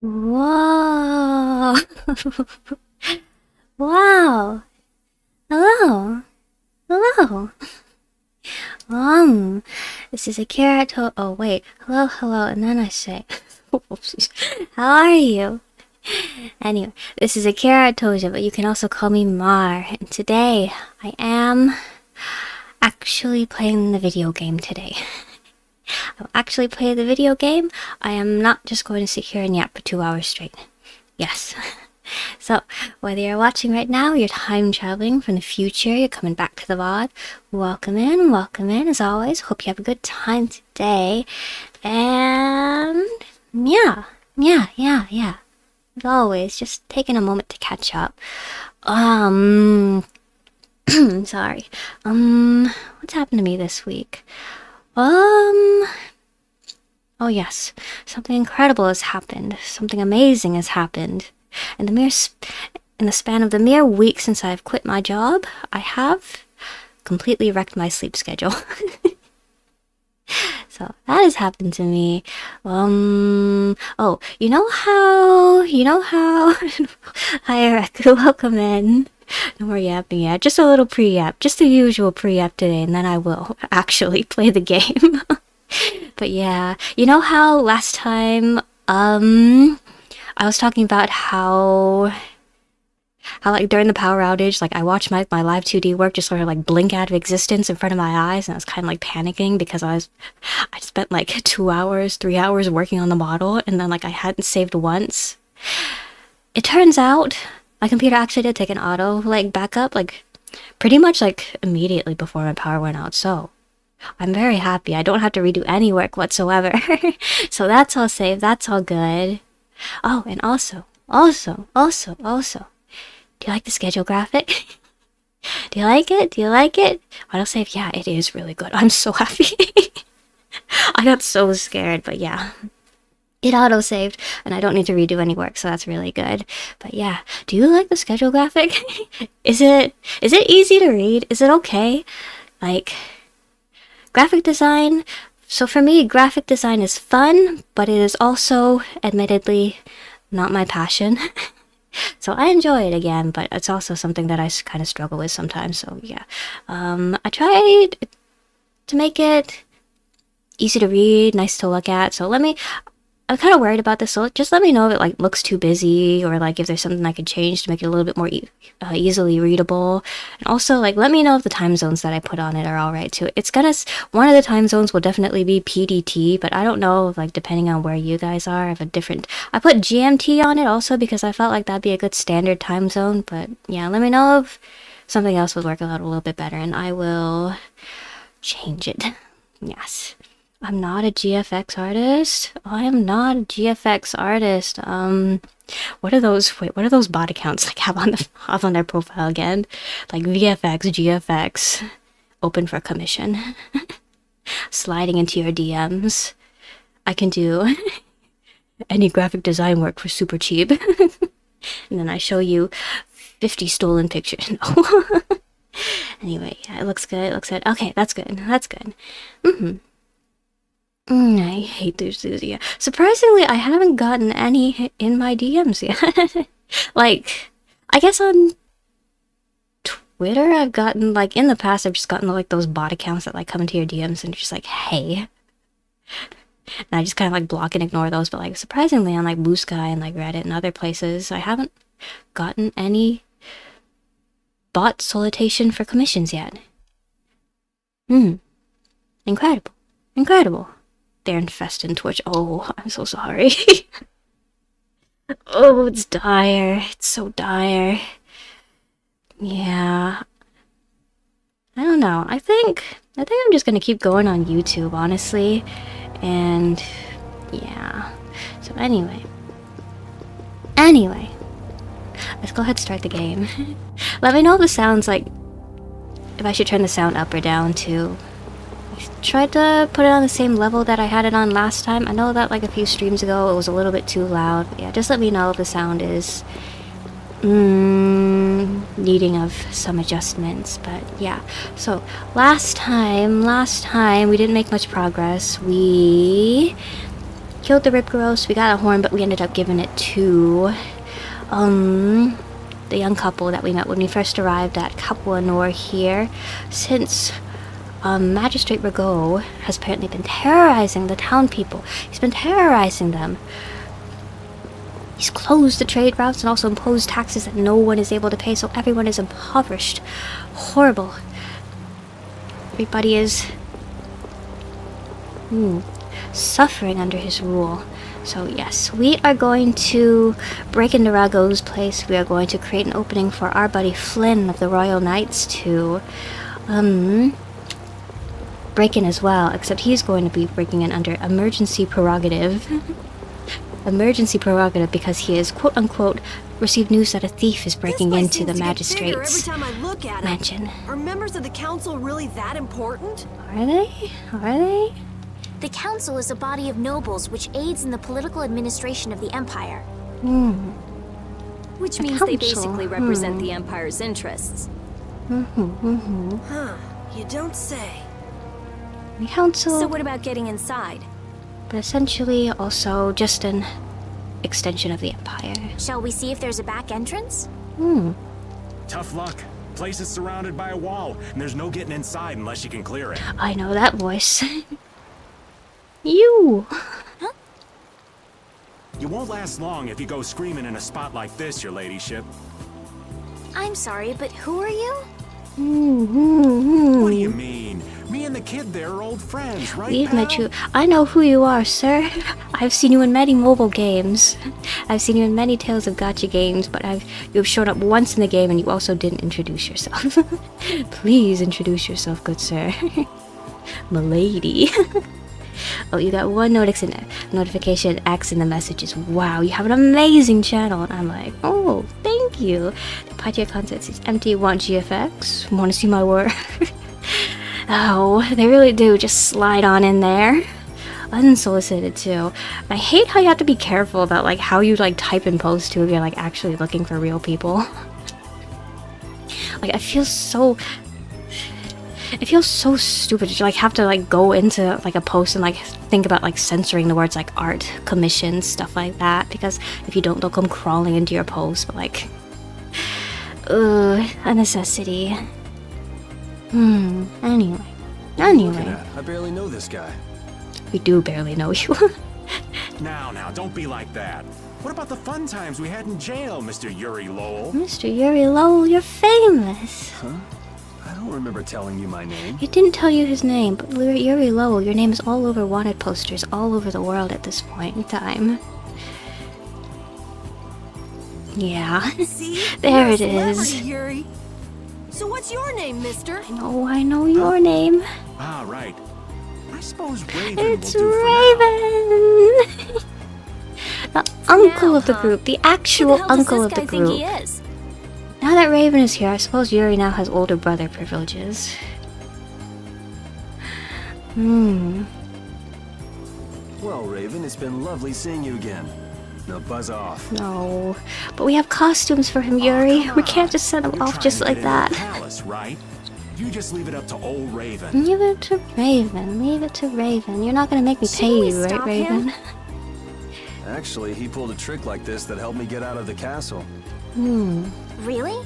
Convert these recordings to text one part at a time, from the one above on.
Whoa! Wow! Hello! Hello! This is a carrot. Oh, wait. Hello, hello, and then I say, how are you? Anyway, this is a carrot Toja, but you can also call me Mar. And today, I am actually playing the video game today. I'll actually play the video game. I am not just going to sit here and yap for 2 hours straight. Yes. So, whether you're watching right now, you're time traveling from the future, you're coming back to the VOD, welcome in, as always. Hope you have a good time today. And yeah. As always, just taking a moment to catch up. Sorry. What's happened to me this week? Oh yes, something incredible has happened. Something amazing has happened. In the span of the mere week since I've quit my job, I have completely wrecked my sleep schedule. So that has happened to me. Oh, you know how hi Ragou, welcome in. No more yapping yet. Just a little pre-yap. Just the usual pre-yap today, and then I will actually play the game. But yeah, you know how last time, I was talking about how like during the power outage, like I watched my live 2D work just sort of like blink out of existence in front of my eyes, and I was kind of like panicking because I spent like 2 hours, 3 hours working on the model, and then like I hadn't saved once. It turns out my computer actually did take an auto like backup like pretty much like immediately before my power went out, so I'm very happy. I don't have to redo any work whatsoever. So that's all saved, that's all good. Oh, and also, do you like the schedule graphic? Do you like it? Autosave? Yeah, it is really good. I'm so happy. I got so scared, but yeah. It auto-saved, and I don't need to redo any work, so that's really good. But yeah, do you like the schedule graphic? Is it easy to read? Is it okay? Like, graphic design... So for me, graphic design is fun, but it is also, admittedly, not my passion. So I enjoy it again, but it's also something that I kind of struggle with sometimes, so yeah. I tried to make it easy to read, nice to look at, so I'm kind of worried about this, so just let me know if it like looks too busy, or like if there's something I could change to make it a little bit more easily readable. And also like let me know if the time zones that I put on it are alright too. It's gonna, one of the time zones will definitely be PDT, but I don't know if like depending on where you guys are, I have a different, I put GMT on it also because I felt like that'd be a good standard time zone. But yeah, let me know if something else would work out a little bit better and I will change it. Yes. I'm not a GFX artist. I am not a GFX artist. What are those bot accounts like have on their profile again? Like VFX, GFX, open for commission. Sliding into your DMs. I can do any graphic design work for super cheap. And then I show you 50 stolen pictures. No. Anyway, yeah, it looks good. Okay, that's good. I hate those, yeah. Surprisingly, I haven't gotten any in my DMs yet. Like, I guess on Twitter, I've gotten, like, in the past, I've just gotten, like, those bot accounts that, like, come into your DMs and just like, hey. And I just kind of, like, block and ignore those, but, like, surprisingly, on, like, Blue Sky and, like, Reddit and other places, I haven't gotten any bot solicitation for commissions yet. Incredible. They're infested in Twitch. Oh, I'm so sorry. Oh, it's dire. It's so dire. Yeah. I don't know. I think I'm just gonna keep going on YouTube, honestly. And yeah. So anyway. Let's go ahead and start the game. Let me know if the sound's like, if I should turn the sound up or down too. Tried to put it on the same level that I had it on last time. I know that like a few streams ago it was a little bit too loud. But yeah, just let me know if the sound is needing of some adjustments. But yeah, so last time we didn't make much progress. We killed the Ripgaros. We got a horn, but we ended up giving it to the young couple that we met when we first arrived at Capuanor here, since Magistrate Ragou has apparently been terrorizing the town people. He's been terrorizing them. He's closed the trade routes and also imposed taxes that no one is able to pay, so everyone is impoverished. Horrible. Everybody is suffering under his rule. So yes, we are going to break into Ragou's place. We are going to create an opening for our buddy Flynn of the Royal Knights to break in as well, except he's going to be breaking in under emergency prerogative. Emergency prerogative because he is quote-unquote received news that a thief is breaking into the magistrate's mansion. Are members of the council really that important? Are they? Are they? The council is a body of nobles which aids in the political administration of the empire. Which means they basically represent the empire's interests. Huh, you don't say. The council... So what about getting inside? But essentially also just an extension of the empire. Shall we see if there's a back entrance? Tough luck. Place is surrounded by a wall, and there's no getting inside unless you can clear it. I know that voice. You! Huh? You won't last long if you go screaming in a spot like this, your ladyship. I'm sorry, but who are you? What do you mean? Me and the kid there are old friends, right, We've pal? met you. I know who you are, sir. I've seen you in many mobile games. I've seen you in many Tales of Gacha games, but you've shown up once in the game and you also didn't introduce yourself. Please introduce yourself, good sir. Milady. Oh, you got one notification X in the messages. Wow, you have an amazing channel. And I'm like, oh, thank you. The Patria content is empty. Want GFX? Want to see my work? Oh, they really do just slide on in there. Unsolicited too. I hate how you have to be careful about like how you like type in post too if you're like actually looking for real people. Like I feel so stupid to like have to like go into like a post and like think about like censoring the words like art, commissions, stuff like that, because if you don't they'll come crawling into your post. But like a necessity. Anyway. I barely know this guy. We do barely know you. Now, don't be like that. What about the fun times we had in jail, Mr. Yuri Lowell? Mr. Yuri Lowell, you're famous. Huh? I don't remember telling you my name. He didn't tell you his name, but Yuri Lowell, your name is all over wanted posters all over the world at this point in time. Yeah. See? There it You're a is. celebrity, Yuri. So what's your name, mister? I know your name. Ah, right. I suppose Raven It's will do for Raven! The uncle of the group, the actual uncle of the group. Think he is? Now that Raven is here, I suppose Yuri now has older brother privileges. Well, Raven, it's been lovely seeing you again. Now buzz off. No, but we have costumes for him, Yuri. We can't just send him We're off trying just to like get into that. the palace, right? You just leave it up to old Raven. Leave it to Raven. Leave it to Raven. You're not gonna make me pay you, right, stop Raven? Actually, he pulled a trick like this that helped me get out of the castle. Really?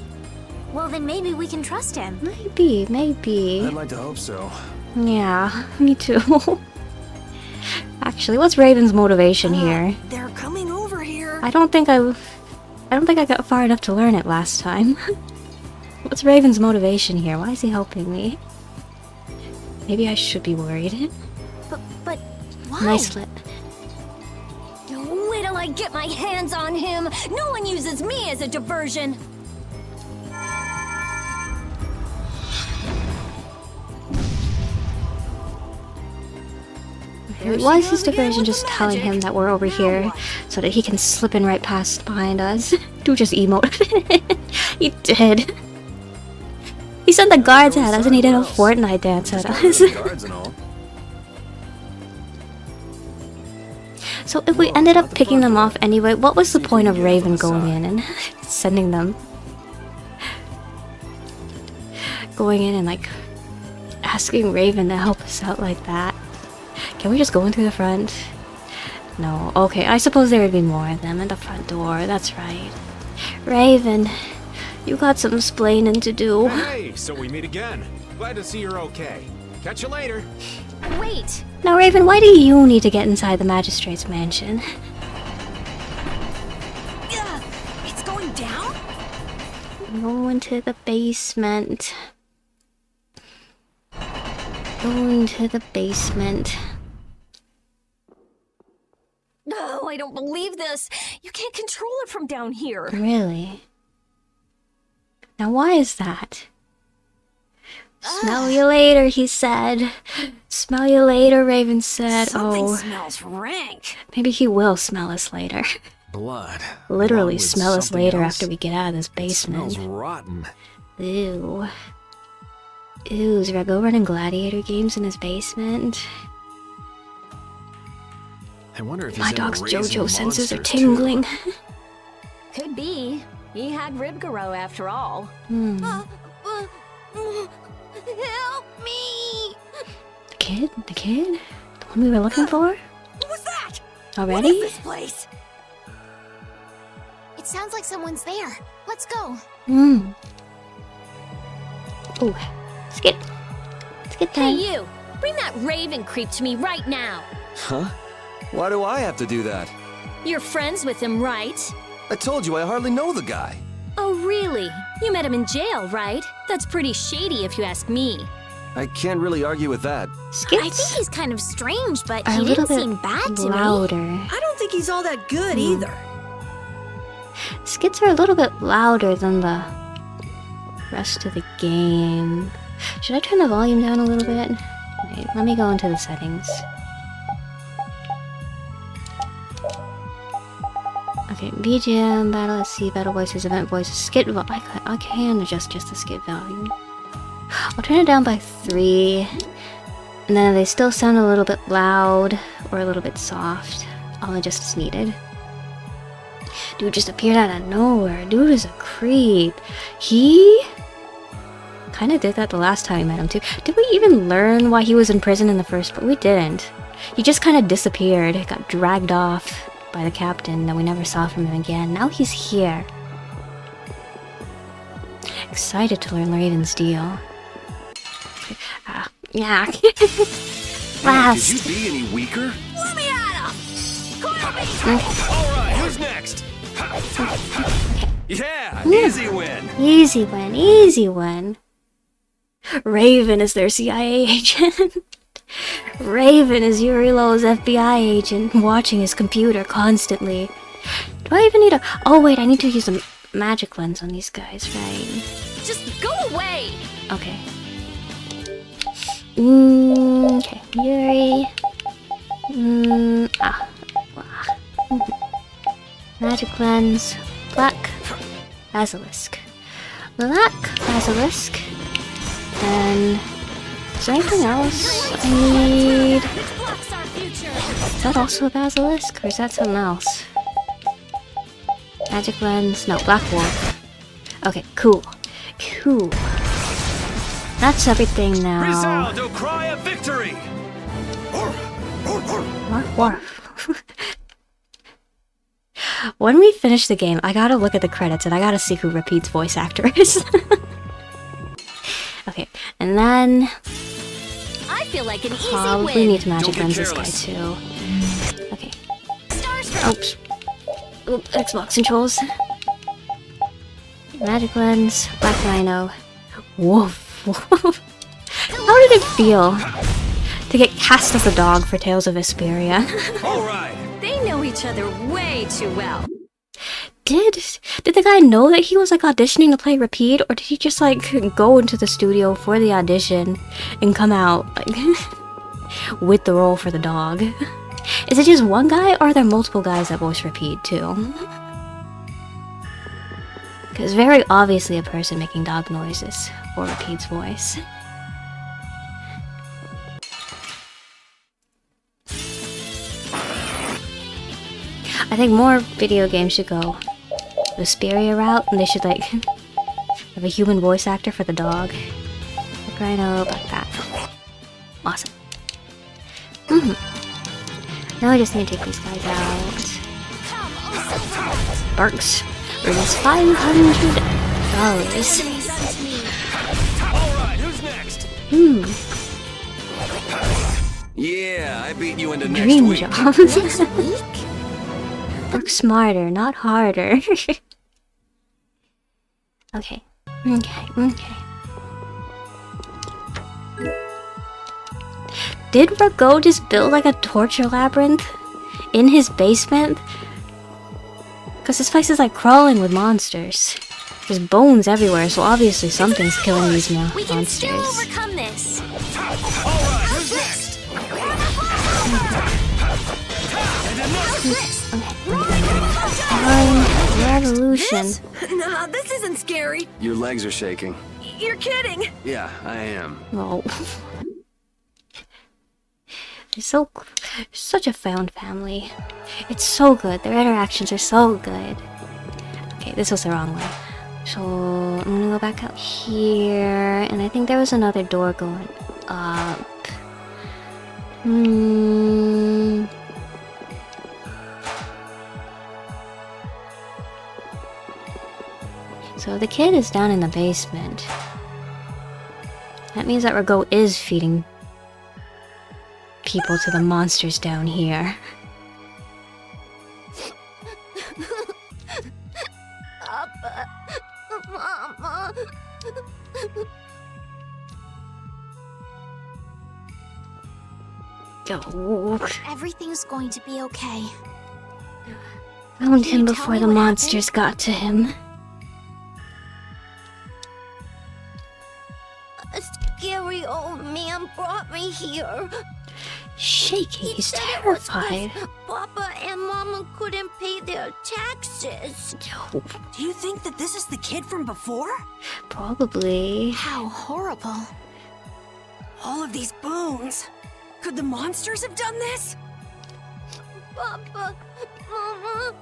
Well, then maybe we can trust him. Maybe. I'd like to hope so. Yeah, me too. Actually, what's Raven's motivation here? They're coming over here. I don't think I got far enough to learn it last time. What's Raven's motivation here? Why is he helping me? Maybe I should be worried. But why? Nice lip. Wait till I get my hands on him. No one uses me as a diversion. Why is his diversion just telling him that we're over here so that he can slip in right past behind us? Do just emote. He did. He sent the guards at us and he did a Fortnite dance at us. Guards and all. So if we ended up picking them off anyway, what was the point of Raven going in and sending them? Going in and like asking Raven to help us out like that. Can we just go in through the front? No. Okay, I suppose there would be more of them at the front door. That's right. Raven, you got some splaining to do. Hey, so we meet again. Glad to see you're okay. Catch you later. Wait! Now, Raven, why do you need to get inside the magistrate's mansion? Ugh, it's going down? Go into the basement. Go into the basement. No, I don't believe this. You can't control it from down here. Really? Now, why is that? Smell you later, he said. Smell you later, Raven said. Something smells rank. Maybe he will smell us later. Blood. Literally along with smell us something later else. after we get out of this basement. Smells rotten. Ew. Ew, is Ragou running gladiator games in his basement? I wonder if he's My into dog's raising JoJo senses are monsters, too. tingling. Could be. He had Ribgaro after all. Help me! The kid? The kid? The one we were looking for? What was that? What Already? is this place? It sounds like someone's there. Let's go. Hmm. Oh, skip. Skip Hey, time. you! Bring that Raven creep to me right now. Huh? Why do I have to do that? You're friends with him, right? I told you I hardly know the guy. Oh, really? You met him in jail, right? That's pretty shady if you ask me. I can't really argue with that. Skits I think he's kind of strange, but are he a little didn't bit seem bad to me. louder. I don't think he's all that good either. Skits are a little bit louder than the rest of the game. Should I turn the volume down a little bit? Wait, let me go into the settings. Okay, BGM, battle SC, battle voices, event voices, skit I can adjust just the skit volume. I'll turn it down by 3. And then if they still sound a little bit loud or a little bit soft, I'll adjust as needed. Dude just appeared out of nowhere. Dude is a creep. He kind of did that the last time we met him too. Did we even learn why he was in prison in the first place? We didn't. He just kind of disappeared. Got dragged off by the captain that we never saw from him again. Now he's here. Excited to learn Raven's deal. Yeah. Hey, Last. could you be any weaker? Let me at him! All right, who's next? Yeah, easy win. Easy win, easy win. Raven is their CIA agent. Raven is Yuri Lowell's FBI agent, watching his computer constantly. Do I even need a... Oh wait, I need to use a magic lens on these guys, right? Just go away! Okay. Okay, Yuri. Magic lens. Black basilisk. Black basilisk. And is there anything else I need? This blocks our future! Is that also a basilisk, or is that something else? Magic lens. No, black wolf. Okay, cool. Cool. That's everything now. Resound, O cry of victory! Warf, warf. When we finish the game, I gotta look at the credits and I gotta see who Repeat's voice actor is. Okay, and then I feel like an easy probably win! need to magic Don't get lens this guy careless. too. Okay. Starstruck! Oops. Oop, Xbox controls. Magic lens, black rhino. Woof. How did it feel to get cast as a dog for Tales of Vesperia? All right. They know each other way too well. Did the guy know that he was like auditioning to play Repeat, or did he just like go into the studio for the audition and come out like with the role for the dog? Is it just one guy, or are there multiple guys that voice Repeat too? Because very obviously a person making dog noises for Repeat's voice. I think more video games should go the Vesperia route, and they should like have a human voice actor for the dog. Like Rhino, like that. Awesome. Now I just need to take these guys out. Barks. Earns $500. Alright, who's next? Yeah, I beat you into next Dream week. job. Work smarter, not harder. Okay. Did Ragou just build like a torture labyrinth in his basement? Because this place is like crawling with monsters. There's bones everywhere, so obviously something's killing these We can still monsters. overcome this. Alright, who's next? Revolution. Nah, this isn't scary. Your legs are shaking. You're kidding. Yeah, I am. Oh. They're such a found family. It's so good. Their interactions are so good. Okay, this was the wrong way. So I'm gonna go back out here, and I think there was another door going up. So the kid is down in the basement. That means that Ragou is feeding people to the monsters down here. Papa, Mama. Oh, Everything's going to be okay. found Can him you tell before me the what monsters got to him. A scary old man brought me here. Shaky, he's said it was 'cause terrified. Papa and Mama couldn't pay their taxes. Oh, Do you think that this is the kid from before? probably. How horrible. All of these bones. Could the monsters have done this? Papa, Mama,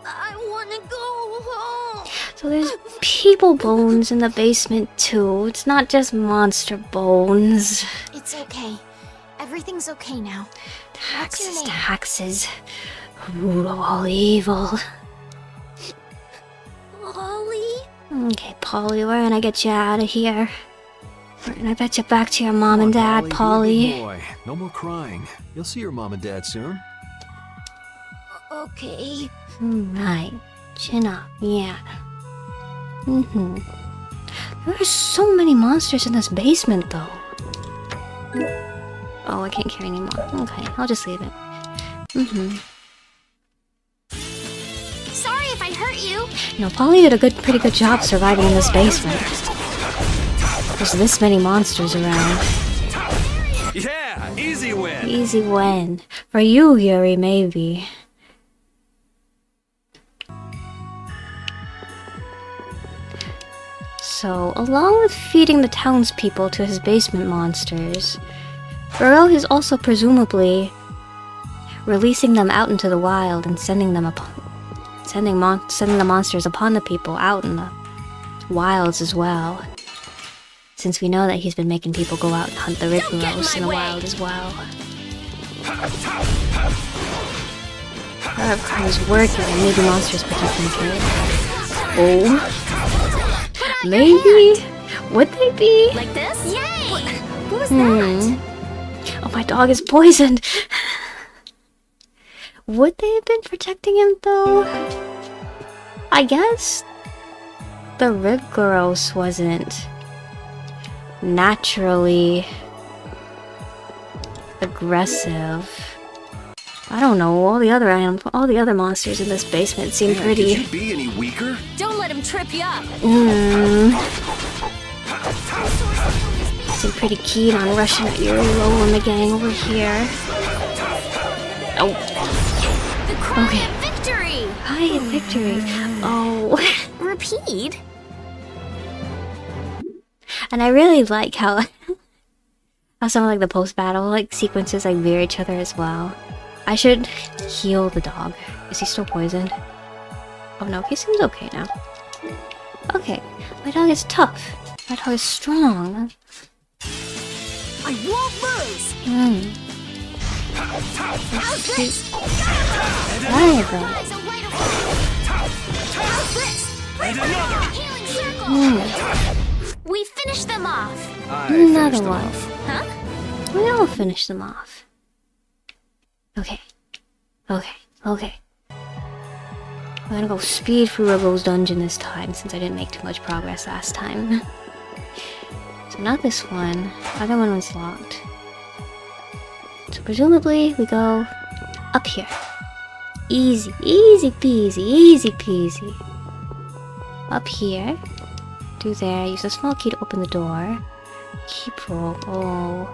I want to go home. So there's people bones in the basement too. It's not just monster bones. It's okay. Everything's okay now. What's your Taxes, name? taxes. Root of all evil. Ollie? Okay, Polly, we're gonna get you out of here. We're gonna get you back to your mom and dad, Polly. Good boy. No more crying. You'll see your mom and dad soon. Okay. Right. Chin up, yeah. There are so many monsters in this basement, though. Oh, I can't carry anymore. Okay, I'll just leave it. Sorry if I hurt you. You know, Polly did a pretty good job surviving in this basement. There's this many monsters around. Yeah, easy win. Easy win. For you, Yuri, maybe. So, along with feeding the townspeople to his basement monsters, Ragou is also presumably releasing them out into the wild and sending the monsters upon the people out in the wilds as well. Since we know that he's been making people go out and hunt the Rigmaros in the wild as well. That is working and maybe monsters protecting too. Oh. Maybe? Would they be? Like this? Yay! What was that? Oh, my dog is poisoned. Would they have been protecting him though? I guess the Rigmaros wasn't naturally aggressive. I don't know. All the other monsters in this basement seem Man, pretty. Could you be any weaker? Don't let him trip you up. Seem pretty keen on rushing at Yuri, Lowell, and the gang over here. Oh, The cry Okay. of victory! hi, victory. Oh. Repeat? And I really like how some of like the post-battle like sequences like veer each other as well. I should heal the dog. Is he still poisoned? Oh no, he seems okay now. Okay, my dog is tough. My dog is strong. I won't lose. How's this? There you go. Guys, a lighter How's this? And another! Healing circle! We finished them off. I finished Another them one. off. Huh? We all finish them off. Okay. Okay. Okay. I'm gonna go speed through Ragou's dungeon this time since I didn't make too much progress last time. So not this one. Other one was locked. So presumably we go up here. Easy, easy peasy, easy peasy. Up here. Do there. Use a small key to open the door. Keep roll. Oh.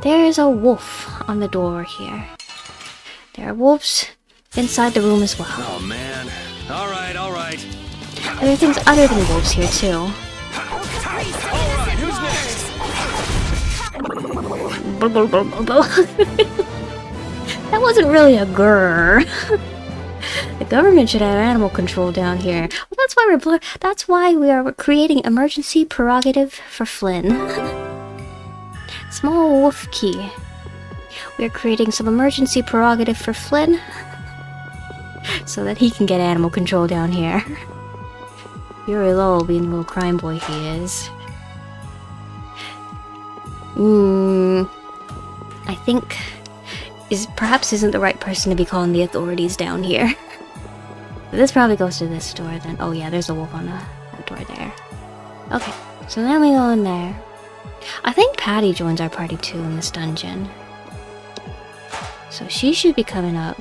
There's a wolf on the door here. There are wolves inside the room as well. Oh man. Alright, alright. There are things other than wolves here too. Alright, who's next? That wasn't really a grrr. The government should have animal control down here. Well, that's why we are creating emergency prerogative for Flynn. Small wolf key. We are creating some emergency prerogative for Flynn, so that he can get animal control down here. Yuri Lowell being the little crime boy he is. I think perhaps isn't the right person to be calling the authorities down here. But this probably goes to this door then. Oh yeah, there's a wolf on that door there. Okay, so then we go in there. I think Patty joins our party too in this dungeon. So she should be coming up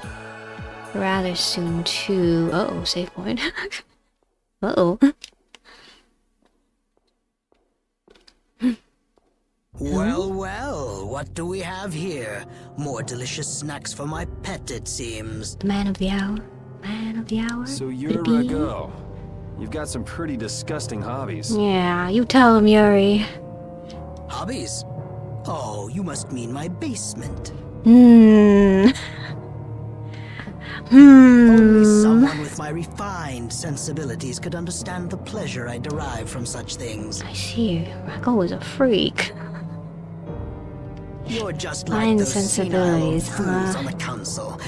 rather soon too. Uh-oh, save point. Uh-oh. Well, well, what do we have here? More delicious snacks for my pet, it seems. The man of the hour. Man of the hour. So you're baby. Ragou. You've got some pretty disgusting hobbies. Yeah, you tell him, Yuri. Hobbies? Oh, you must mean my basement. Only Only someone with my refined sensibilities could understand the pleasure I derive from such things. I see. Ragou is a freak. You're just Fine like those senile old sensibilities, fools huh? on the council.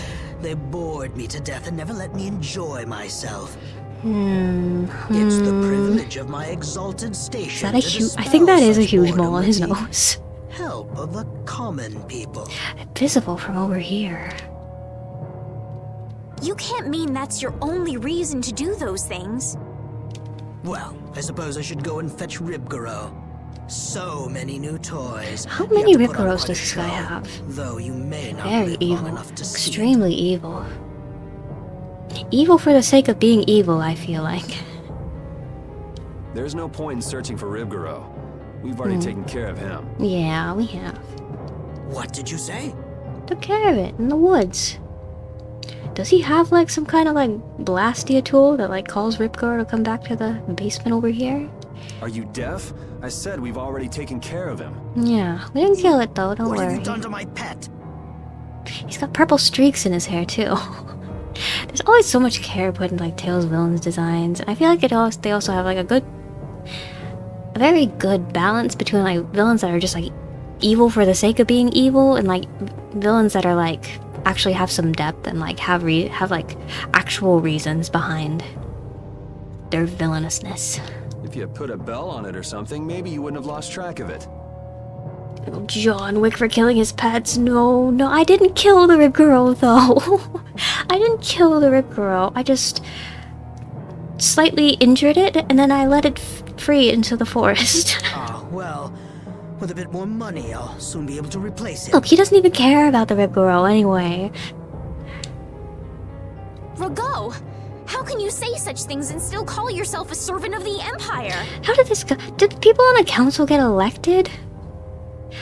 They bored me to death and never let me enjoy myself. It's the privilege of my exalted station. Is that a to huge? I think that dispel is a such huge boredom mole on with his the nose. help of the common people. Visible from over here. You can't mean that's your only reason to do those things. Well, I suppose I should go and fetch Ribgaro. So many new toys. How You many have to put on Ribgaros quite does a this guy show, have? Though you may not Very live long evil. enough to see it. Extremely evil. Evil for the sake of being evil, I feel like. There's no point in searching for Ribgaro. We've already taken care of him. Yeah, we have. What did you say? Took care of it in the woods. Does he have like some kind of like blastia tool that like calls Ripgar to come back to the basement over here? Are you deaf? I said we've already taken care of him. Yeah, we didn't kill it though, don't What have worry. you done to my pet? He's got purple streaks in his hair too. There's always so much care put in like Tales villains designs, and I feel like they also have like a very good balance between like villains that are just like evil for the sake of being evil, and like villains that are like actually have some depth and like have like actual reasons behind their villainousness. If you had put a bell on it or something, maybe you wouldn't have lost track of it. Oh, John Wick for killing his pets. No, I didn't kill the Rip Girl though. I didn't kill the Rip Girl. I just slightly injured it and then I let it free into the forest. Ah, well, with a bit more money, I'll soon be able to replace it. Look, he doesn't even care about the Rip Girl anyway. Ragou, how can you say such things and still call yourself a servant of the Empire? How did this guy... Did people on the council get elected?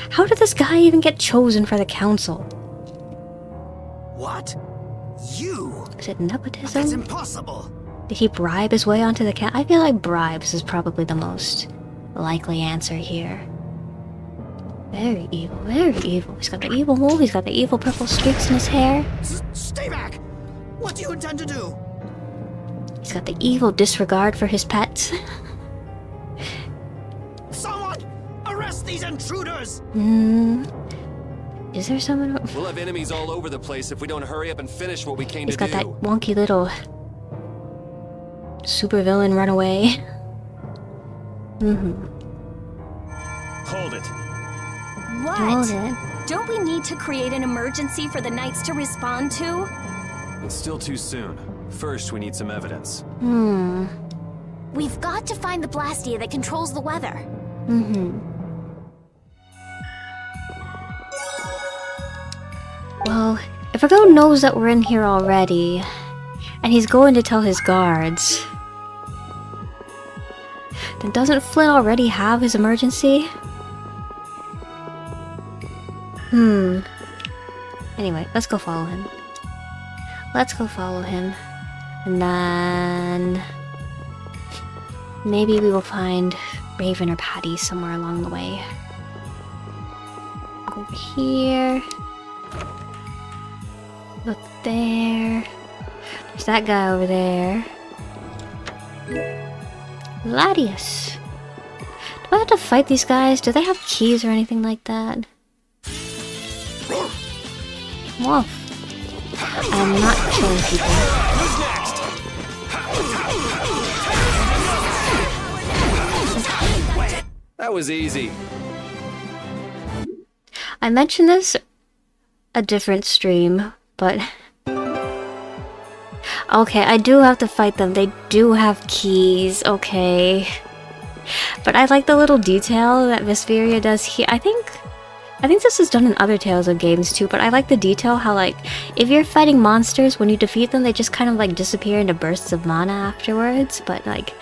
How did this guy even get chosen for the council? What? You? Is it That's nepotism? impossible. Did he bribe his way onto the council? I feel like bribes is probably the most likely answer here. Very evil, very evil. He's got the evil mole, he's got the evil purple streaks in his hair. Stay back! What do you intend to do? He's got the evil disregard for his pets. Someone! Arrest these intruders! Is there someone? We'll have enemies all over the place if we don't hurry up and finish what we came He's to got do. that wonky little supervillain runaway. Hold it. What? Hold it. Don't we need to create an emergency for the knights to respond to? It's still too soon. First, we need some evidence. We've got to find the Blastia that controls the weather. Well, if Ragou knows that we're in here already, and he's going to tell his guards, then doesn't Flynn already have his emergency? Anyway, let's go follow him. Let's go follow him. And then maybe we will find Raven or Patty somewhere along the way. Go here. Look there. There's that guy over there. Gladius. Do I have to fight these guys? Do they have keys or anything like that? Woof. I'm not killing people. That was easy. I mentioned this a different stream, but okay, I do have to fight them. They do have keys, okay. But I like the little detail that Vesperia does here. I think this is done in other Tales of games too, but I like the detail how, like, if you're fighting monsters, when you defeat them, they just kind of like disappear into bursts of mana afterwards. But like,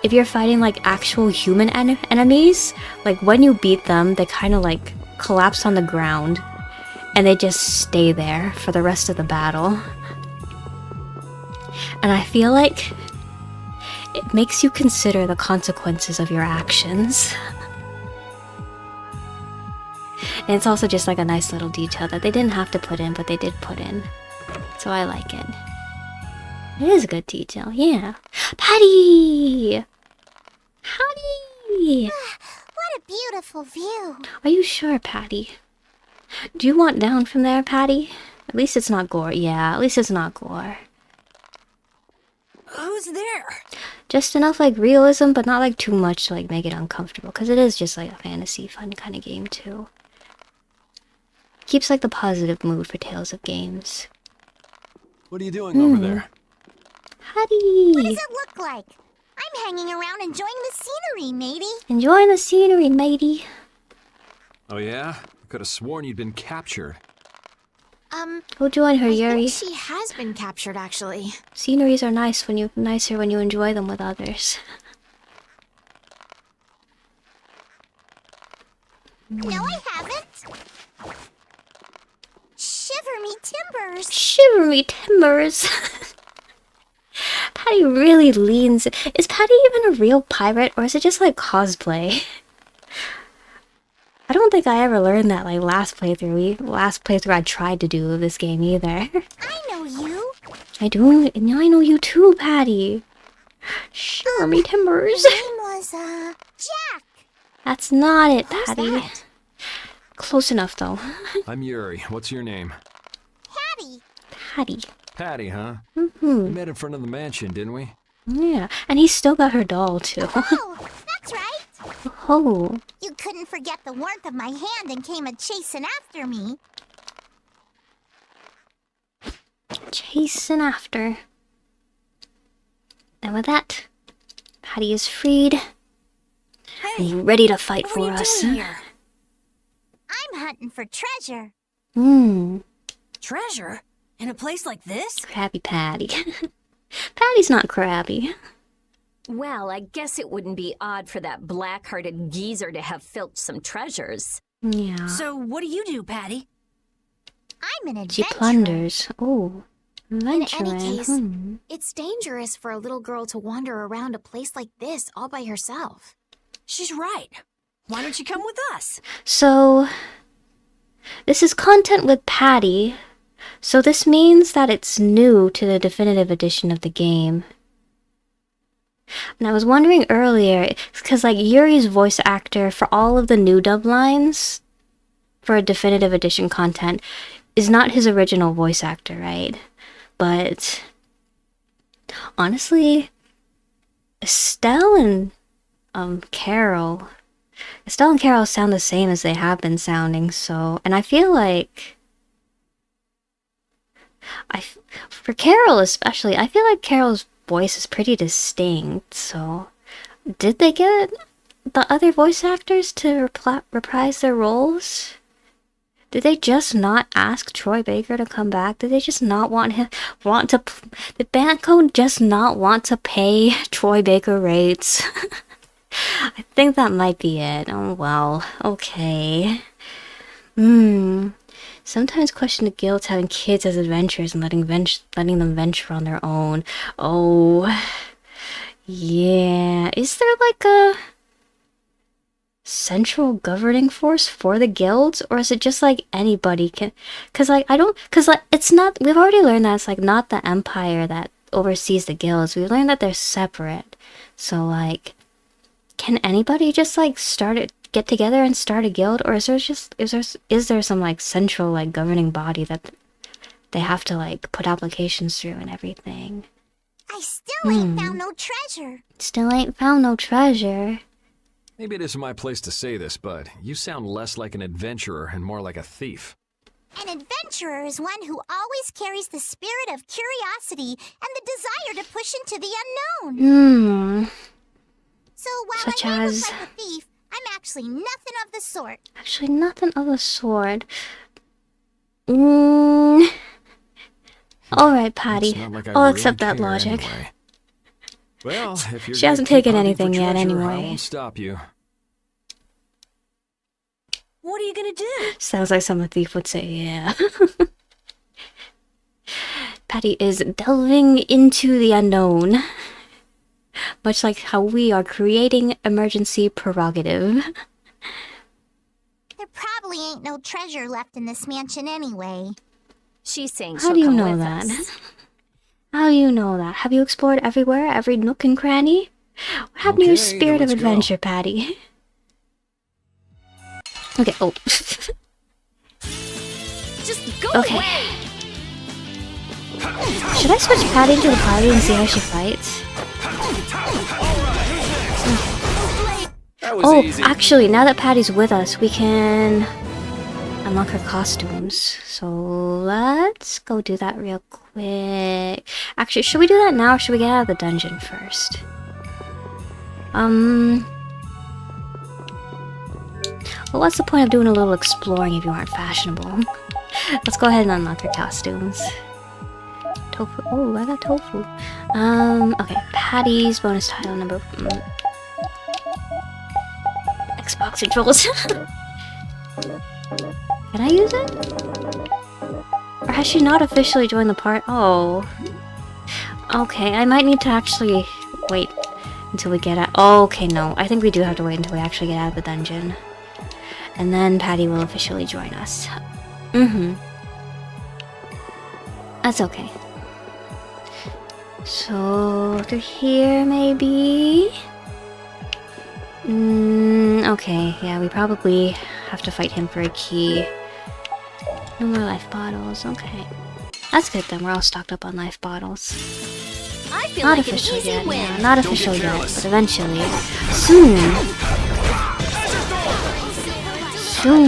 if you're fighting like actual human enemies, like when you beat them, they kind of like collapse on the ground and they just stay there for the rest of the battle. And I feel like it makes you consider the consequences of your actions. And it's also just like a nice little detail that they didn't have to put in, but they did put in. So I like it. It is a good detail, yeah. Patty! Patty! What a beautiful view. Are you sure, Patty? Do you want down from there, Patty? At least it's not gore. Yeah, at least it's not gore. Who's there? Just enough like realism, but not like too much to like make it uncomfortable. Because it is just like a fantasy fun kind of game too. Keeps like the positive mood for Tales of games. What are you doing over there? Patty! What does it look like? I'm hanging around enjoying the scenery, matey. Enjoying the scenery, matey. Oh yeah? I could have sworn you'd been captured. Go join her, I Yuri. think she has been captured, actually. Sceneries are nicer when you enjoy them with others. No, I haven't. Shiver me timbers. Shiver me timbers. Patty really leans. Is Patty even a real pirate, or is it just like cosplay? I don't think I ever learned that like last playthrough I tried to do of this game either. I know you. I do, and I know you too, Patty. Shiver me timbers. Your name was, Jack. That's not it, Who's Patty. that? Close enough though. I'm Yuri. What's your name? Patty. Patty. Patty, huh? We met in front of the mansion, didn't we? Yeah, and he's still got her doll too. Oh, that's right. Oh. You couldn't forget the warmth of my hand and came a-chasing after me. Chasing after. And with that, Patty is freed and ready to fight for us. Here? I'm hunting for treasure. Treasure? In a place like this? Crabby Patty. Patty's not crabby. Well, I guess it wouldn't be odd for that black-hearted geezer to have filched some treasures. Yeah. So what do, Patty? I'm an She adventurer. plunders. Oh. In any Adventuring. case, it's dangerous for a little girl to wander around a place like this all by herself. She's right. Why don't you come with us? So, this is content with Patty. So this means that it's new to the definitive edition of the game. And I was wondering earlier, because like Yuri's voice actor for all of the new dub lines for a definitive edition content is not his original voice actor, right? But honestly, Estelle and Carol sound the same as they have been sounding, so, and I feel like for Carol especially, I feel like Carol's voice is pretty distinct, so did they get the other voice actors to reprise their roles? Did they just not ask Troy Baker to come back? Did they just not did Bandcode just not want to pay Troy Baker rates? I think that might be it. Oh well, okay. Sometimes question the guilds having kids as adventurers and letting them venture on their own. Oh, yeah. Is there like a central governing force for the guilds, or is it just like anybody can? Cause like it's not. We've already learned that it's like not the empire that oversees the guilds. We've learned that they're separate. So like, can anybody just like get together and start a guild, or is there some like central like governing body that they have to like put applications through and everything? I still ain't found no treasure. Still ain't found no treasure. Maybe it isn't my place to say this, but you sound less like an adventurer and more like a thief. An adventurer is one who always carries the spirit of curiosity and the desire to push into the unknown. So while Such I may as... look like a thief, I'm actually nothing of the sort. Actually, nothing of the sort. Alright, Patty. Like I'll really accept that care logic. Anyway. Well, if you're She hasn't taken anything yet, anyway. I won't stop you. What are you gonna do? Sounds like some thief would say, yeah. Patty is delving into the unknown. Much like how we are creating emergency prerogative. There probably ain't no treasure left in this mansion anyway. She's saying How she'll do you come know with that? us. How do you know that? Have you explored everywhere, every nook and cranny? What happened to your Okay, then spirit of let's go. adventure, Patty? Okay, oh. Just go Okay. away! Should I switch Patty into the party and see how she fights? That was Oh, easy. actually, now that Patty's with us, we can unlock her costumes. So let's go do that real quick. Actually, should we do that now or should we get out of the dungeon first? Well, what's the point of doing a little exploring if you aren't fashionable? Let's go ahead and unlock her costumes. Tofu. Oh, I got tofu. Okay, Patty's bonus title number... Xbox controls. Can I use it? Or has she not officially joined the part? Oh. Okay, I might need to actually wait until we get out. Oh, okay, no. I think we do have to wait until we actually get out of the dungeon. And then Patty will officially join us. That's okay. So, through here, maybe? Okay, yeah, we probably have to fight him for a key. No more life bottles, okay. That's good then, we're all stocked up on life bottles. I feel Not like an official easy yet, win. yeah, not official yet, but eventually. Soon,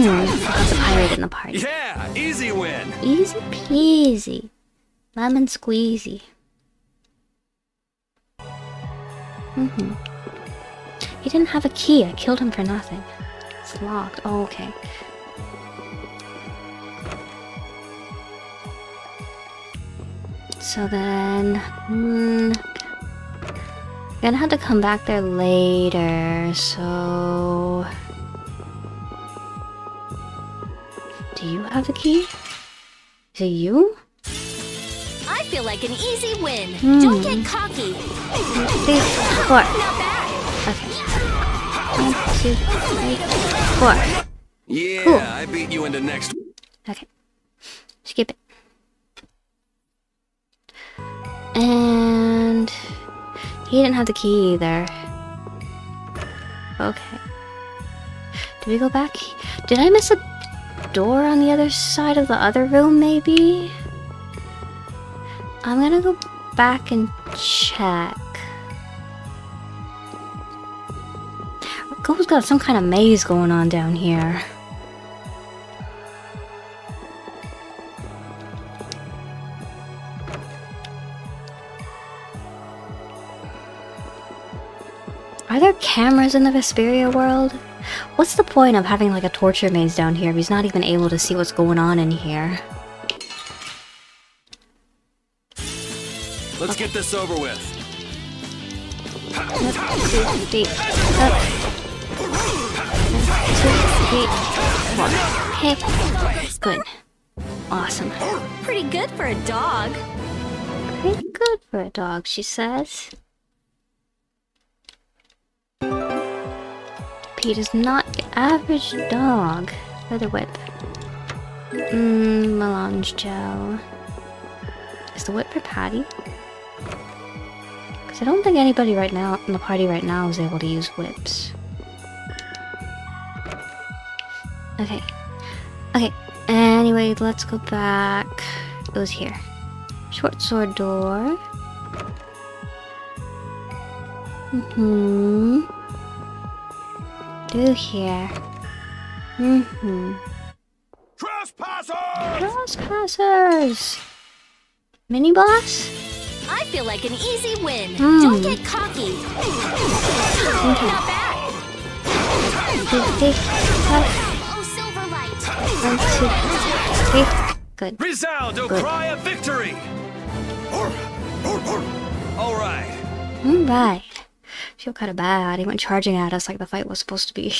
we'll have the pirate in the party. Yeah, easy win. Easy peasy. Lemon squeezy. He didn't have a key. I killed him for nothing. It's locked. Oh, okay. So then... gonna have to come back there later, so... Do you have the key? Is it you? I feel like an easy win. Don't get cocky. 3, 4. Not bad. Okay. 1, 2, 3, 4. Yeah, Cool. I beat you into next. Okay. Skip it. And... he didn't have the key either. Okay. Did we go back? Did I miss a... door on the other side of the other room, maybe? I'm gonna go back and check. Ragou's got some kind of maze going on down here. Are there cameras in the Vesperia world? What's the point of having like a torture maze down here if he's not even able to see what's going on in here? Let's get this over with. 1, 2, 3, up. 1, 2, 3, 4. Okay, good. Awesome. Pretty good for a dog. Pretty good for a dog, she says. Pete is not the average dog. Feather whip. Melange gel. Is the whip for Patty? Because I don't think anybody right now in the party right now is able to use whips. Okay. Okay. Anyway, let's go back. It was here. Short sword door. Do here. Trespassers! Mini boss? I feel like an easy win. Don't get cocky. Not bad. Oh, Silverlight. 1, 2, 3. Good. Resound, O cry of victory! Alright. Alright. Feel kind of bad. He went charging at us like the fight was supposed to be.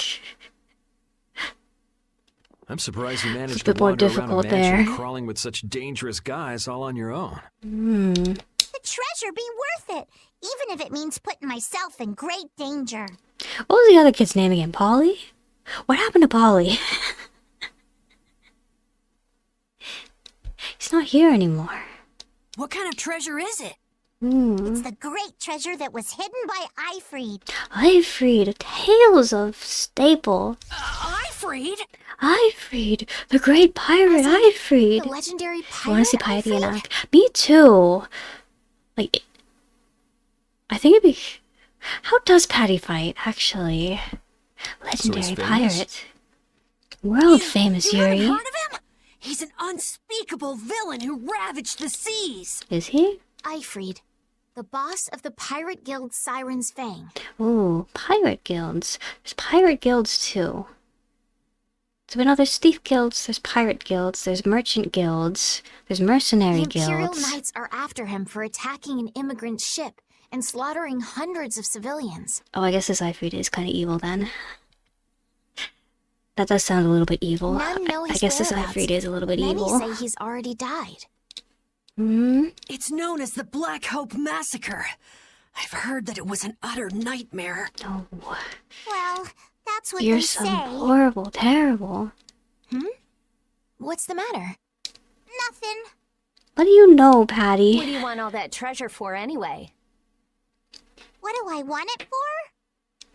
I'm surprised you managed It's a bit to more wander around a difficult mansion there. crawling with such dangerous guys all on your own. The treasure be worth it, even if it means putting myself in great danger. What was the other kid's name again? Polly? What happened to Polly? He's not here anymore. What kind of treasure is it? It's the great treasure that was hidden by Ifried. Ifried, Tales of Staple. Ifried? Ifried, the great pirate Ifried. The legendary I pirate want to see Piety in Ifried? act. Me too. Like, I think it'd be... How does Patty fight, actually? Legendary famous? pirate. World famous, You haven't Yuri. heard of him? He's an unspeakable villain who ravaged the seas. Is he? Ifried, the boss of the Pirate Guild Siren's Fang. Ooh, pirate guilds. There's pirate guilds too. So we know there's thief guilds, there's pirate guilds, there's merchant guilds, there's mercenary The Imperial guilds. Knights are after him for attacking an immigrant ship and slaughtering hundreds of civilians. Oh, I guess this Ifrit is kind of evil then. That does sound a little bit evil. None know I his guess this whereabouts. Ifrit is a little bit Many evil. say he's already died. It's known as the Black Hope Massacre. I've heard that it was an utter nightmare. Oh, Well, that's what you're they so say. horrible, terrible. What's the matter? Nothing. What do you know, What Patty? do you want all that treasure for anyway? What do I want it for?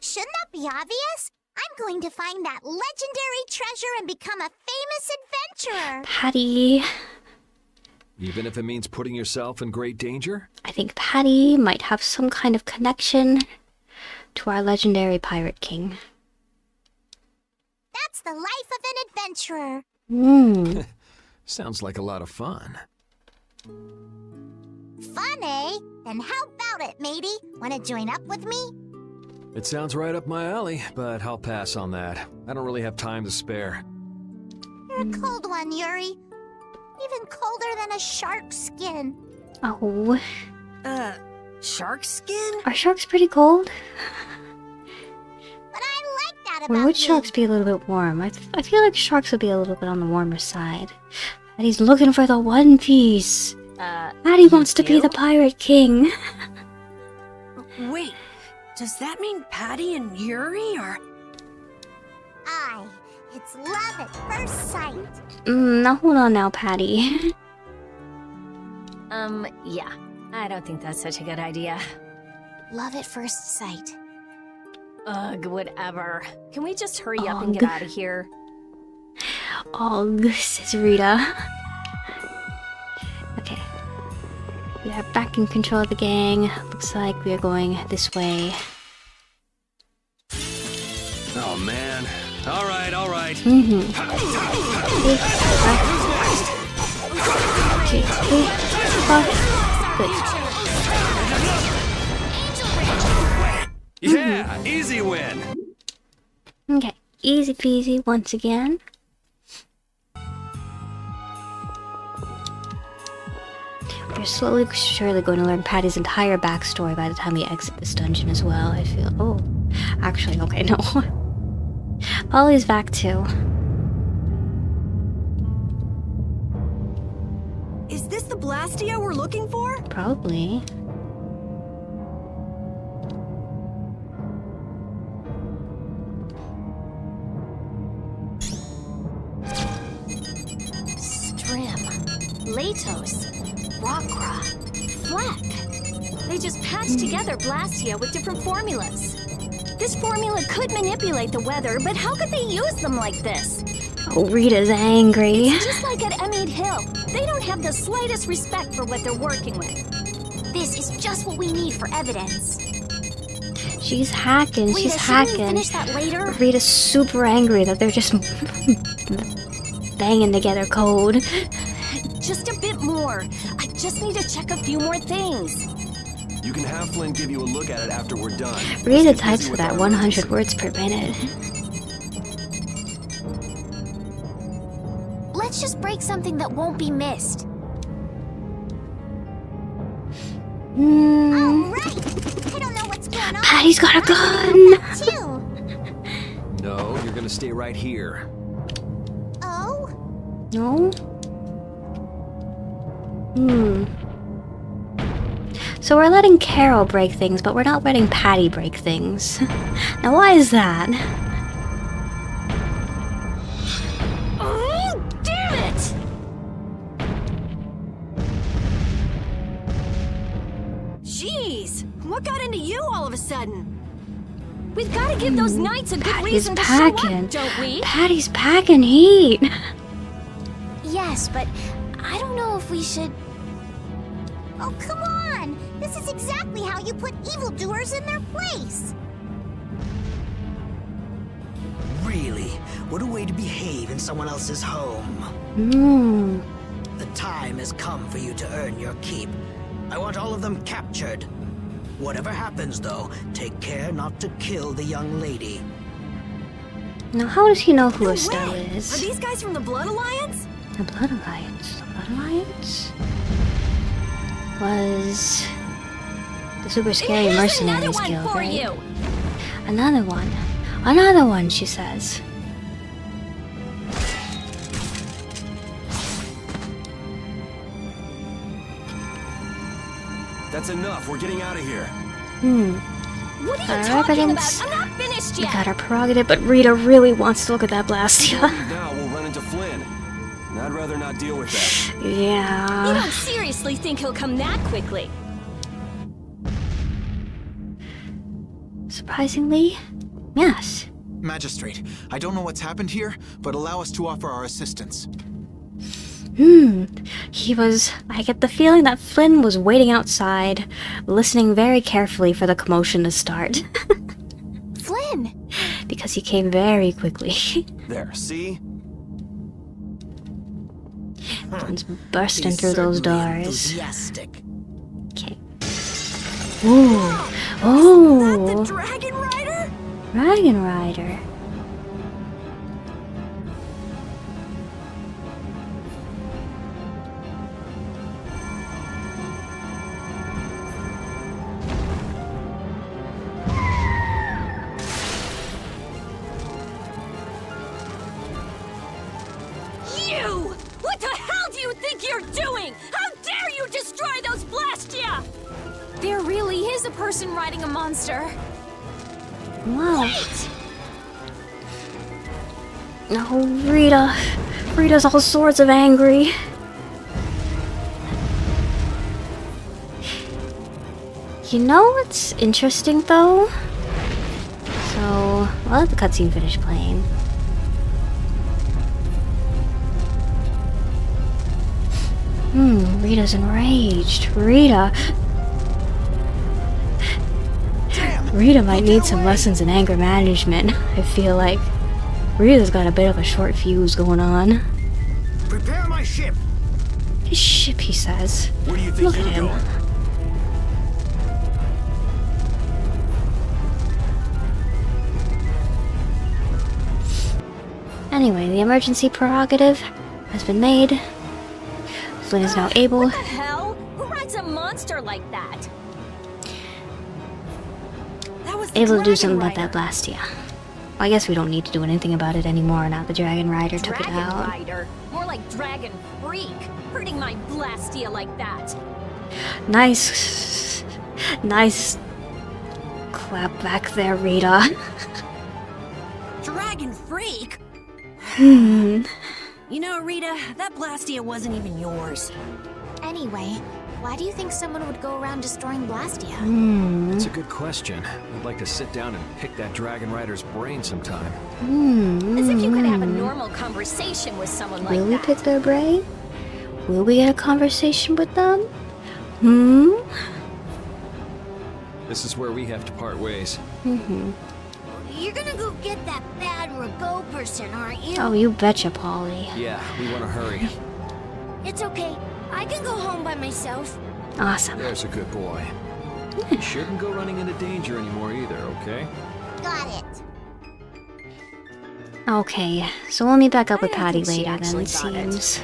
Shouldn't that be obvious? I'm going to find that legendary treasure and become a famous adventurer. Patty. Even if it means putting yourself in great danger? I think Patty might have some kind of connection to our legendary pirate king. That's the life of an adventurer. Sounds like a lot of fun. Fun, eh? Then how about it, matey? Want to join up with me? It sounds right up my alley, but I'll pass on that. I don't really have time to spare. You're a cold one, Yuri. Even colder than a shark's skin. Oh, Shark skin? are sharks pretty cold? But I like that Or about would you. sharks be a little bit warm? I feel like sharks would be a little bit on the warmer side. And he's looking for the One Piece. Patty wants to be the pirate king. Wait, does that mean Patty and Yuri are... Aye, it's love at first sight. Now hold on now, Patty. Yeah. I don't think that's such a good idea. Love at first sight. Ugh, whatever. Can we just hurry up and get Ugh. out of here? Og, says Rita. Okay. We are back in control of the gang. Looks like we are going this way. Oh man. All right, all right. Good. Yeah, easy win. Okay, easy peasy once again. We're slowly but surely going to learn Patty's entire backstory by the time we exit this dungeon as well, I feel. Oh, actually, okay, no. Polly's back too. Is this the Blastia we're looking for? Probably. Strim, Latos, Rockra, Fleck. They just patched together Blastia with different formulas. This formula could manipulate the weather, but how could they use them like this? Oh, Rita's angry. It's just like at Emmett Hill. They don't have the slightest respect for what they're working with. This is just what we need for evidence. She's hacking, Rita, she's shouldn't we hacking. finish that later? Rita's super angry that they're just banging together code. Just a bit more. I just need to check a few more things. You can have Flynn give you a look at it after we're done. Rita types with that 100 words per minute. Let's just break something that won't be missed. Alright! I don't know what's going on. Patty's got a gun! Too. No, you're gonna stay right here. Oh? No? So we're letting Carol break things, but we're not letting Patty break things. Now why is that? Oh, damn it! Jeez, what got into you all of a sudden? We've got to give those knights a good Patty's reason to show packing. up, don't we? Patty's packing heat. Yes, but I don't know if we should... Oh, come on! This is exactly how you put evildoers in their place! Really? What a way to behave in someone else's home. The time has come for you to earn your keep. I want all of them captured. Whatever happens, though, take care not to kill the young lady. Now how does he know who No Estelle way. Are is? these guys from the Blood Alliance? The Blood Alliance. The Blood Alliance? Was the super scary Here's mercenaries another guild, one for right? you. Another one. Another one, she says. That's enough. We're getting out of here. What are you Our talking evidence. about? I'm not finished We yet. got our prerogative, but Rita really wants to look at that Blastia. Now we'll run into Flynn. And I'd rather not deal with that. You Yeah. don't seriously think he'll come that quickly? Surprisingly, yes. Magistrate, I don't know what's happened here, but allow us to offer our assistance. I get the feeling that Flynn was waiting outside, listening very carefully for the commotion to start. Flynn! Because he came very quickly. There, see? Flynn's bursting He's through those certainly doors. enthusiastic. Okay. Ooh. Oh! The Dragon Rider? Dragon Rider. You! What the hell do you think you're doing? How dare you destroy those Blastia? There really is a person riding a monster. Wow. Oh, Rita. Rita's all sorts of angry. You know what's interesting, though? So, I'll let the cutscene finish playing. Rita's enraged. Rita might need some lessons in anger management. I feel like Rita's got a bit of a short fuse going on. Prepare my ship. His ship, he says. Where do you think Look at you're him. going? Anyway, the emergency prerogative has been made. Flynn is now able. What the hell? Who rides a monster like that? That was the Able to do dragon something about rider. that Blastia. Well, I guess we don't need to do anything about it anymore now the Dragon Rider took it Dragon out. rider. More like dragon freak. Hurting my Blastia like that. Nice. Nice clap back there, Rita. Dragon freak? Hmm. You know, Rita, that Blastia wasn't even yours. Anyway, why do you think someone would go around destroying Blastia? It's a good question. I'd like to sit down and pick that Dragon Rider's brain sometime. As if you could have a normal conversation with someone like Will we that. pick their brain? Will we get a conversation with them? This is where we have to part ways. You're gonna go get that bad ragou person, aren't you? Oh, you betcha, Polly. Yeah, we want to hurry. It's okay. I can go home by myself. Awesome. There's a good boy. You shouldn't go running into danger anymore either, okay? Got it. Okay, so we'll meet back up with I don't Patty think she later then, actually it got it. seems.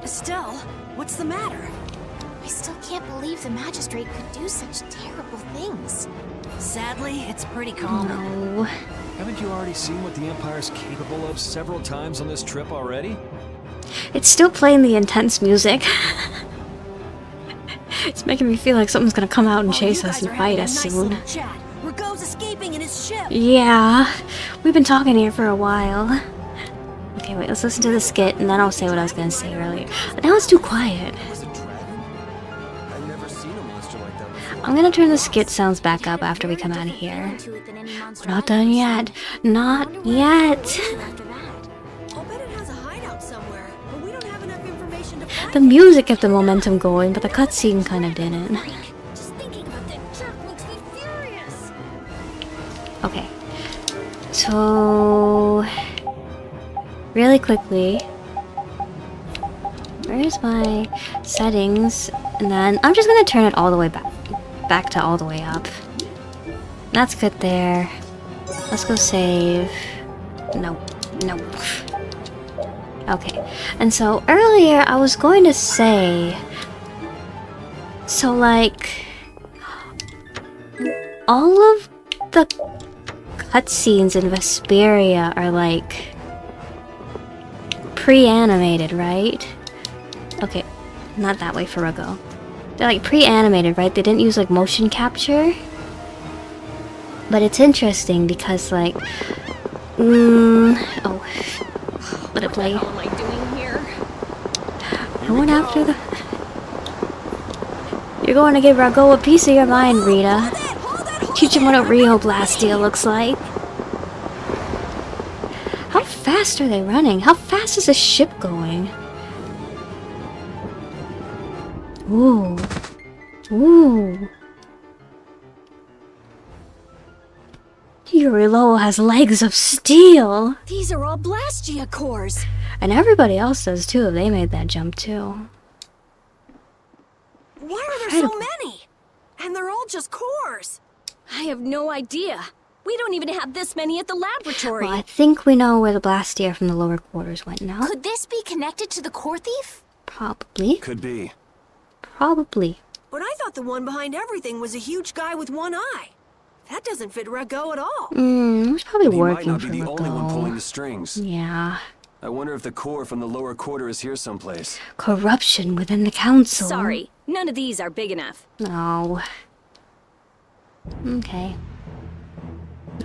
Estelle, what's the matter? I still can't believe the magistrate could do such terrible things. Sadly, it's pretty common. No. Haven't you already seen what the Empire's capable of several times on this trip already? It's still playing the intense music. It's making me feel like something's gonna come out and While chase you us guys and are fight having a us nice soon. little chat, Ragou's escaping in his ship. Yeah, we've been talking here for a while. Okay, wait, let's listen to the skit and then I'll say what I was gonna say earlier. But now it's too quiet. Was it dragon? I've never seen a monster like that before. I'm gonna turn the skit sounds back up after we come out of here. We're not done yet. Not yet. After that. I'll bet it has a hideout somewhere, but we don't have enough information to find The it. music kept the momentum going, but the cutscene kind of didn't. Just thinking about that jerk makes me furious. Okay. So... really quickly... where's my settings? And then I'm just gonna turn it all the way back to all the way up. That's good there. Let's go save. No. Okay. And so earlier I was going to say... so like... all of the cutscenes in Vesperia are like... pre-animated, right? Okay, not that way for Ragou. They're like pre-animated, right? They didn't use like motion capture. But it's interesting because like... oh. Let it play. What am I doing here? Going after the... You're going to give Ragou a piece of your mind, Rita. Teach him what a Rio Blastia looks like. How fast are they running? How fast is this ship going? Ooh. Ooh. Yuri Lowell has legs of steel. These are all Blastia cores. And everybody else does too. They made that jump too. Why are there so Incredible. many? And they're all just cores. I have no idea. We don't even have this many at the laboratory. Well, I think we know where the Blastia from the lower quarters went now. Could this be connected to the core thief? Probably. Could be. Probably. But I thought the one behind everything was a huge guy with one eye. That doesn't fit Ragou at all. It's probably He might working not for be the only one pulling Ragou. the strings. Yeah. I wonder if the core from the lower quarter is here someplace. Corruption within the council. Sorry, none of these are big enough. No. Okay.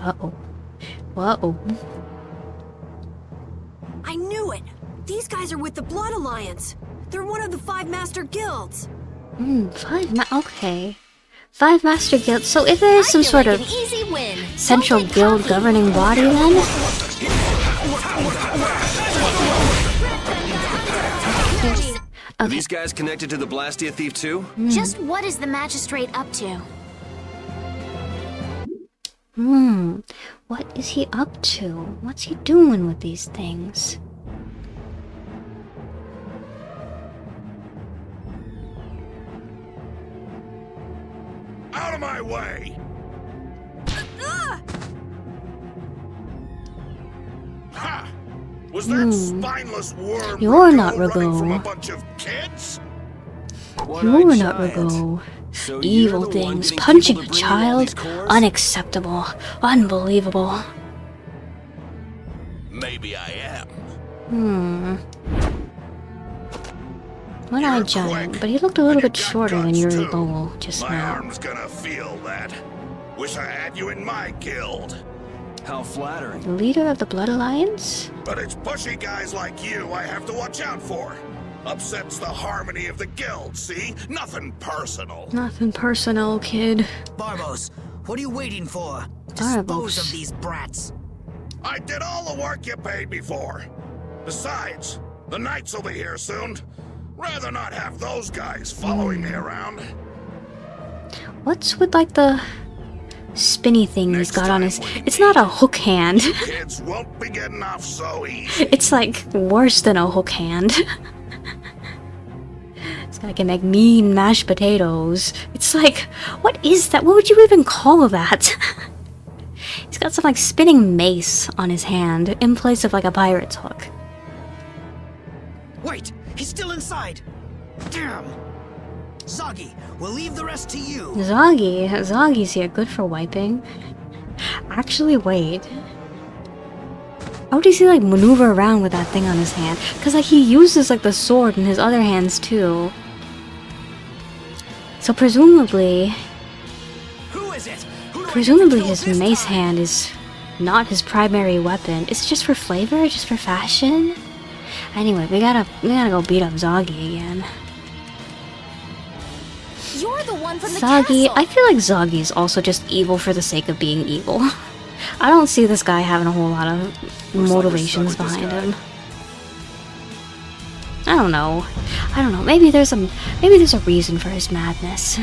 Uh-oh. Uh-oh. I knew it. These guys are with the Blood Alliance. They're one of the 5 master guilds. Okay. 5 master guilds. So if there is some sort of An easy win. central guild governing body then? Are these guys connected to the Blastia thief too? Just what is the magistrate up to? What is he up to? What's he doing with these things? Out of my way! Ha! Was that spineless worm You're not running from a Ragou. bunch of kids? You're not Ragou. So Evil you're the one things, getting punching people a to bring in all these child, cores? unacceptable, unbelievable. Maybe I am. One-eyed giant, but he looked a little bit shorter than Yuri Lowell just My now. arm's gonna feel that. Wish I had you in my guild. How flattering. The leader of the Blood Alliance? But it's pushy guys like you I have to watch out for. Upsets the harmony of the guild, see? Nothing personal. Nothing personal, kid. Barbos, what are you waiting for? Dispose of these brats. I did all the work you paid me for. Besides, the knights will be here soon. Rather not have those guys following me around. What's with, like, the spinny thing he's got on his... It's not a hook hand. Kids won't be getting off so easy. It's, like, worse than a hook hand. This guy can make mean mashed potatoes. It's like, what is that? What would you even call that? He's got some, like, spinning mace on his hand in place of, like, a pirate's hook. Wait, he's still inside. Damn. Zoggy, we'll leave the rest to you. Zoggy's here, good for wiping. Actually, wait. How does he, like, maneuver around with that thing on his hand? Because, like, he uses, like, the sword in his other hands, too. So, presumably... Who is it? Presumably his mace hand is not his primary weapon. Is it just for flavor? Just for fashion? Anyway, we gotta go beat up Zoggy again. You're the one from the Zoggy, castle. I feel like Zoggy is also just evil for the sake of being evil. I don't see this guy having a whole lot of motivations behind him. I don't know. Maybe there's a reason for his madness.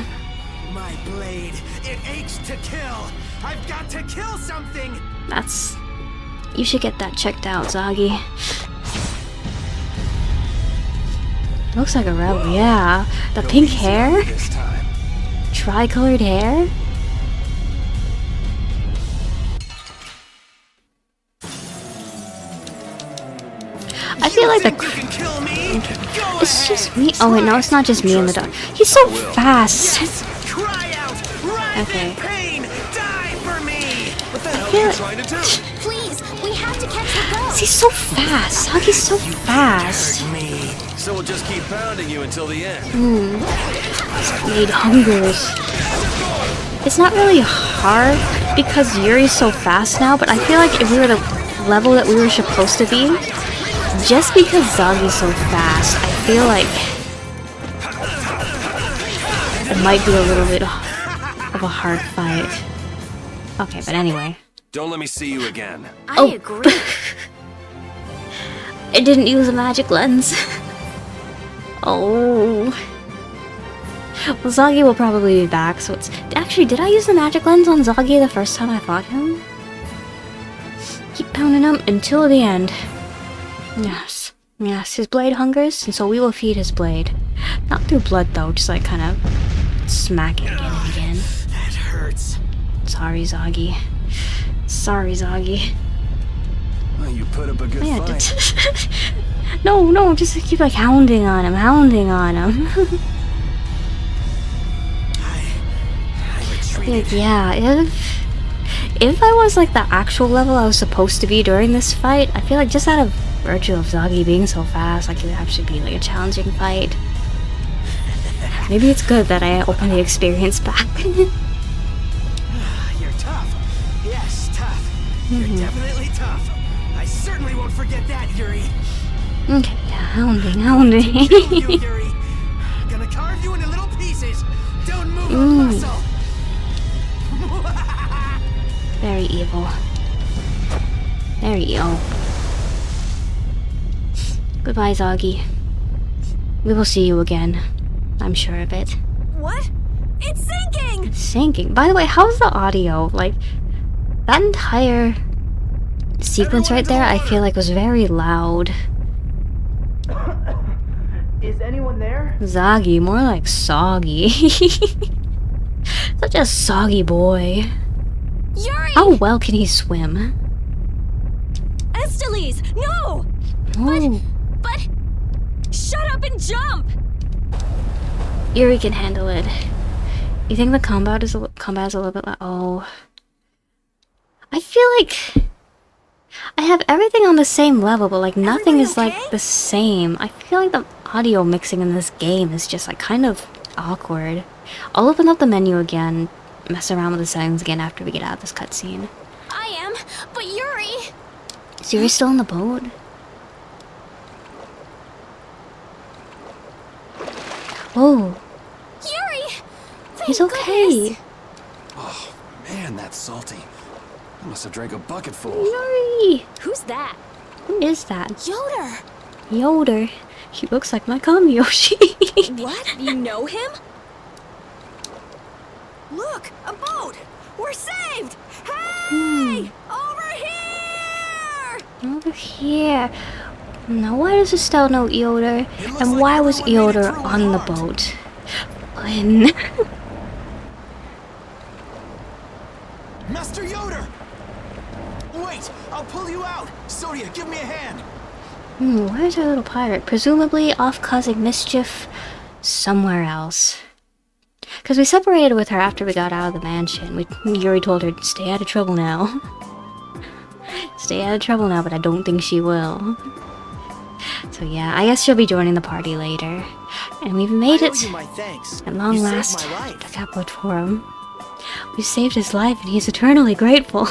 My blade, it aches to kill. I've got to kill something. You should get that checked out, Zoggy. Looks like a rebel, yeah. The pink hair? Tri-colored hair? I feel like it's just me. Oh wait, no, it's not just me and the dog. He's so fast. Okay. Please, we have to catch the boat. He's so fast. Zoggy's so fast. So we'll just keep pounding you until the end. Made hungers. It's not really hard because Yuri's so fast now, but I feel like if we were the level that we were supposed to be, just because Zoggy's so fast, I feel like it might be a little bit of a hard fight. Okay, but anyway. Don't let me see you again. I agree. It didn't use a magic lens. Oh. Well, Zoggy will probably be back, so it's... Actually, did I use the magic lens on Zoggy the first time I fought him? Keep pounding him until the end. Yes. Yes, his blade hungers, and so we will feed his blade. Not through blood, though, just like kind of smacking him again. That hurts. Sorry, Zoggy. Sorry, Zoggy. Well, you put up a good fight. No, just keep like hounding on him. I retreated. Yeah, if I was like the actual level I was supposed to be during this fight, I feel like just out of virtue of Zoggy being so fast, like it would actually be like a challenging fight. Maybe it's good that I opened the experience back. You're tough. Yes, tough. You're definitely tough. I certainly won't forget that, Yuri. Okay, yeah, hounding. Kill you, Yuri. Gonna carve you into little pieces. Don't move a muscle. Very evil. Very evil. Goodbye, Zoggy. We will see you again. I'm sure of it. What? It's sinking! It's sinking. By the way, how's the audio? Like, that entire sequence right there, I feel like was very loud. Is anyone there? Zoggy, more like soggy. Such a soggy boy. Yuri! How well can he swim? Esteliz, no! Oh, But shut up and jump! Yuri can handle it. You think the combat is a little bit like, oh. I feel like I have everything on the same level, but like nothing is like the same. I feel like the audio mixing in this game is just like kind of awkward. I'll open up the menu again, mess around with the settings again after we get out of this cutscene. I am, but Yuri! Is Yuri still on the boat? Oh, Yuri! he's Thank okay. goodness. Oh, man, that's salty. I must have drank a bucketful. Yuri! Who's that? Who is that? Yoder! Yoder. He looks like my Kamiyoshi. What? You know him? Look, a boat! We're saved! Hey! Over here! Over here. Now, why does Estelle know Yoder? looks And like why was everyone made it Yoder through on the unharmed. boat? Flynn. Master Yoder! Wait, I'll pull you out. Sodia, give me a hand. Where's our little pirate? Presumably off causing mischief somewhere else. Because we separated with her after we got out of the mansion. Yuri told her, stay out of trouble now. Stay out of trouble now, but I don't think she will. So yeah, I guess she'll be joining the party later. And we've made I owe it you my thanks. at long You saved last my to life. Caput Forum. We saved his life and he's eternally grateful.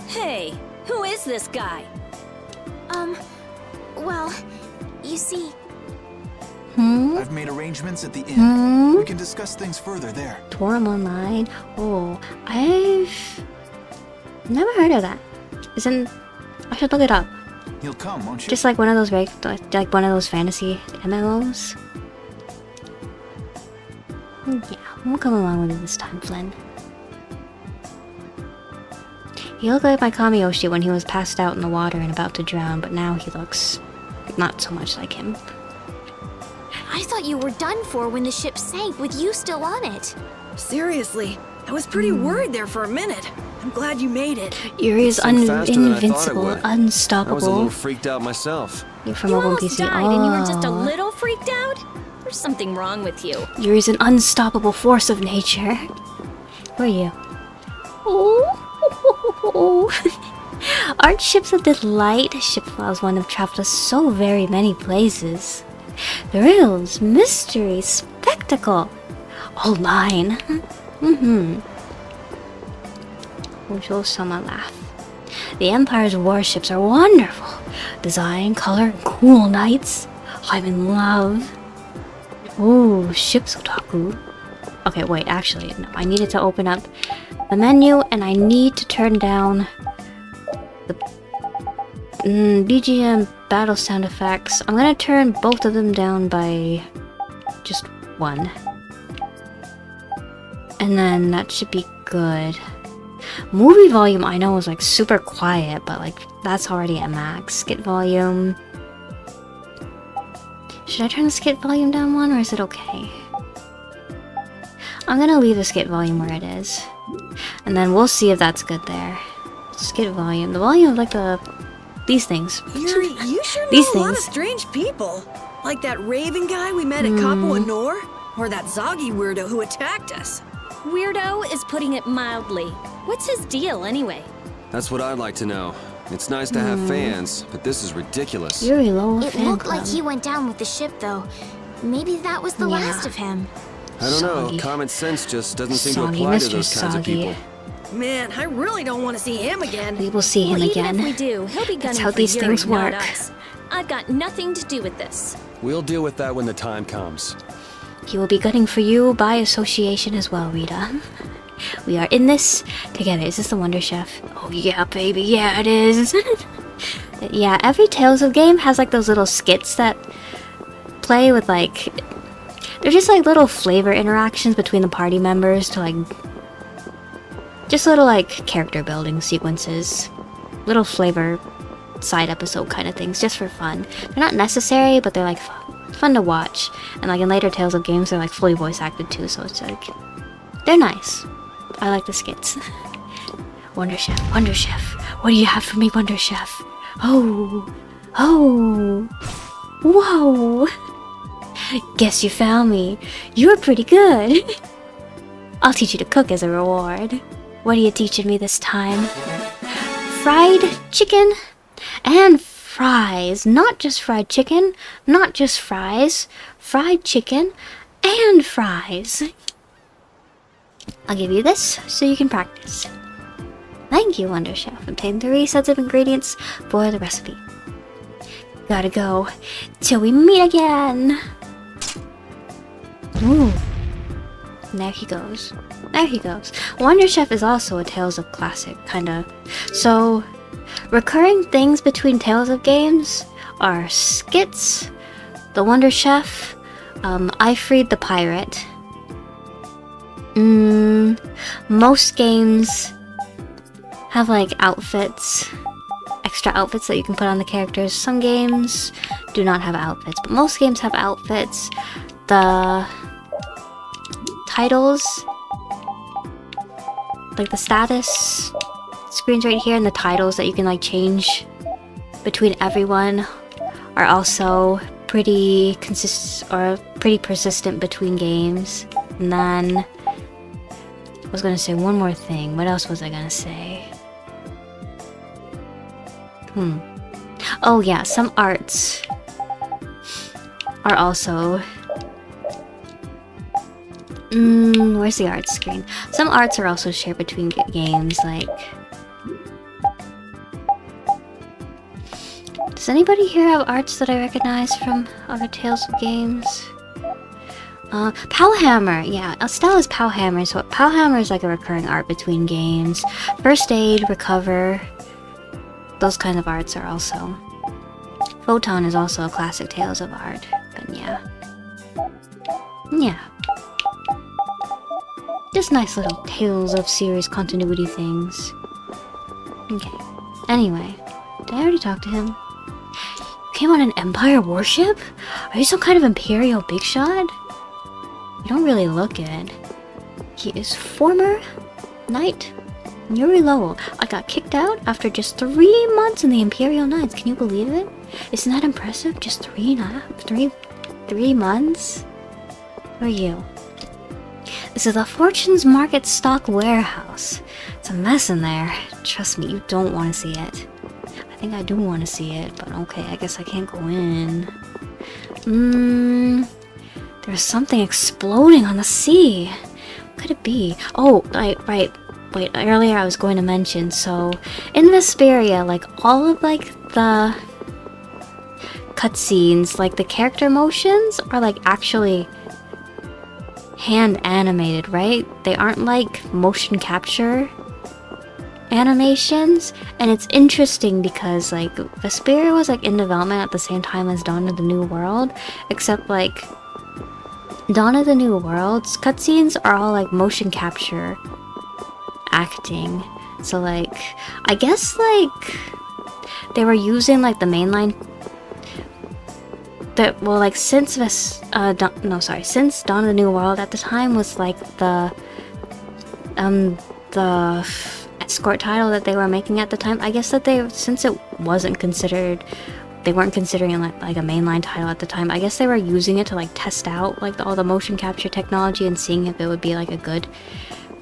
Hey, who is this guy? Well, you see, I've made arrangements at the inn. We can discuss things further there. Forum Online. Oh, I've never heard of that. Isn't I should look it up. You'll come, won't you? Just like one of those like one of those fantasy MMOs. Yeah, we'll come along with it this time, Flynn. He looked like my Kamiyoshi when he was passed out in the water and about to drown, but now he looks not so much like him. I thought you were done for when the ship sank with you still on it. Seriously, I was pretty worried there for a minute. I'm glad you made it. Yuri is Seemed faster than I thought it invincible, would. I was a unstoppable. little freaked out myself. You're from You Mobile almost PC. died and you were just a Oh. little freaked out? There's something wrong with you. Yuri's an unstoppable force of nature. Who are you? Oh. Aren't ships a delight? Ship files one have traveled us so very many places. Thrills, mystery, spectacle. All mine. Ojo-sama laugh. The Empire's warships are wonderful. Design, color, cool nights. I'm in love. Ooh, ships otaku. Okay, wait, actually, no. I needed to open up the menu and I need to turn down the BGM battle sound effects. I'm gonna turn both of them down by just one. And then that should be good. Movie volume I know is like super quiet, but like that's already at max. Skit volume. Should I turn the skit volume down one or is it okay? I'm gonna leave the skit volume where it is. And then we'll see if that's good there. Skit volume. The volume of like these things. Yuri, you sure know These a lot of things. strange people. Like that Raven guy we met at Capo Nor, or that Zoggy weirdo who attacked us. Weirdo is putting it mildly. What's his deal anyway? That's what I'd like to know. It's nice to have fans, but this is ridiculous. Yuri Lowell It fan looked club. like he went down with the ship, though. Maybe that was the Yeah. last of him. I don't know. Soggy. Common sense just doesn't seem to Soggy, apply to Mr. those kinds of Soggy. people. Man, I really don't want to see him again. We will see him Well, again. even if we do, he'll be gunning how for these Yuri, things not work. us. I've got nothing to do with this. We'll deal with that when the time comes. He will be gunning for you by association as well, Rita. We are in this together. Is this the Wonder Chef? Oh yeah, baby. Yeah, it is. Yeah, every Tales of game has like those little skits that play with like... They're just like little flavor interactions between the party members to like... Just little like character building sequences. Little flavor side episode kind of things, just for fun. They're not necessary, but they're like fun to watch. And like in later Tales of games, they're like fully voice acted too, so it's like... They're nice. I like the skits. Wonder Chef, Wonder Chef. What do you have for me, Wonder Chef? Oh, oh, whoa. Guess you found me. You're pretty good. I'll teach you to cook as a reward. What are you teaching me this time? Fried chicken and fries. Not just fried chicken, not just fries. Fried chicken and fries. I'll give you this so you can practice. Thank you, Wonder Chef. Obtain 3 sets of ingredients for the recipe. Gotta go till we meet again. Ooh. There he goes. There he goes. Wonder Chef is also a Tales of classic, kinda. So, recurring things between Tales of games are skits, the Wonder Chef, I Freed the Pirate. Most games have like outfits, extra outfits that you can put on the characters. Some games do not have outfits, but most games have outfits. The titles, like the status screens right here, and the titles that you can like change between everyone are also pretty persistent between games. And then I was gonna say one more thing. What else was I gonna say? Oh yeah, some arts are also... where's the art screen? Some arts are also shared between games, like... Does anybody here have arts that I recognize from other Tales of games? Powhammer! Yeah, Estelle is Powhammer, so Powhammer is like a recurring art between games. First Aid, Recover... Those kind of arts are also. Photon is also a classic Tales of art, but yeah. Yeah. Just nice little Tales of series continuity things. Okay. Anyway, did I already talk to him? You came on an Empire warship? Are you some kind of Imperial big shot? You don't really look it. He is former Knight Yuri Lowell. I got kicked out after just 3 months in the Imperial Knights. Can you believe it? Isn't that impressive? Just 3 months? Who are you? This is the Fortune's Market Stock Warehouse. It's a mess in there. Trust me, you don't want to see it. I think I do want to see it, but okay, I guess I can't go in. There's something exploding on the sea. What could it be? Oh, right. Wait, earlier I was going to mention, so in Vesperia, like all of like the cutscenes, like the character motions are like actually hand animated, right? They aren't like motion capture animations, and it's interesting because like Vesperia was like in development at the same time as Dawn of the New World, except like Dawn of the New World's cutscenes are all like motion capture acting. So like I guess like they were using like the mainline that, well, like since since Dawn of the New World at the time was like the escort title that they were making at the time. I guess that since it wasn't considered, they weren't considering it like a mainline title at the time, I guess they were using it to like test out like all the motion capture technology and seeing if it would be like a good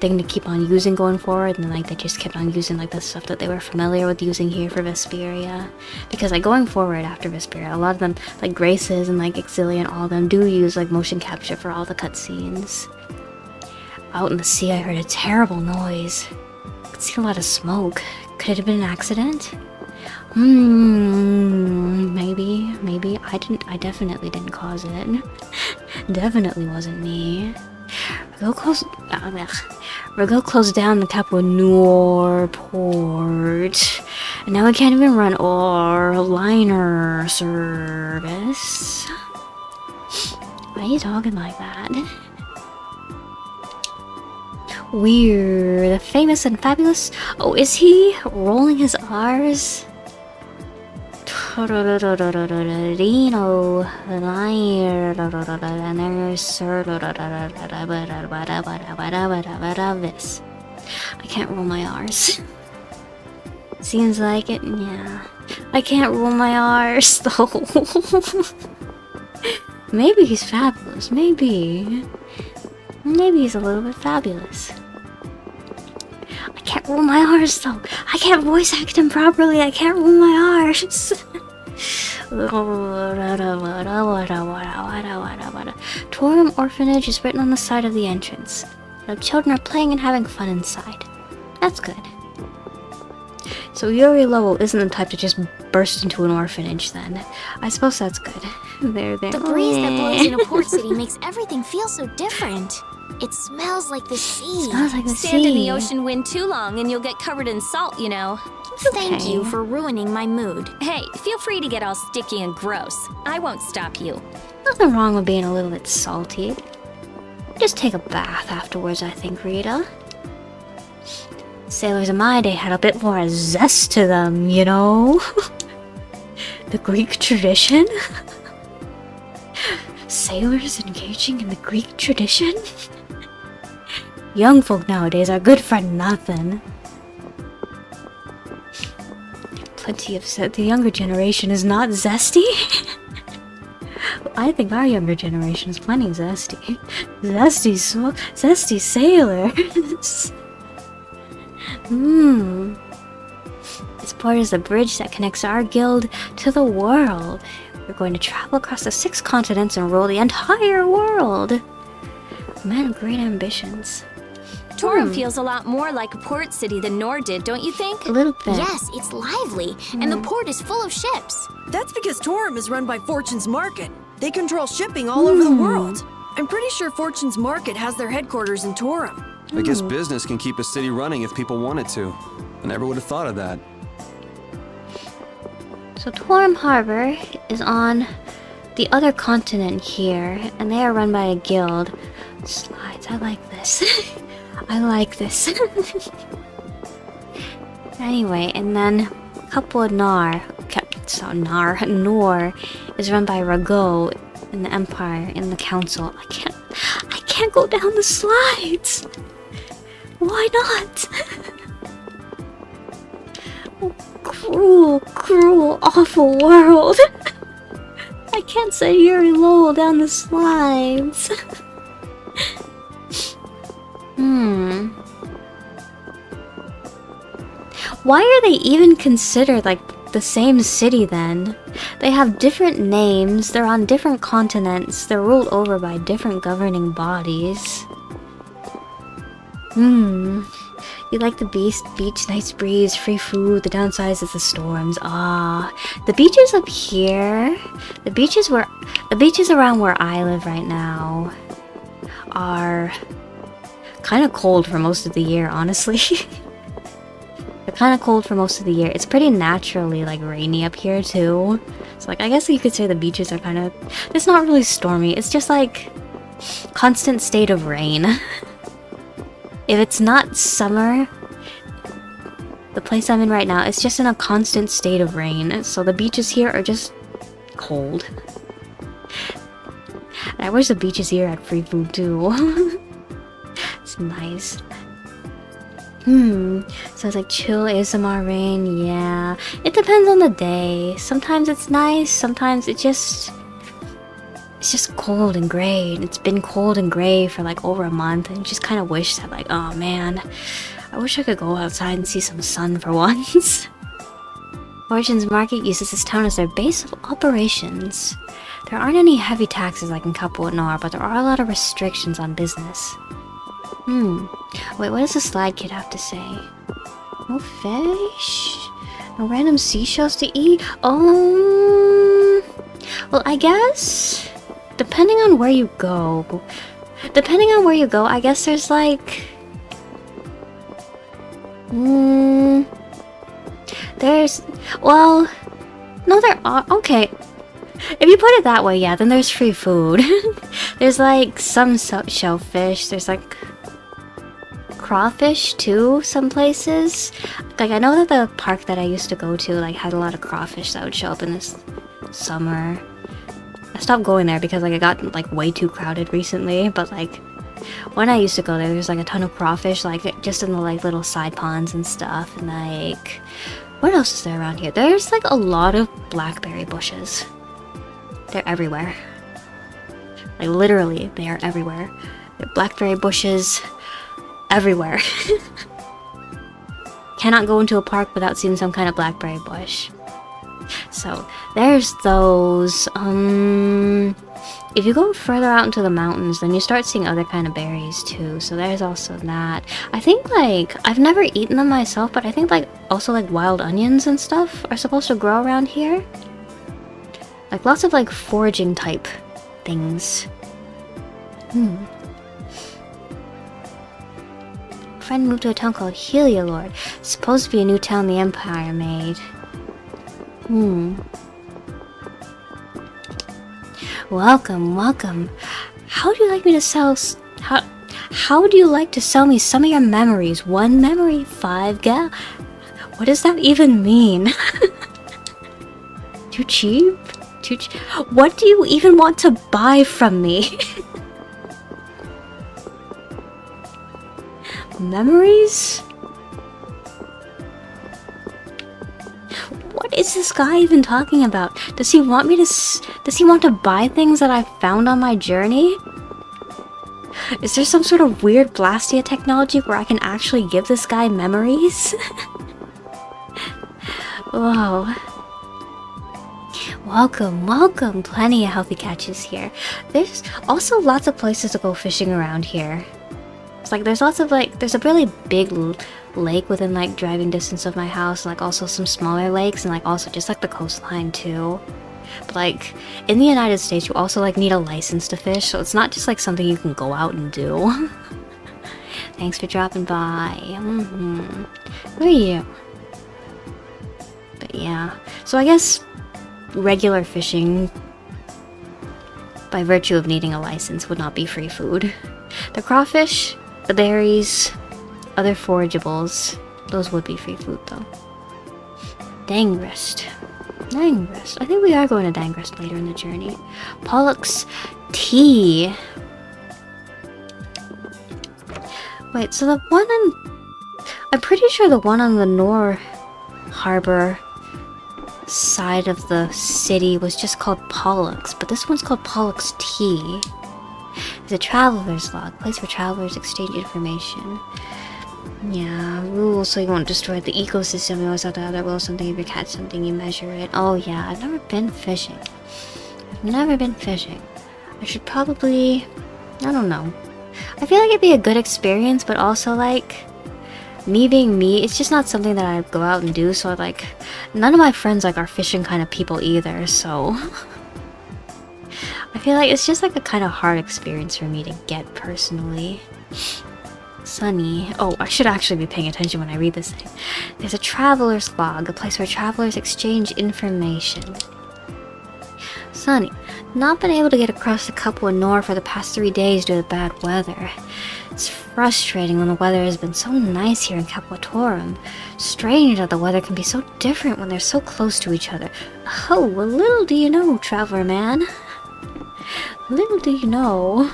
thing to keep on using going forward, and like they just kept on using like the stuff that they were familiar with using here for Vesperia, because like going forward after Vesperia, a lot of them like Graces and like Exilian, all of them do use like motion capture for all the cutscenes. Out in the sea I heard a terrible noise. I could see a lot of smoke. Could it have been an accident? Maybe. I definitely didn't cause it. Definitely wasn't me. Ragou closed down the Cap Noir port And now we can't even run our liner service. Why are you talking like that? Weird. The famous and fabulous. Oh, is he rolling his R's? Dino, this. I can't roll my R's. Seems like it, yeah. I can't roll my R's though. Maybe he's fabulous, maybe. Maybe he's a little bit fabulous. I can't roll my R's though. I can't voice act him properly. I can't roll my R's. Torum Orphanage is written on the side of the entrance. The children are playing and having fun inside. That's good. So Yuri Lowell isn't the type to just burst into an orphanage then. I suppose that's good. There. The breeze that blows in a port city makes everything feel so different. It smells like the sea. Smells like the Stand in sea. the ocean wind too long and you'll get covered in salt, you know. Okay. Thank you for ruining my mood. Hey, feel free to get all sticky and gross. I won't stop you. Nothing wrong with being a little bit salty. Just take a bath afterwards, I think, Rita. Sailors in my day had a bit more zest to them, you know? The Greek tradition? Sailors engaging in the Greek tradition? Young folk nowadays are good for nothing. Plenty of the younger generation is not zesty. I think our younger generation is plenty zesty. Zesty sailors. This port is the bridge that connects our guild to the world. We're going to travel across the 6 continents and rule the entire world. Man of great ambitions. Torum feels a lot more like a port city than Nor did, don't you think? A little bit. Yes, it's lively, and the port is full of ships. That's because Torum is run by Fortune's Market. They control shipping all over the world. I'm pretty sure Fortune's Market has their headquarters in Torum. I guess business can keep a city running if people wanted to. I never would have thought of that. So Torum Harbor is on the other continent here, and they are run by a guild. Slides, I like this. I like this. Anyway, and then Couple Nor is run by Ragou in the Empire, in the Council. I can't go down the slides. Why not? Cruel, awful world. I can't send Yuri Lowell down the slides. Why are they even considered like the same city then? They have different names, they're on different continents, they're ruled over by different governing bodies. You like the beach, nice breeze, free food, the downsides is the storms. The beaches up here, the beaches around where I live right now are kind of cold for most of the year, honestly. They're kind of cold for most of the year. It's pretty naturally like rainy up here too. So like I guess you could say the beaches are kind of, it's not really stormy, it's just like constant state of rain. If it's not summer, the place I'm in right now, it's just in a constant state of rain. So the beaches here are just cold. And I wish the beaches here had free food too. It's nice. So it's like chill ASMR rain, yeah. It depends on the day. Sometimes it's nice, sometimes it's just cold and gray. And it's been cold and gray for like over a month, and you just kind of wish that like, oh man, I wish I could go outside and see some sun for once. Fortune's Market uses this town as their base of operations. There aren't any heavy taxes like in Couple Nor, but there are a lot of restrictions on business. Wait, what does the slide kid have to say? No fish? No random seashells to eat? Well, I guess depending on where you go, I guess there's There's... Well... No, there are... Okay. If you put it that way, yeah, then there's free food. There's like some shellfish. There's like crawfish too, some places. Like I know that the park that I used to go to like had a lot of crawfish that would show up in this summer. I stopped going there because like it got like way too crowded recently, but like when I used to go there, there's like a ton of crawfish like just in the like little side ponds and stuff. And like what else is there around here? There's like a lot of blackberry bushes. They're everywhere. Like literally, they are everywhere. There are blackberry bushes everywhere. Cannot go into a park without seeing some kind of blackberry bush. So there's those. If you go further out into the mountains, then you start seeing other kind of berries too. So there's also that. I think like I've never eaten them myself, but I think like also like wild onions and stuff are supposed to grow around here. Like lots of like foraging type things. Friend moved to a town called Heliolord. It's supposed to be a new town the Empire made. Welcome, welcome. How do you like me to sell? How do you like to sell me some of your memories? 1 memory, 5 gal. What does that even mean? Too cheap? What do you even want to buy from me? Memories? What is this guy even talking about? Does he want me to does he want to buy things that I found on my journey? Is there some sort of weird Blastia technology where I can actually give this guy memories? Whoa. Welcome, welcome. Plenty of healthy catches here. There's also lots of places to go fishing around here. It's like there's lots of like, there's a really big lake within like driving distance of my house, and like also some smaller lakes, and like also just like the coastline too. But like in the United States, you also like need a license to fish, so it's not just like something you can go out and do. Thanks for dropping by. Who are you? But yeah, so I guess regular fishing, by virtue of needing a license, would not be free food. The crawfish, the berries, other forageables, those would be free food though. Dangrest. Dangrest. I think we are going to Dangrest later in the journey. Pollock's tea. Wait, so the one I'm pretty sure the one on the Nor Harbor side of the city was just called Pollock's, but this one's called Pollock's Tea. It's a traveler's log, place where travelers exchange information. Yeah, rules so you won't destroy the ecosystem. You always have to have that rule. Something, if you catch something, you measure it. Oh yeah, I've never been fishing. I should probably, I don't know. I feel like it'd be a good experience, but also like, me being me, it's just not something that I go out and do, so like, none of my friends like are fishing kind of people either, so I feel like it's just like a kind of hard experience for me to get personally. Sunny. Oh, I should actually be paying attention when I read this thing. There's a traveler's log, a place where travelers exchange information. Sunny. Not been able to get across the Cup of Nor for the past 3 days due to bad weather. It's frustrating when the weather has been so nice here in Capitorum. Strange that the weather can be so different when they're so close to each other. Oh, well, little do you know, traveler man. Little do you know.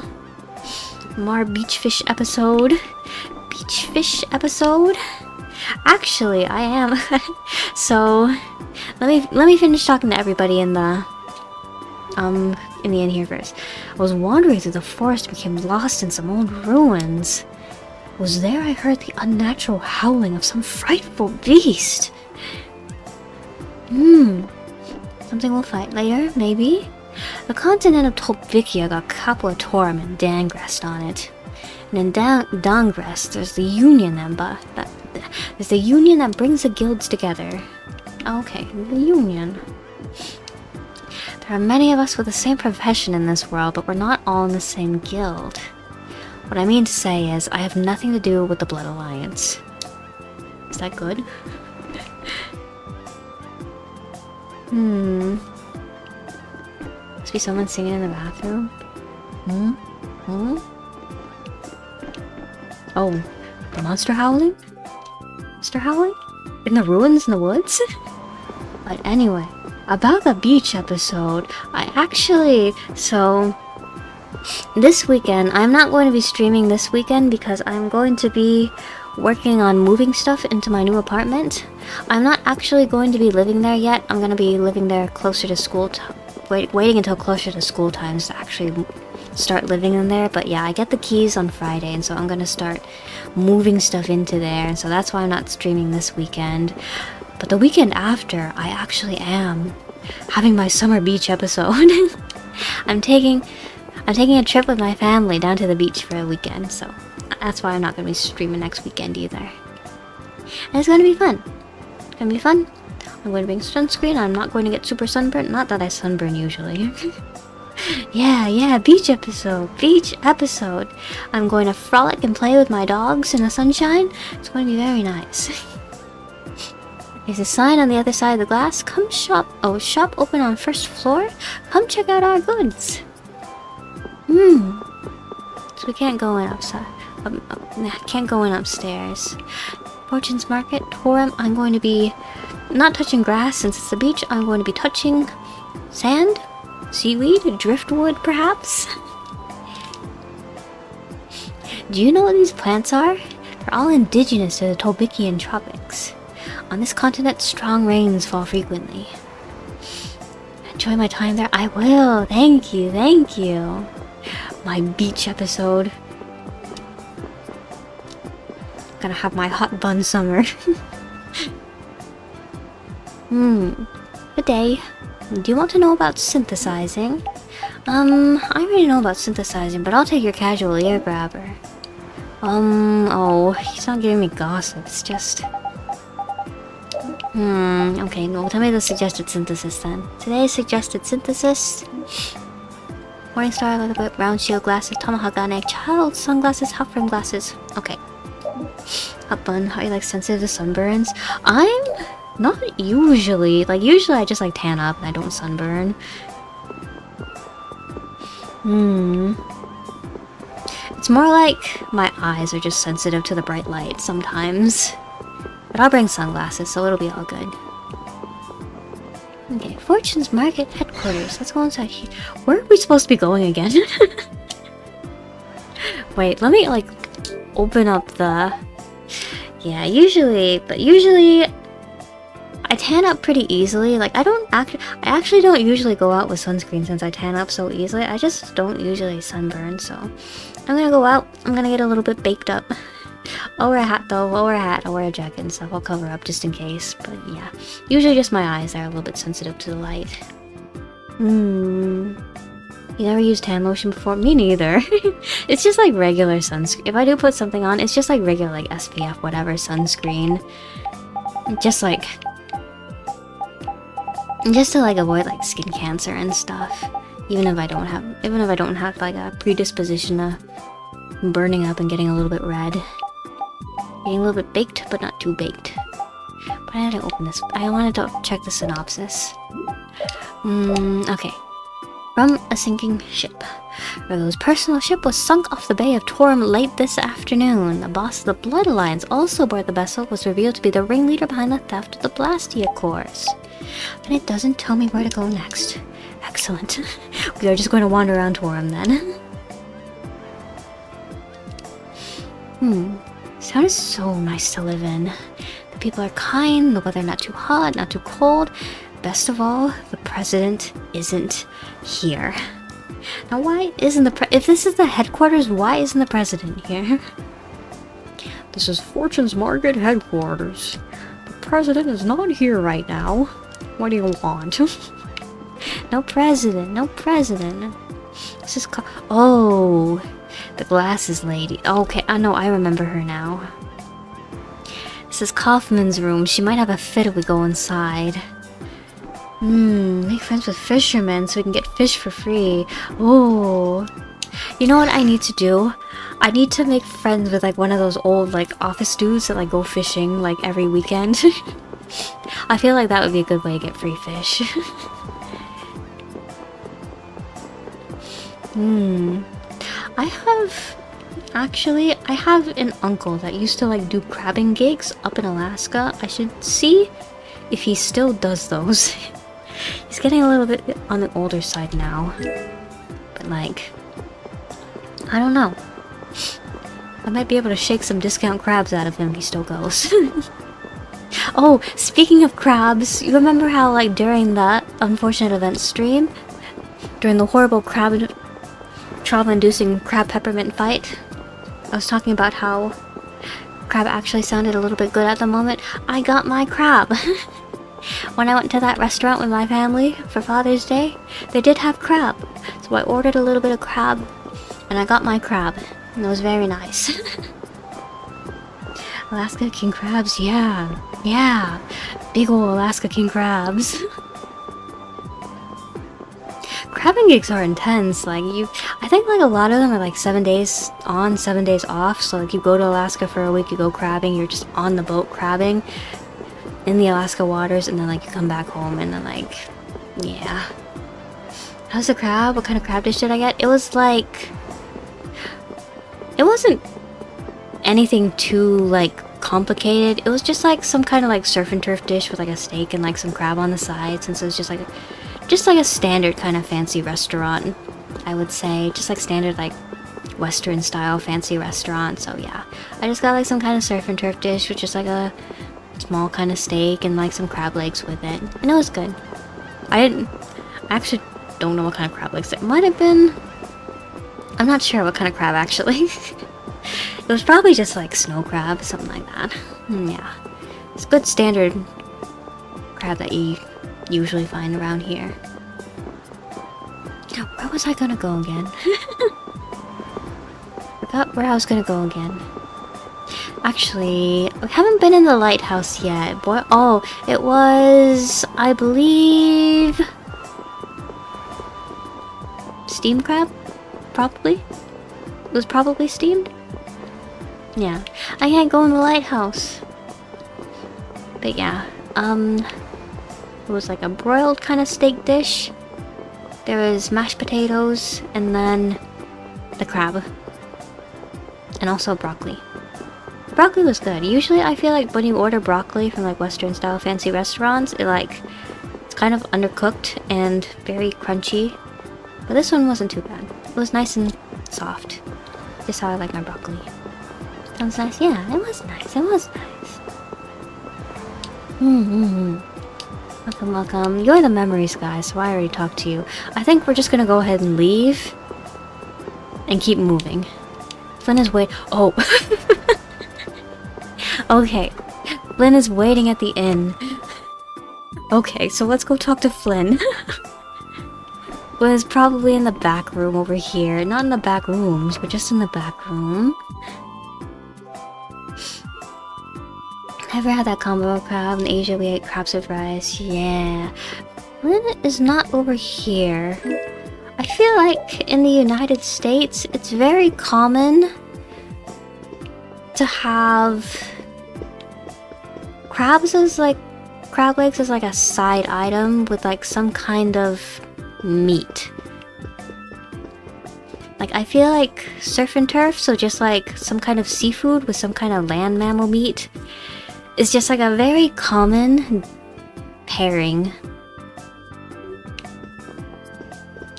More beach fish episode. Beach fish episode. Actually, I am. So, let me finish talking to everybody in the inn here first. I was wandering through the forest and became lost in some old ruins. It was there I heard the unnatural howling of some frightful beast. Something we'll fight later, maybe? The continent of Tolvikia got Capitorum and Dangrest on it. And in Dangrest, there's the union that brings the guilds together. Okay, the union. There are many of us with the same profession in this world, but we're not all in the same guild. What I mean to say is, I have nothing to do with the Blood Alliance. Is that good? Hmm. Must be someone singing in the bathroom. Hmm? Hmm? Oh, the monster howling? Monster howling? In the ruins in the woods? But anyway, about the beach episode, so this weekend, I'm not going to be streaming this weekend because I'm going to be working on moving stuff into my new apartment. I'm not actually going to be living there yet. I'm going to be living there closer to school waiting until closer to school times to actually start living in there. But yeah, I get the keys on Friday, and so I'm gonna start moving stuff into there, and so that's why I'm not streaming this weekend. But the weekend after, I actually am having my summer beach episode. I'm taking a trip with my family down to the beach for a weekend, so that's why I'm not gonna be streaming next weekend either. And it's gonna be fun. It's gonna be fun. I'm going to bring sunscreen. I'm not going to get super sunburned. Not that I sunburn usually. Yeah, beach episode. I'm going to frolic and play with my dogs in the sunshine. It's going to be very nice. There's a sign on the other side of the glass. Come shop. Oh, shop open on first floor. Come check out our goods. So we can't go in upside. Can't go in upstairs. Fortune's Market, Torum. I'm going to be not touching grass since it's the beach. I'm going to be touching sand, seaweed, driftwood, perhaps. Do you know what these plants are? They're all indigenous to the Tolbikian tropics. On this continent, strong rains fall frequently. Enjoy my time there? I will. Thank you. My beach episode. Gonna have my hot bun summer. Good day. Do you want to know about synthesizing? I already know about synthesizing, but I'll take your casual ear grabber. Oh, he's not giving me gossip, it's just... okay, no, tell me the suggested synthesis then. Today's suggested synthesis... Morningstar, leather whip, round shield glasses, tomahawk gun, child sunglasses, hot frame glasses. Okay. Hot bun, are you like sensitive to sunburns? I'm not usually. Like usually I just like tan up and I don't sunburn. It's more like my eyes are just sensitive to the bright light sometimes. But I'll bring sunglasses, so it'll be all good. Okay, Fortune's Market headquarters. Let's go inside here. Where are we supposed to be going again? Wait, let me like open up the... Yeah, usually I tan up pretty easily. Like I actually don't usually go out with sunscreen since I tan up so easily. I just don't usually sunburn, so I'm gonna go out. I'm gonna get a little bit baked up. I'll wear a hat though. I'll wear a jacket and stuff. I'll cover up just in case. But yeah, usually just my eyes are a little bit sensitive to the light. You never used tan lotion before? Me neither. It's just like regular sunscreen. If I do put something on, it's just like regular like SPF whatever sunscreen. Just to like avoid like skin cancer and stuff. Even if I don't have like a predisposition to burning up and getting a little bit red. Getting a little bit baked, but not too baked. But I had to open this. I wanted to check the synopsis. Okay. From a sinking ship. Ragou's personal ship was sunk off the Bay of Torum late this afternoon. The boss of the Blood Alliance, also aboard the vessel, was revealed to be the ringleader behind the theft of the Blastia cores. But it doesn't tell me where to go next. Excellent. We are just going to wander around Torum then. This town is so nice to live in. The people are kind, the weather not too hot, not too cold. Best of all, the president isn't here. Now why isn't if this is the headquarters, why isn't the president here? This is Fortune's Market headquarters. The president is not here right now. What do you want? No president. This is oh, the glasses lady. Okay, I know, I remember her now. This is Kaufman's room. She might have a fit if we go inside. Make friends with fishermen so we can get fish for free. Oh, you know what I need to do? I need to make friends with like one of those old like office dudes that like go fishing like every weekend. I feel like that would be a good way to get free fish. I have an uncle that used to like do crabbing gigs up in Alaska. I should see if he still does those. He's getting a little bit on the older side now. But like, I don't know. I might be able to shake some discount crabs out of him if he still goes. Oh, speaking of crabs, you remember how like during that unfortunate event stream, during the horrible trauma-inducing crab peppermint fight, I was talking about how crab actually sounded a little bit good at the moment. I got my crab. When I went to that restaurant with my family for Father's Day, they did have crab. So I ordered a little bit of crab, and I got my crab. And it was very nice. Alaska king crabs, yeah. Yeah. Big ol' Alaska king crabs. Crabbing gigs are intense. Like I think like a lot of them are like 7 days on, 7 days off. So like you go to Alaska for a week, you go crabbing, you're just on the boat crabbing in the Alaska waters, and then like you come back home, and then like, yeah. How's the crab? What kind of crab dish did I get? It was like, it wasn't anything too like complicated. It was just like some kind of like surf and turf dish with like a steak and like some crab on the sides, and so it's just like a standard kind of fancy restaurant, I would say. Just like standard like Western style fancy restaurant. So yeah, I just got like some kind of surf and turf dish with just like a small kind of steak and like some crab legs with it, and it was good. I actually don't know what kind of crab legs it might have been. I'm not sure what kind of crab actually. It was probably just like snow crab, something like that. Yeah, it's good standard crab that you usually find around here. Where was I gonna go again? Forgot where I was gonna go again. Actually, we haven't been in the lighthouse yet. Boy, oh, it was, I believe, steam crab? Probably? It was probably steamed? Yeah. I can't go in the lighthouse. But yeah, it was like a broiled kind of steak dish. There was mashed potatoes, and then the crab. And also broccoli. The broccoli was good. Usually I feel like when you order broccoli from like Western style fancy restaurants, it's kind of undercooked and very crunchy. But this one wasn't too bad. It was nice and soft. Just how I like my broccoli. Sounds nice. Yeah, it was nice. It was nice. Welcome, welcome. You're the memories guy, so I already talked to you. I think we're just gonna go ahead and leave and keep moving. Flynn is oh. Okay. Flynn is waiting at the inn. Okay, so let's go talk to Flynn. Flynn is probably in the back room over here. Not in the back rooms, but just in the back room. Ever had that combo of crab? In Asia we ate crabs with rice. Yeah. Flynn is not over here. I feel like in the United States it's very common to have crab legs as like a side item with like some kind of meat. Like I feel like surf and turf, so just like some kind of seafood with some kind of land mammal meat, is just like a very common pairing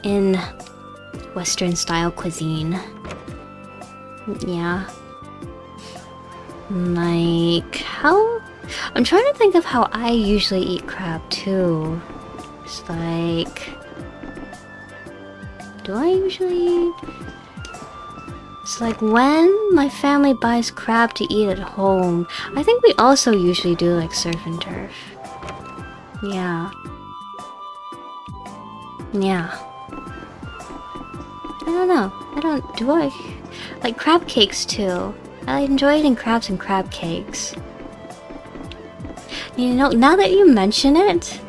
in Western style cuisine. Yeah. Like, how... I'm trying to think of how I usually eat crab too. It's like... Do I usually eat... It's like when my family buys crab to eat at home, I think we also usually do like surf and turf. Yeah. Yeah. I don't know. Do I like crab cakes too? I enjoy eating crabs and crab cakes. You know, now that you mention it,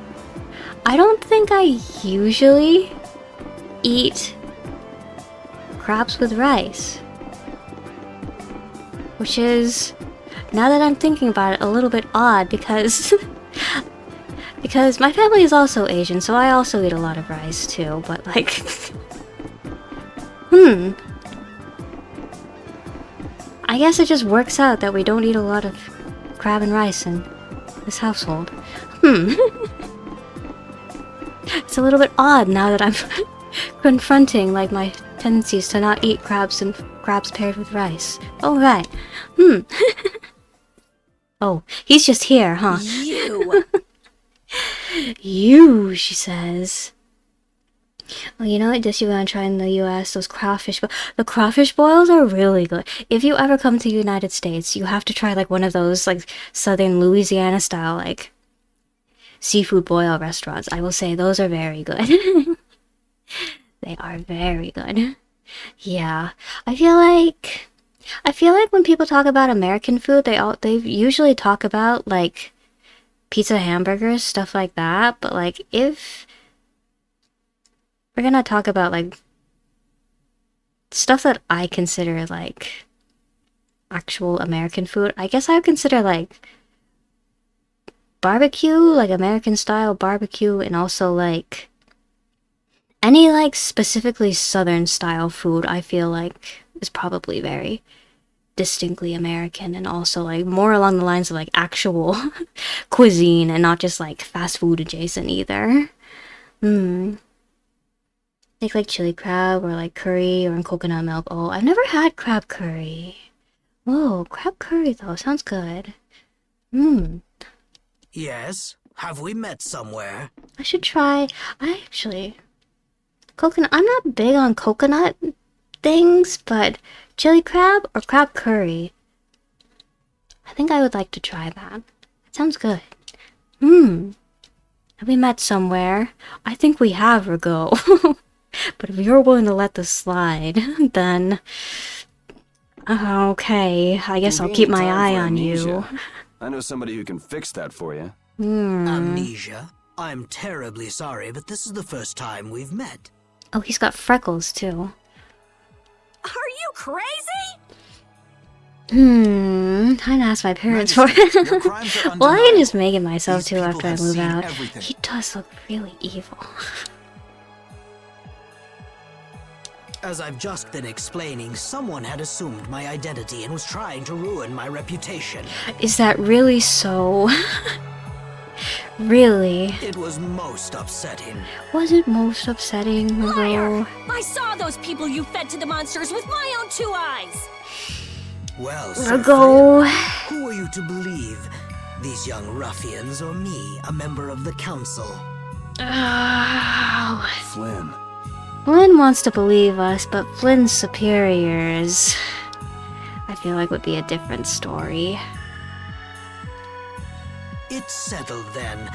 I don't think I usually eat crabs with rice. Which is, now that I'm thinking about it, a little bit odd because Because my family is also Asian, so I also eat a lot of rice too, but like... I guess it just works out that we don't eat a lot of crab and rice in this household. It's a little bit odd now that I'm confronting like my tendencies to not eat crabs and crabs paired with rice. Oh right. Oh, he's just here, huh? You! You, she says. Well, you know what dish you want to try in the US? Those crawfish the crawfish boils are really good. If you ever come to the United States, you have to try like one of those like southern Louisiana style like seafood boil restaurants. I will say those are very good. They are very good. Yeah. I feel like when people talk about American food, they usually talk about like pizza, hamburgers, stuff like that, but like if we're gonna talk about like stuff that I consider like actual American food, I guess I would consider like barbecue, like American style barbecue, and also like any like specifically southern style food I feel like is probably very distinctly American, and also like more along the lines of like actual cuisine and not just like fast food adjacent either. Like chili crab or like curry or in coconut milk. Oh, I've never had crab curry. Whoa, crab curry though, sounds good. Yes? Have we met somewhere? I should try. Coconut. I'm not big on coconut things, but chili crab or crab curry. I think I would like to try that. It sounds good. Have we met somewhere? I think we have, Ragou. But if you're willing to let this slide, then... okay, I guess I'll keep my eye on you. I know somebody who can fix that for you. Amnesia? I'm terribly sorry, but this is the first time we've met. Oh, he's got freckles, too. Are you crazy? I didn't ask my parents for it. Well, I can just make it myself, too, after I move out. He does look really evil. As I've just been explaining, someone had assumed my identity and was trying to ruin my reputation. Is that really so? Really? It was most upsetting. Was it most upsetting, Ragou? I saw those people you fed to the monsters with my own 2 eyes! Well, Ragou. who are you to believe? These young ruffians or me, a member of the council? Oh. Flynn. Flynn wants to believe us, but Flynn's superiors, I feel like would be a different story. It's settled then.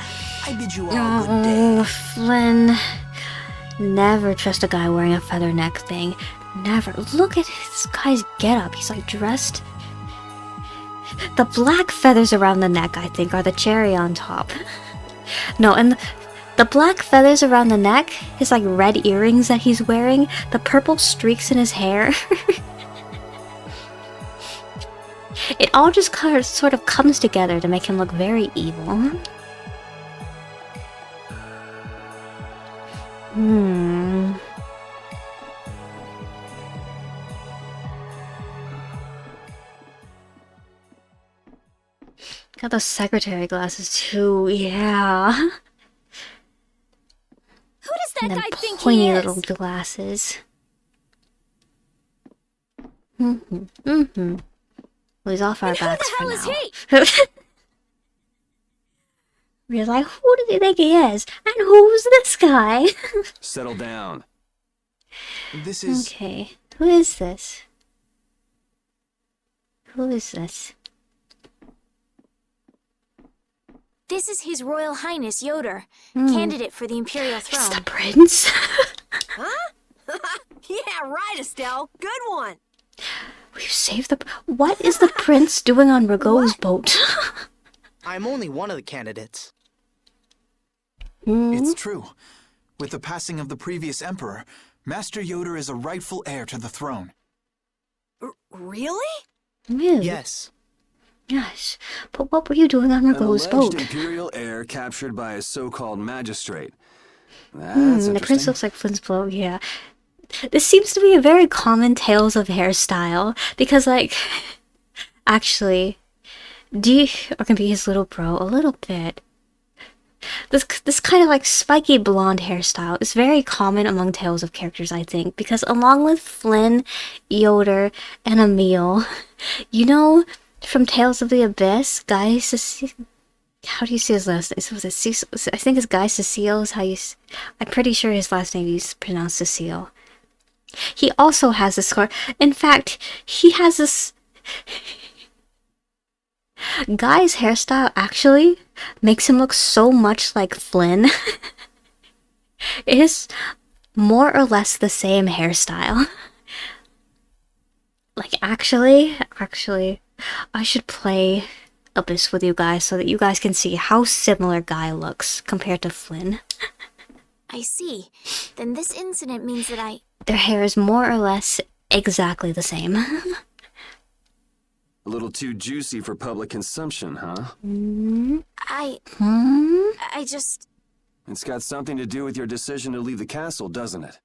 I bid you all good day. Flynn. Never trust a guy wearing a feather neck thing. Never. Look at this guy's getup. He's like dressed. The black feathers around the neck, I think, are the cherry on top. No, and the black feathers around the neck, his like red earrings that he's wearing, the purple streaks in his hair. It all just sort of comes together to make him look very evil. Got those secretary glasses too, yeah. Who does that guy think he pointy is? little glasses. Well, he's off our backs for now. Who the hell is he? We're like, who does he think he is? And who's this guy? Settle down. This is... Okay, who is this? Who is this? This is His Royal Highness Yoder, candidate for the Imperial throne. It's the prince? Huh? Yeah, right, Estelle. Good one. We saved the... What is the prince doing on Ragou's boat? I'm only one of the candidates. It's true. With the passing of the previous emperor, Master Yoder is a rightful heir to the throne. Really? Really? Yes. Yes, but what were you doing on An Ragou's alleged boat? Imperial heir captured by a so-called magistrate. That's The prince interesting. looks like Flynn's boat, yeah. This seems to be a very common Tales of hairstyle, because, like, actually, or can be his little bro, a little bit. This kind of like spiky blonde hairstyle is very common among Tales of characters, I think, because along with Flynn, Yoder, and Emil, you know, from Tales of the Abyss, how do you say his last name? Was it Cecil? I think it's Guy Cecile is how you... I'm pretty sure his last name is pronounced Cecile. He also has a scar. In fact, he has this... Guy's hairstyle actually makes him look so much like Flynn. It is more or less the same hairstyle. Like, actually, I should play Abyss with you guys so that you guys can see how similar Guy looks compared to Flynn. I see. Then this incident means that Their hair is more or less exactly the same. A little too juicy for public consumption, huh? I just... It's got something to do with your decision to leave the castle, doesn't it?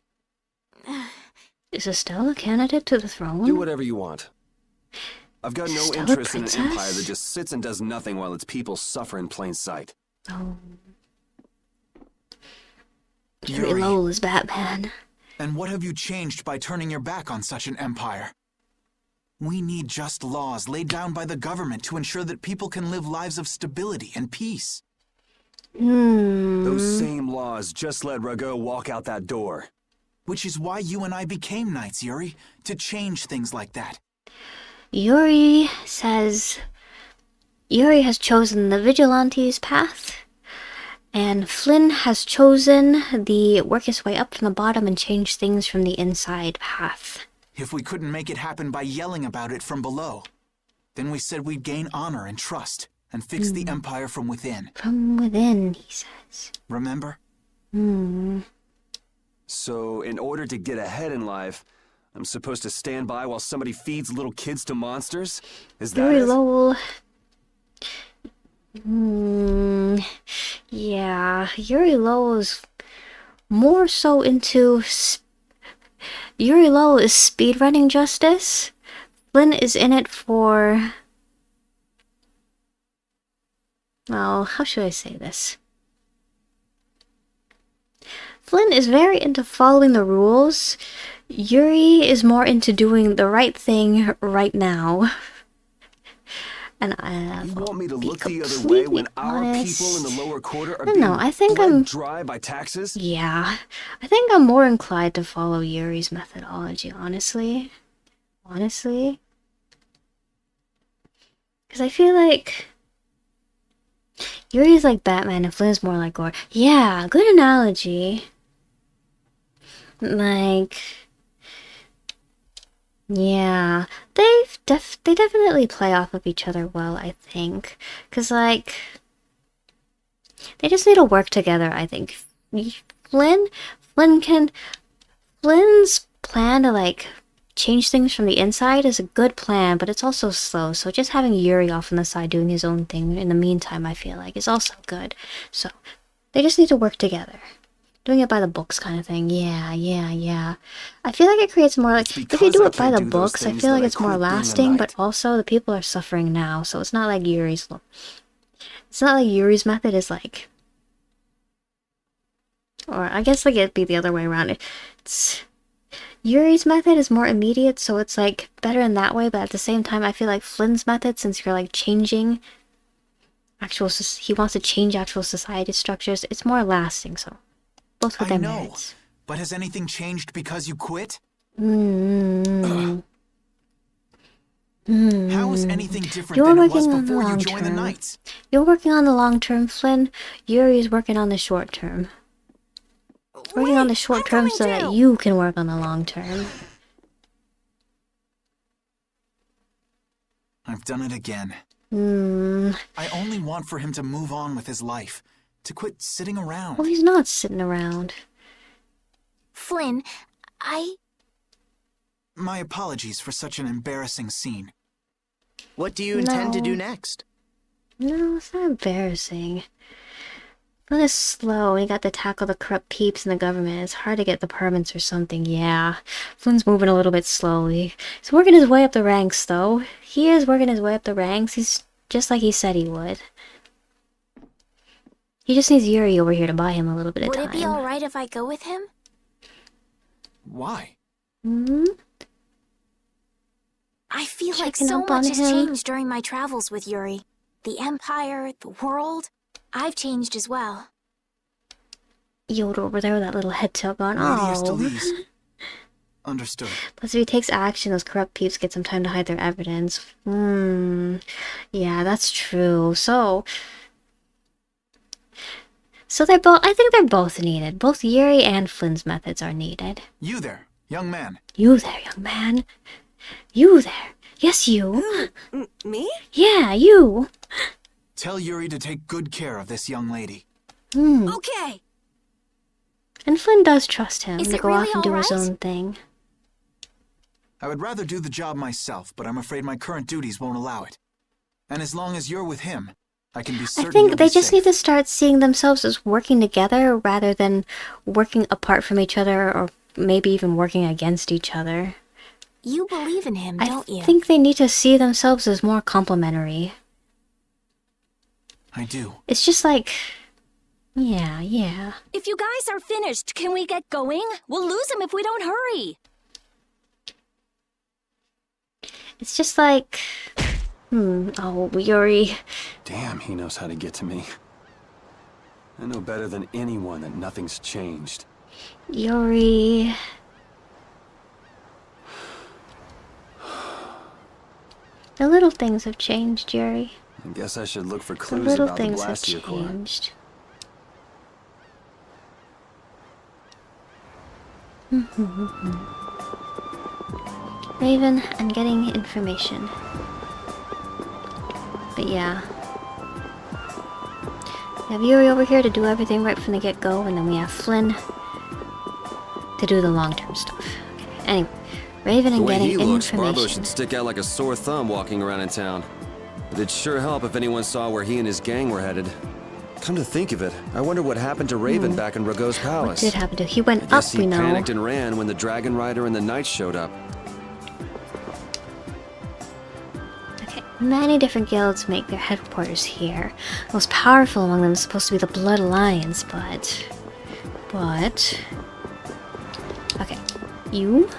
Is Estelle a candidate to the throne? Do whatever you want. I've got no Estelle a interest in an princess? empire that just sits and does nothing while its people suffer in plain sight. Oh. Yuri. Lowell is Batman. And what have you changed by turning your back on such an empire? We need just laws laid down by the government to ensure that people can live lives of stability and peace. Those same laws just let Ragou walk out that door. Which is why you and I became knights, Yuri, to change things like that. Yuri says Yuri has chosen the vigilante's path, and Flynn has chosen the work his way up from the bottom and change things from the inside path. If we couldn't make it happen by yelling about it from below, then we said we'd gain honor and trust and fix the empire from within. From within, he says. Remember? So, in order to get ahead in life, I'm supposed to stand by while somebody feeds little kids to monsters? Is that Yuri it? Lowell. Yeah, Yuri Lowell is more so into... Yuri Lowell is speedrunning justice. Flynn is in it for... Oh, how should I say this? Flynn is very into following the rules. Yuri is more into doing the right thing right now. And You want me to look the other way when our people in the lower quarter are being I think bled dry by taxes? Yeah, I think I'm more inclined to follow Yuri's methodology, honestly. Honestly. Because I feel like Yuri's like Batman and Flynn's more like Gore. Yeah, good analogy. Like... Yeah, they definitely play off of each other well, I think. Because, like, they just need to work together, I think. Flynn's plan to, like, change things from the inside is a good plan, but it's also slow. So just having Yuri off on the side doing his own thing in the meantime, I feel like, is also good. So they just need to work together. Doing it by the books kind of thing. Yeah. I feel like it creates more, like, if you do it by the books, I feel like it's more lasting, but also the people are suffering now, so it's not like Yuri's method is like... Or, I guess, like, it'd be the other way around. Yuri's method is more immediate, so it's, like, better in that way, but at the same time, I feel like Flynn's method, since you're, like, changing he wants to change actual society structures, it's more lasting, so... Both with their merits. But has anything changed because you quit? How is anything different than it was before you joined the Knights? You're working on the long term, Flynn. Yuri's working on the short term. Working on the short term so that you can work on the long term. I've done it again. I only want for him to move on with his life. To quit sitting around. Well, he's not sitting around. Flynn, My apologies for such an embarrassing scene. What do you intend to No. do next? No, it's not embarrassing. Flynn is slow. He got to tackle the corrupt peeps in the government. It's hard to get the permits or something. Yeah, Flynn's moving a little bit slowly. He's working his way up the ranks, though. He is working his way up the ranks. He's just like he said he would. He just needs Yuri over here to buy him a little bit of Would time. it be alright if I go with him? Why? Hmm? I feel like Checking so up on much has him. changed during my travels with Yuri. The Empire, the world. I've changed as well. Yoda over there with that little head tilt on. Radius to Oh. Lee's. Understood. Plus, if he takes action, those corrupt peeps get some time to hide their evidence. Yeah, that's true. So they're both. I think they're both needed. Both Yuri and Flynn's methods are needed. You there, young man. You there, young man. You there. Yes, you. Me? Yeah, you. Tell Yuri to take good care of this young lady. Okay. And Flynn does trust him Is to it go off really and do his alright? own thing. I would rather do the job myself, but I'm afraid my current duties won't allow it. And as long as you're with him, I can be certain I think you'll they be just safe. need to start seeing themselves as working together rather than working apart from each other or maybe even working against each other. You believe in him, I don't you? think they need to see themselves as more complementary. I do. It's just like, yeah. If you guys are finished, can we get going? We'll lose him if we don't hurry. It's just like, oh, Yuri. Damn, he knows how to get to me. I know better than anyone that nothing's changed. Yuri. The little things have changed, Yuri. I guess I should look for The clues little about the things have Blastia Core. changed. Raven and getting information. But yeah. We have Yuri over here to do everything right from the get-go, and then we have Flynn to do the long-term stuff. Okay. Anyway, Raven The and way getting he looks, information. Barbo should stick out like a sore thumb walking around in town. But it'd sure help if anyone saw where he and his gang were headed. Come to think of it, I wonder what happened to Raven back in Ragou's What palace. did happen to? He went I up, guess he we know. panicked and ran when the Dragon Rider and the Knights showed up. Okay, many different guilds make their headquarters here. Most powerful among them is supposed to be the Blood Alliance, but... Okay, you,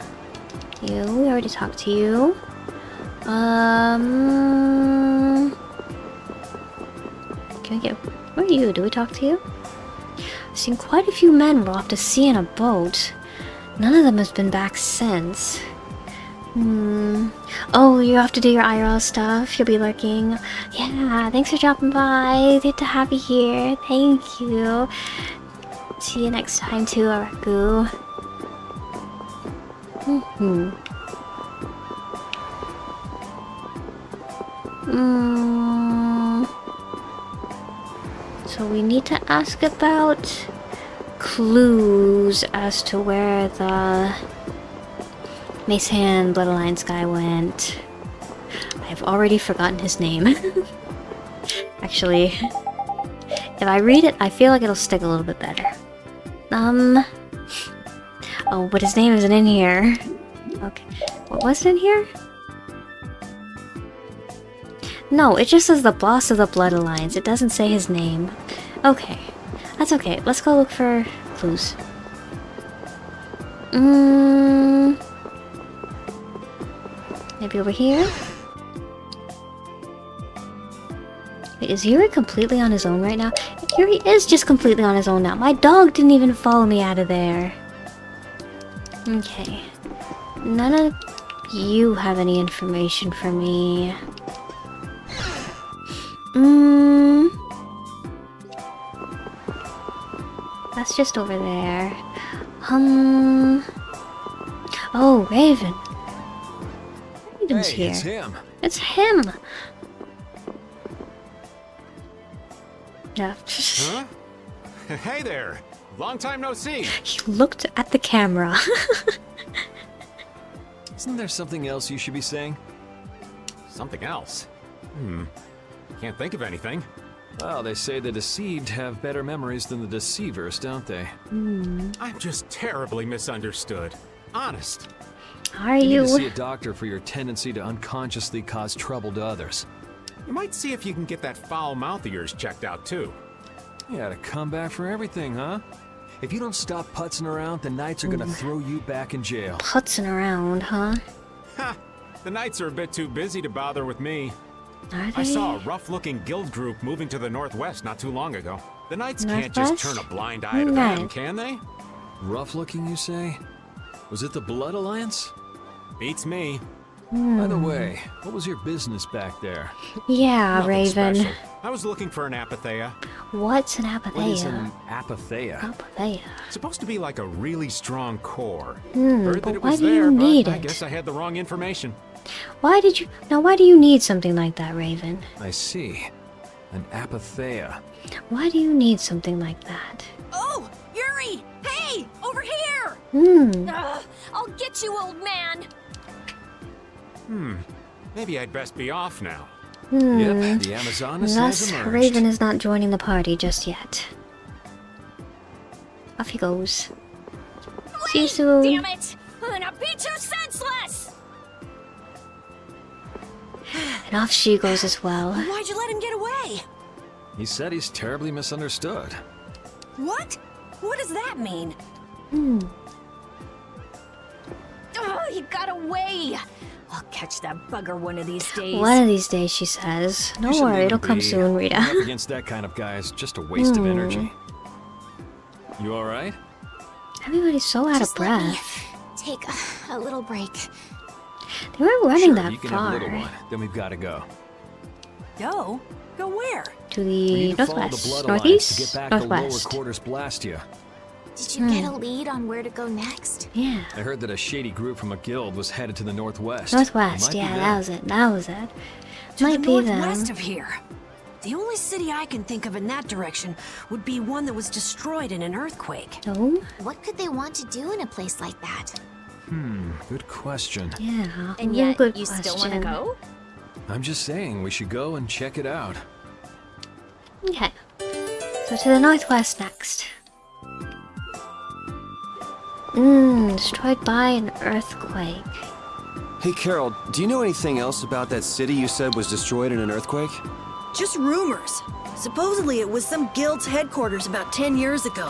we already talked to you. Can we get... Where are you? Do we talk to you? I've seen quite a few men row off to sea in a boat. None of them has been back since. Oh, you have to do your IRL stuff. You'll be lurking. Yeah, thanks for dropping by. Good to have you here. Thank you. See you next time too, Ragou. So we need to ask about clues as to where the Mace Hand Blood Alliance guy went. I've already forgotten his name. Actually, if I read it, I feel like it'll stick a little bit better. Oh, but his name isn't in here. Okay. What was it in here? No, it just says the boss of the Blood Alliance. It doesn't say his name. Okay. That's okay. Let's go look for clues. Maybe over here? Wait, is Yuri completely on his own right now? Yuri is just completely on his own now. My dog didn't even follow me out of there. Okay. None of you have any information for me. That's just over there. Oh, Raven. Raven's here. It's him. It's him. Yeah. Huh? Hey there. Long time no see. He looked at the camera. Isn't there something else you should be saying? Something else. Can't think of anything. Well, they say the deceived have better memories than the deceivers, don't they? I'm just terribly misunderstood. Honest. Are You you? need to see a doctor for your tendency to unconsciously cause trouble to others. You might see if you can get that foul mouth of yours checked out, too. You had a comeback for everything, huh? If you don't stop putzing around, the Knights are gonna throw you back in jail. Putzing around, huh? Ha! The Knights are a bit too busy to bother with me. Are they? I saw a rough-looking guild group moving to the northwest not too long ago. The Knights can't just turn a blind eye to them, can they? Rough looking, you say? Was it the Blood Alliance? Beats me. By the way, what was your business back there? Yeah, Nothing Raven. special. I was looking for an apatheia. What's an What is apatheia? an apatheia? Apatheia. Supposed to be like a really strong core. but Heard that it why was do you there, need but I it? guess I had the wrong information. Why do you need something like that, Raven? I see. An apatheia. Why do you need something like that? Oh, Yuri! Hey, over here! I'll get you, old man. Maybe I'd best be off now. Yep, the Amazonas Thus, has emerged. Raven is not joining the party just yet. Off he goes. See you soon. Damn it! I'm gonna beat you senseless! And off she goes as well. Why'd you let him get away? He said he's terribly misunderstood. What? What does that mean? Oh, he got away! I'll catch that bugger one of these days. One of these days, she says. You Don't shouldn't worry, even it'll come be. soon, Rita. Going up against that kind of guy is just a waste of energy. You alright? Everybody's so out of Just let me breath. take a little break. They weren't running Sure, that you can have a far. little one. Then we've got to go. Go? Go where? To We the need to follow the northwest. Blood Alliance Northeast? to get back to lower Northwest. quarters Blastia. Did you get a lead on where to go next? Yeah. I heard that a shady group from a guild was headed to the northwest. It Northwest, might be yeah, them. that was it. That was it. To Might the be northwest them. of here. The only city I can think of in that direction would be one that was destroyed in an earthquake. Oh? What could they want to do in a place like that? Good question. Yeah. And real yet, good you question. still wanna go? I'm just saying we should go and check it out. Okay. So to the northwest next. Destroyed by an earthquake. Hey, Carol, do you know anything else about that city you said was destroyed in an earthquake? Just rumors. Supposedly it was some guild's headquarters about 10 years ago.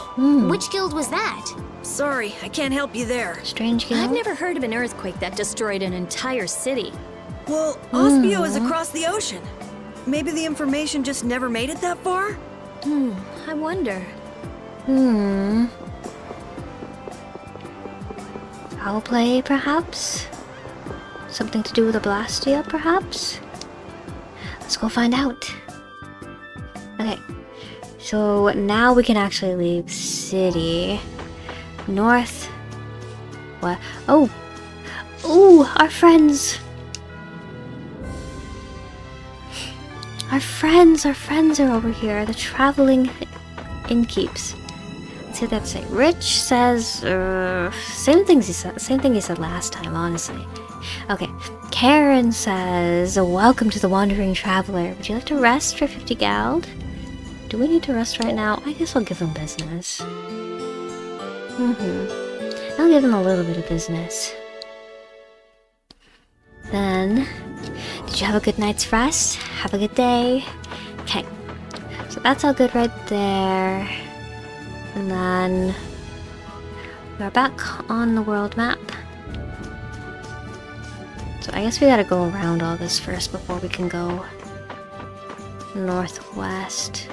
Which guild was that? Sorry, I can't help you there. Strange guild. I've never heard of an earthquake that destroyed an entire city. Well, Ospio is across the ocean. Maybe the information just never made it that far? I wonder. Foul play, perhaps? Something to do with a Blastia, perhaps? Let's go find out. Okay. So now we can actually leave city. North. What? Oh! Ooh, our friends! Our friends are over here. The traveling innkeeps. Let's see what that say. Rich says, same thing he said last time, honestly. Okay, Karen says, welcome to the Wandering Traveler. Would you like to rest for 50 gald? Do we need to rest right now? I guess I'll give them business. I'll give them a little bit of business. Then, did you have a good night's rest? Have a good day. Okay, so that's all good right there. And then we're back on the world map. So I guess we gotta go around all this first before we can go northwest.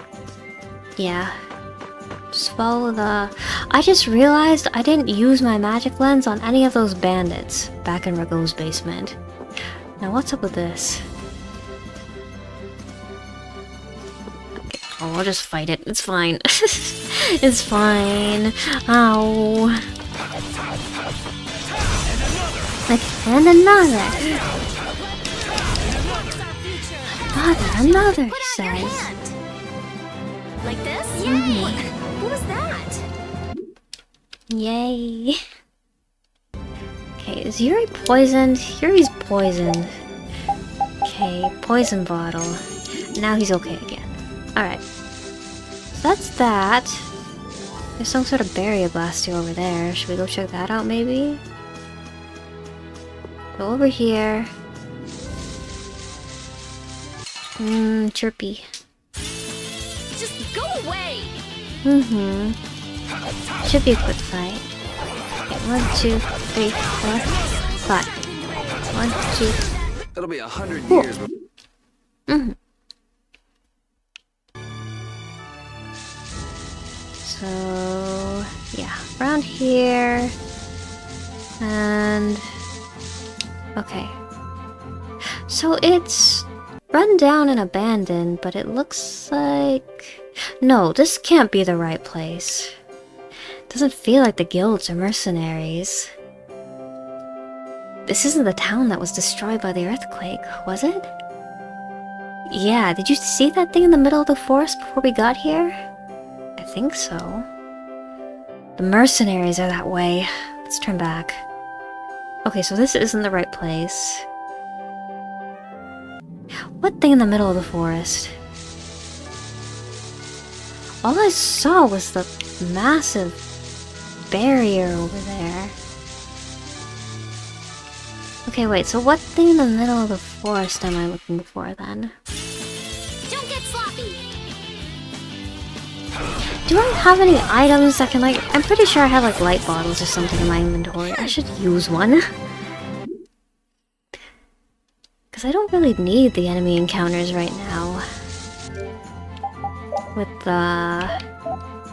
Yeah. Just follow the... I just realized I didn't use my magic lens on any of those bandits back in Ragou's basement. Now what's up with this? Okay. Oh, I'll just fight it. It's fine. It's fine. Ow. And another. Another, he says. Like this? Yay! What was that? Yay. Okay, is Yuri poisoned? Yuri's poisoned. Okay. Okay, poison bottle. Now he's okay again. Alright. So that's that. There's some sort of barrier blasting over there. Should we go check that out maybe? Go over here. Chirpy. Just go away! Should be a quick fight. Okay, 1, 2, 3, 4, 5. 1, 2. It'll be 100 years. So yeah, around here, and okay. So it's run down and abandoned, but it looks like no, this can't be the right place. Doesn't feel like the guilds or mercenaries. This isn't the town that was destroyed by the earthquake, was it? Yeah, did you see that thing in the middle of the forest before we got here? I think so. The mercenaries are that way. Let's turn back. Okay, so this isn't the right place. What thing in the middle of the forest? All I saw was the massive barrier over there. Okay, wait, so what thing in the middle of the forest am I looking for then? Don't get sloppy! Do I have any items that can like... I'm pretty sure I have like light bottles or something in my inventory. I should use one. Because I don't really need the enemy encounters right now. With the...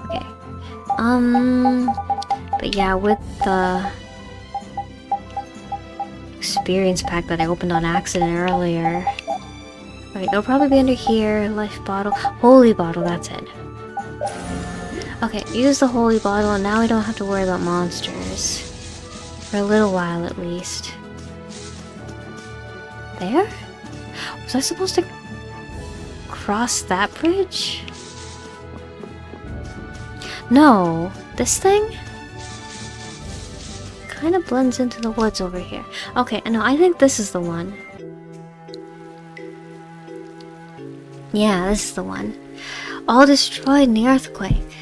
Okay. But yeah, with the... experience pack that I opened on accident earlier. Okay, they'll probably be under here. Life bottle. Holy bottle, that's it. Okay, use the holy bottle and now we don't have to worry about monsters. For a little while at least. There? Was I supposed to cross that bridge? No. This thing? Kind of blends into the woods over here. Okay, no, I think this is the one. Yeah, this is the one. All destroyed in the earthquake.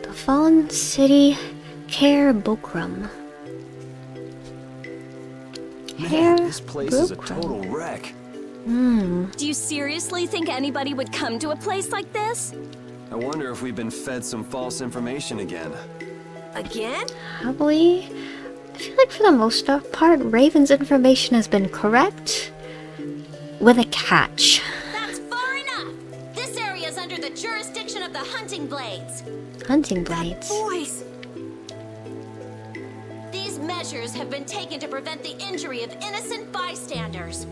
The fallen city, Care Bokrum. Man, this place is a total wreck. Do you seriously think anybody would come to a place like this? I wonder if we've been fed some false information again. Again? Probably. I feel like for the most part, Raven's information has been correct. With a catch. That's far enough! This area is under the jurisdiction of the Hunting Blades. Hunting Blades? Voice! These measures have been taken to prevent the injury of innocent bystanders.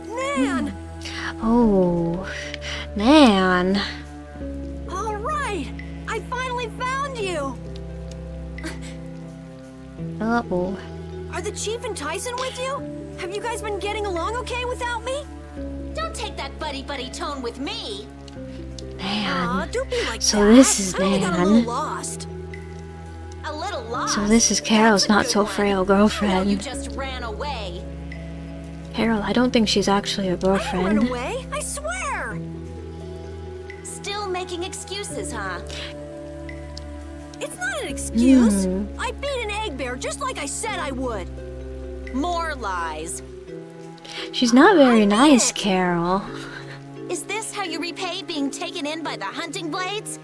Nan! Oh, Nan. All right! I finally found you! Uh-oh. Are the Chief and Tyson with you? Have you guys been getting along okay without me? Don't take that buddy-buddy tone with me. Nan. Don't be like So that. this is I only got a little Nan. lost. A little lost. So this is Carol's not so frail You girlfriend. just ran away. Carol, I don't think she's actually a I didn't run girlfriend. away, I swear! Still making excuses, huh? It's not an excuse. Hmm. I beat an egg bear just like I said I would. More lies. She's not very nice, Carol. Is this how you repay being taken in by the Hunting Blades?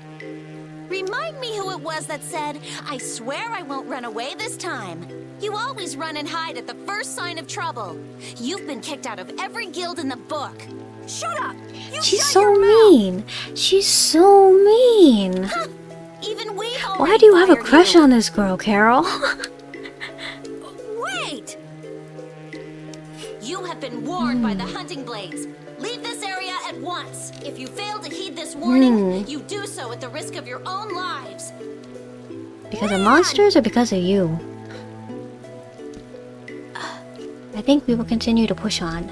Remind me who it was that said, I swear I won't run away this time. You always run and hide at the first sign of trouble. You've been kicked out of every guild in the book. Shut up! She's so mean. She's so mean. Even we've Why do you have a crush on this girl, Carol? Wait! You have been warned by the Hunting Blades. Leave this area at once. If you fail to heed this warning, you do so at the risk of your own lives. Because of monsters or because of you? I think we will continue to push on.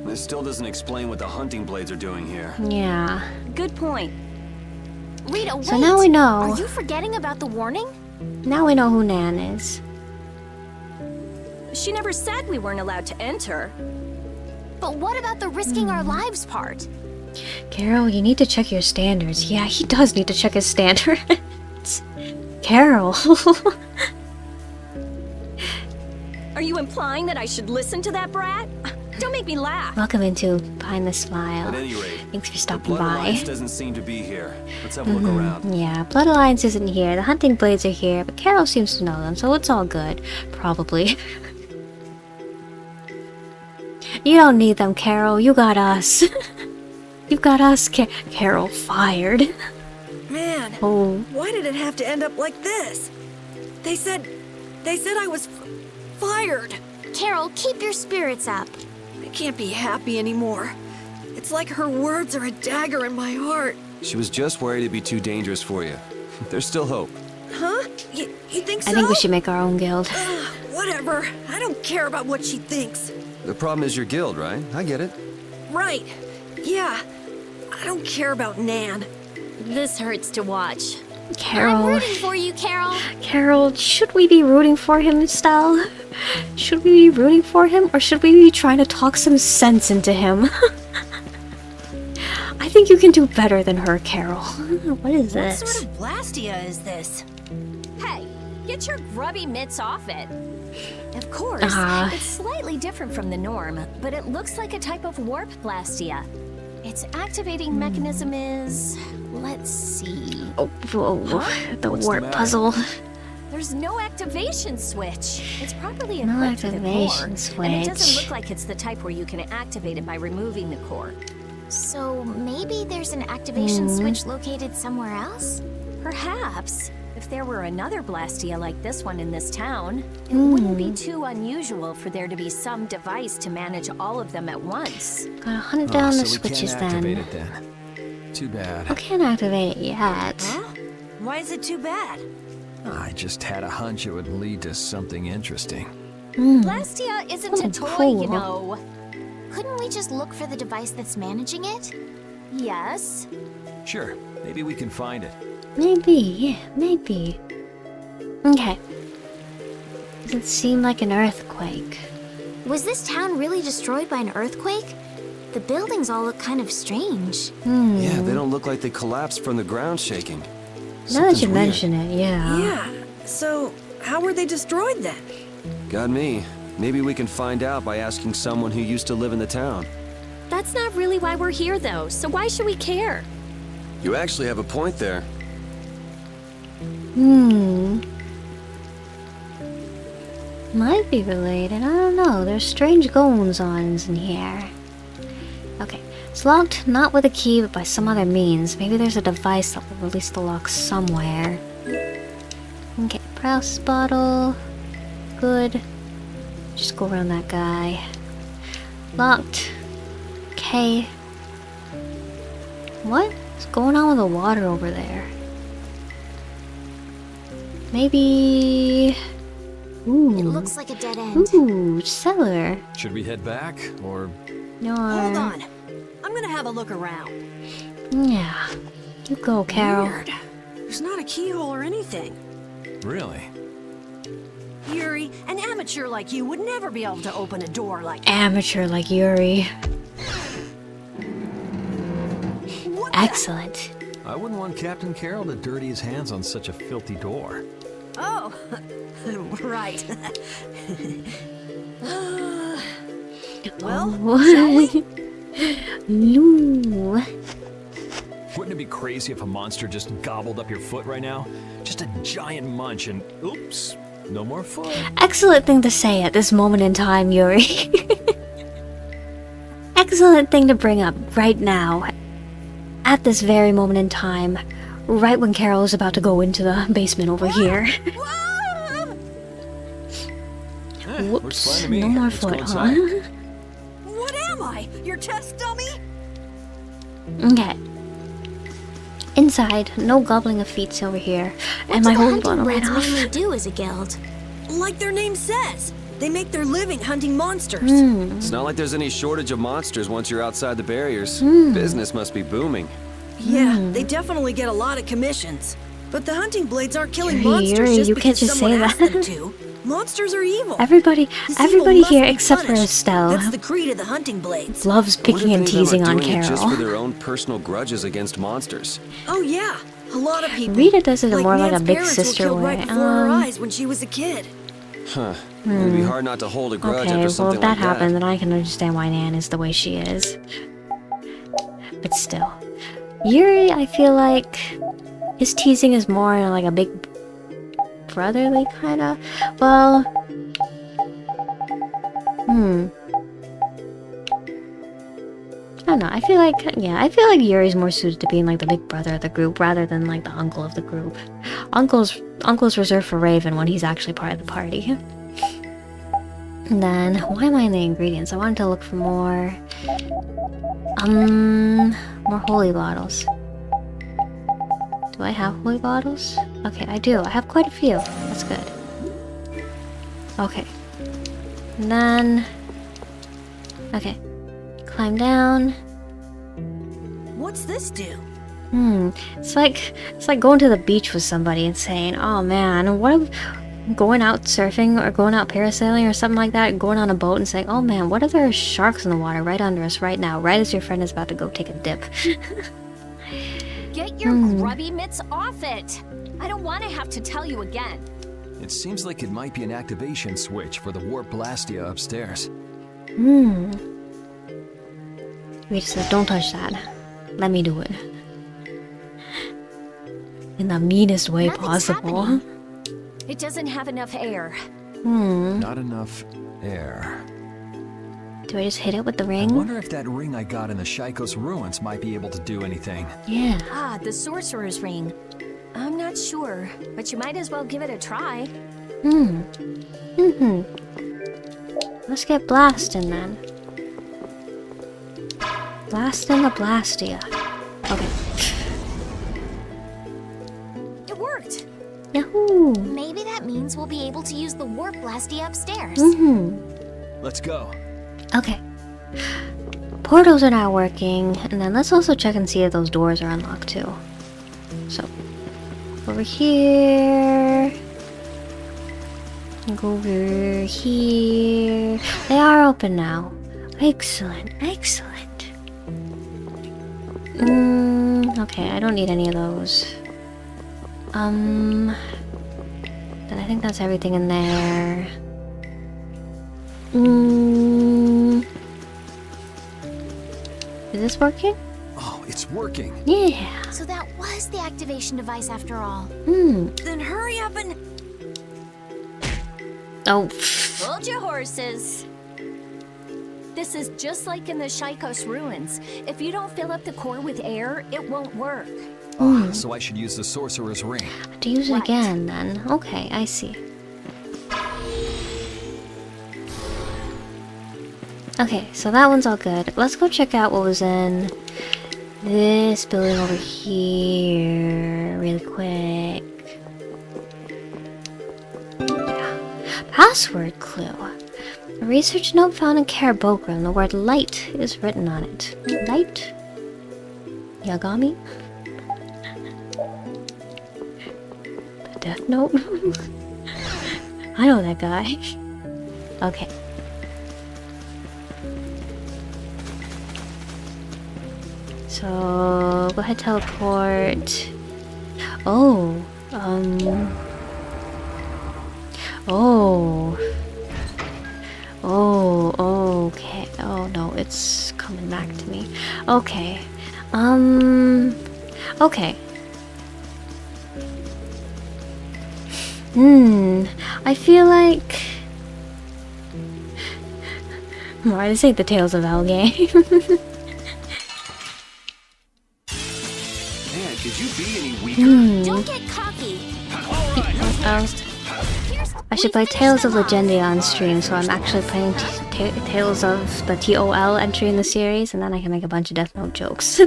This still doesn't explain what the Hunting Blades are doing here. Yeah. Good point. Rita, wait. So now we know. Are you forgetting about the warning? Now we know who Nan is. She never said we weren't allowed to enter. But what about the risking our lives part? Carol, you need to check your standards. Yeah, he does need to check his standards. Carol. Are you implying that I should listen to that brat? Don't make me laugh. Welcome into Behind the Smile. At any rate, Thanks for the stopping Blood by. Alliance doesn't seem to be here. Let's have a look around. Yeah, Blood Alliance isn't here. The hunting blades are here, but Carol seems to know them, so it's all good. Probably. You don't need them, Carol. You got us. You got us, Carol. Fired. Man, Oh. why did it have to end up like this? They said I was fired. Carol, keep your spirits up. I can't be happy anymore. It's like her words are a dagger in my heart. She was just worried it'd be too dangerous for you. There's still hope. Huh? You think so? I think we should make our own guild. Whatever. I don't care about what she thinks. The problem is your guild, right? I get it. Right. Yeah. I don't care about Nan. This hurts to watch. I'm Carol. rooting for you, Carol. Carol, should we be rooting for him, Estelle? Should we be rooting for him, or should we be trying to talk some sense into him? I think you can do better than her, Carol. What is this? What sort of Blastia is this? Hey, get your grubby mitts off it. Of course, it's slightly different from the norm, but it looks like a type of warp Blastia. Its activating mechanism is... let's see... The warp puzzle. There's no activation switch. It's properly No equipped with a activation core, and it doesn't switch. look like it's the type where you can activate it by removing the core. So maybe there's an activation switch located somewhere else? Perhaps. If there were another Blastia like this one in this town, it wouldn't be too unusual for there to be some device to manage all of them at once. Gotta hunt down the so switches we can't activate then. it then. Too bad. I can't activate it yet. Huh? Why is it too bad? I just had a hunch it would lead to something interesting. Blastia isn't a toy, cool. you know. Couldn't we just look for the device that's managing it? Yes. Sure, maybe we can find it. Maybe, yeah, maybe. Okay. Does it seem like an earthquake? Was this town really destroyed by an earthquake? The buildings all look kind of strange. Yeah, they don't look like they collapsed from the ground shaking. Now that Something's you weird. mention it, yeah. Yeah. So, how were they destroyed then? Got me. Maybe we can find out by asking someone who used to live in the town. That's not really why we're here, though, so why should we care? You actually have a point there. Might be related, I don't know. There's strange goings-ons in here. Okay, it's locked not with a key, but by some other means. Maybe there's a device that will release the lock somewhere. Okay, process bottle. Good. Just go around that guy. Locked. Okay. What's going on with the water over there? Maybe... Ooh. It looks like a dead end. Ooh, cellar. Should we head back, or... No. Hold on. I'm gonna have a look around. Yeah. You go, Carol. Weird. There's not a keyhole or anything. Really? Yuri, an amateur like you would never be able to open a door like that. Amateur like Yuri. What Excellent. I wouldn't want Captain Carroll to dirty his hands on such a filthy door. Oh, right. Well, shall we? No. Wouldn't it be crazy if a monster just gobbled up your foot right now? Just a giant munch and oops, no more foot. Excellent thing to say at this moment in time, Yuri. Excellent thing to bring up right now. At this very moment in time. Right when Carol is about to go into the basement over here. Looks fine to me. No more Let's go foot, inside. huh? What am I? Your test dummy? Okay. Inside, no gobbling of feet over here. And my holy bottle ran Hunting off. blades mainly do as a guild. Like their name says. They make their living hunting monsters. It's not like there's any shortage of monsters once you're outside the barriers. Business must be booming. Yeah, they definitely get a lot of commissions. But the hunting blades aren't killing Yuri, monsters Yuri, just you because can't just someone say asked that. them to. Monsters are evil. Everybody This here evil must be except for punished. Estelle That's the creed of the hunting blades. loves I wonder picking if and any of them are teasing on doing it just for Carol. their own personal grudges against monsters. Oh yeah, a lot of people. Rita does it more like a Nan's big parents were sister killed way. right before her eyes when she was a kid. Huh. It'd be hard not to hold a grudge Okay, after well something if that like happened, that. then I can understand why Nan is the way she is. But still. Yuri, I feel like his teasing is more like a big brotherly kinda. Well, I don't know. I feel like Yuri's more suited to being like the big brother of the group rather than like the uncle of the group. Uncle's reserved for Raven when he's actually part of the party. And then, why am I in the ingredients? I wanted to look for more holy bottles. Do I have holy bottles? Okay, I do. I have quite a few. That's good. Okay. And then... Okay. Climb down. What's this do? It's like going to the beach with somebody and saying, "Oh man, what if going out surfing or going out parasailing or something like that, going on a boat and saying, oh man, what if there are sharks in the water right under us right now, right as your friend is about to go take a dip." Get your grubby mitts off it! I don't want to have to tell you again. It seems like it might be an activation switch for the warp blastia upstairs. Rita says, don't touch that. Let me do it. In the meanest way possible. Happening. It doesn't have enough air. Not enough air. Do I just hit it with the I ring? wonder if that ring I got in the Shaikos ruins might be able to do anything. Yeah. Ah, the sorcerer's ring. I'm not sure, but you might as well give it a try. Let's get blasting then. Blasting the blastia. Okay. It worked. Yahoo! Maybe that means we'll be able to use the warp blasty upstairs. Let's go. Okay. Portals are not working, and then let's also check and see if those doors are unlocked too. So, over here. Go over here. They are open now. Excellent, excellent. Okay, I don't need any of those. Then I think that's everything in there. Is this working? Oh, it's working. Yeah. So that was the activation device after all. Then hurry up and... Oh. Hold your horses. This is just like in the Shaikos ruins. If you don't fill up the core with air, it won't work. So I should use the sorcerer's ring. To use it again then. Okay, I see. Okay, so that one's all good. Let's go check out what was in this building over here really quick. Yeah. Password clue. A research note found in Karabogram. The word light is written on it. Light? Yagami? The Death Note? I know that guy. Okay. So, go ahead, teleport. Oh, okay. Oh no, it's coming back to me. Okay. Okay. I feel like... Why this ain't the Tales of El game. Man, could you be any weaker? Don't get cocky. I should play Tales of Legendia on stream, so I'm actually playing Tales of the TOL entry in the series, and then I can make a bunch of Death Note jokes.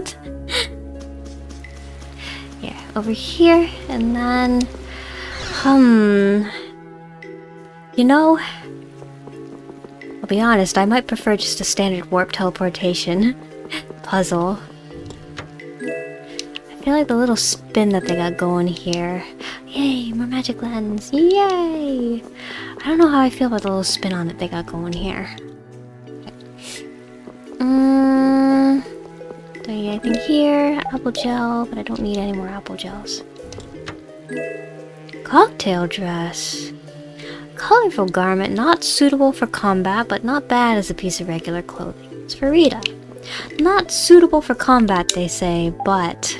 Yeah, over here, and then... You know... I'll be honest, I might prefer just a standard warp teleportation puzzle. I feel like the little spin that they got going here. Yay, more magic lens. Yay! I don't know how I feel about the little spin on that they got going here. Don't need anything here. Apple gel, but I don't need any more apple gels. Cocktail dress. Colorful garment, not suitable for combat, but not bad as a piece of regular clothing. It's for Rita. Not suitable for combat, they say, but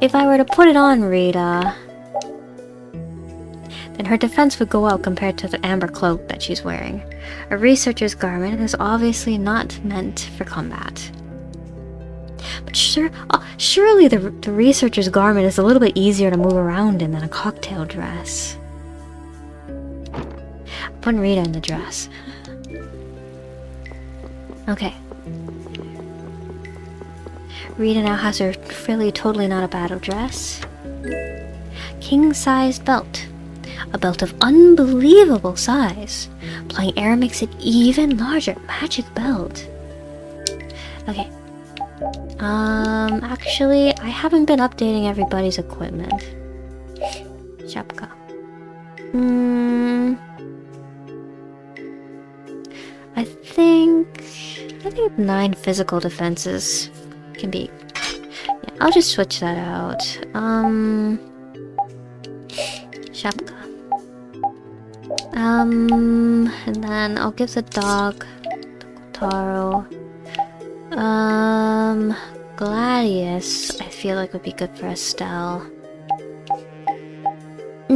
if I were to put it on Rita, then her defense would go up compared to the amber cloak that she's wearing. A researcher's garment is obviously not meant for combat. But surely the researcher's garment is a little bit easier to move around in than a cocktail dress. I'm putting Rita in the dress. Okay. Rita now has her really totally not a battle dress. King-sized belt. A belt of unbelievable size. Applying air makes it even larger. Magic belt. Okay. Actually, I haven't been updating everybody's equipment. Shapka. I think 9 physical defenses can be... Yeah, I'll just switch that out. Shapka. And then I'll give the dog Taro. Gladius, I feel like would be good for Estelle. I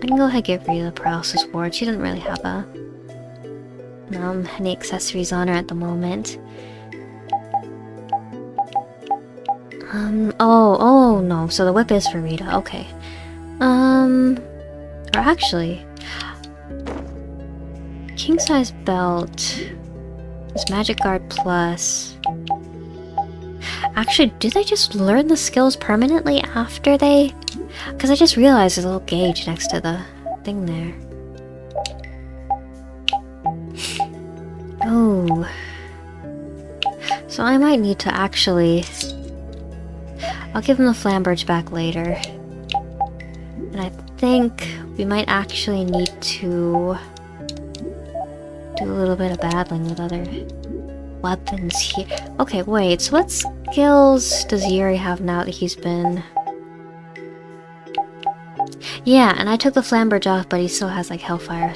can go ahead and give Rita the paralysis ward. She doesn't really have any accessories on her at the moment. Oh no, so the whip is for Rita, okay. Or actually, king-size belt is magic guard plus. Actually, do they just learn the skills permanently after they... Because I just realized there's a little gauge next to the thing there. Oh. So I might need to actually... I'll give him the flamberge back later. And I think we might actually need to do a little bit of battling with other weapons here. Okay, wait, so what skills does Yuri have now that he's been... Yeah, and I took the flamberge off, but he still has like Hellfire,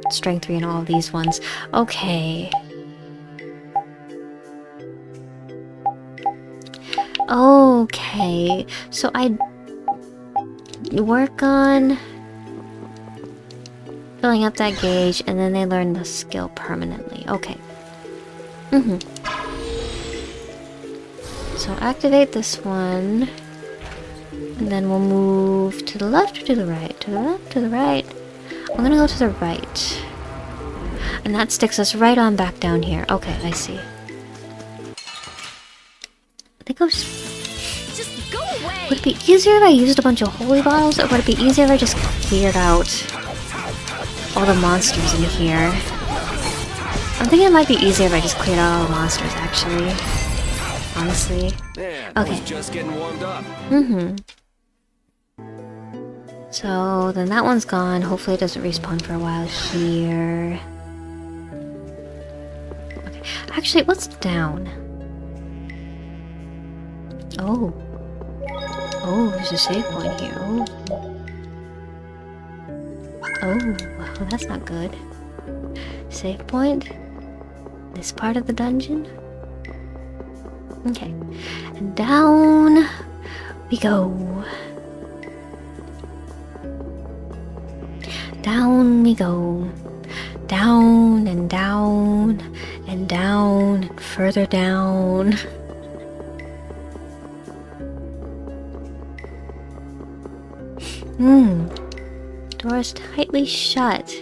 Strength 3, and all of these ones. Okay. Okay, so I work on filling up that gauge, and then they learn the skill permanently. Okay. So activate this one, and then we'll move to the left or to the right? To the left, to the right. I'm gonna go to the right. And that sticks us right on back down here. Okay, I see. I think I was... Just go away! Would it be easier if I used a bunch of holy bottles, or would it be easier if I just cleared out all the monsters in here? I'm thinking it might be easier if I just cleared out all the monsters, actually. Honestly. Man, okay. I was just getting warmed up. So then that one's gone. Hopefully it doesn't respawn for a while here. Okay. Actually, what's down? Oh. Oh, there's a save point here. Oh. Oh, well, that's not good. Save point? This part of the dungeon? Okay. And down we go. Down we go. Down and down and down and further down. Door is tightly shut.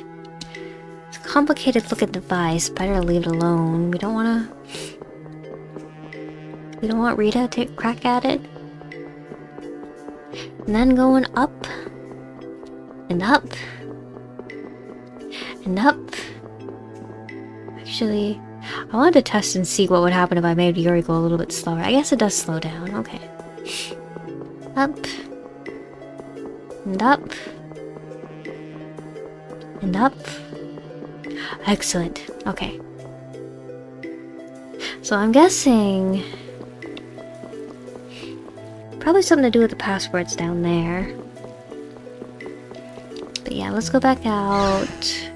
It's a complicated looking device. Better leave it alone. We don't want Rita to take a crack at it. And then going up and up and up. Actually, I wanted to test and see what would happen if I made Yuri go a little bit slower. I guess it does slow down. Okay. Up and up opened up. Excellent. Okay. So I'm guessing... probably something to do with the passwords down there. But yeah, let's go back out.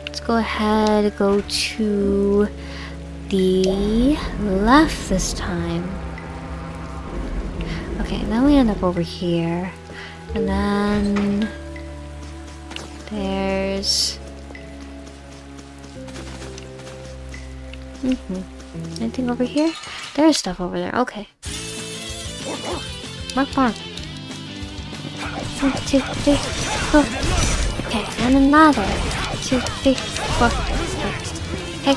Let's go ahead, go to the left this time. Okay, then we end up over here. And then... there's... anything over here? There's stuff over there. Okay. Mark, mark. 1, 2, 3, 4. Okay, and another. 2, 3, 4. Okay,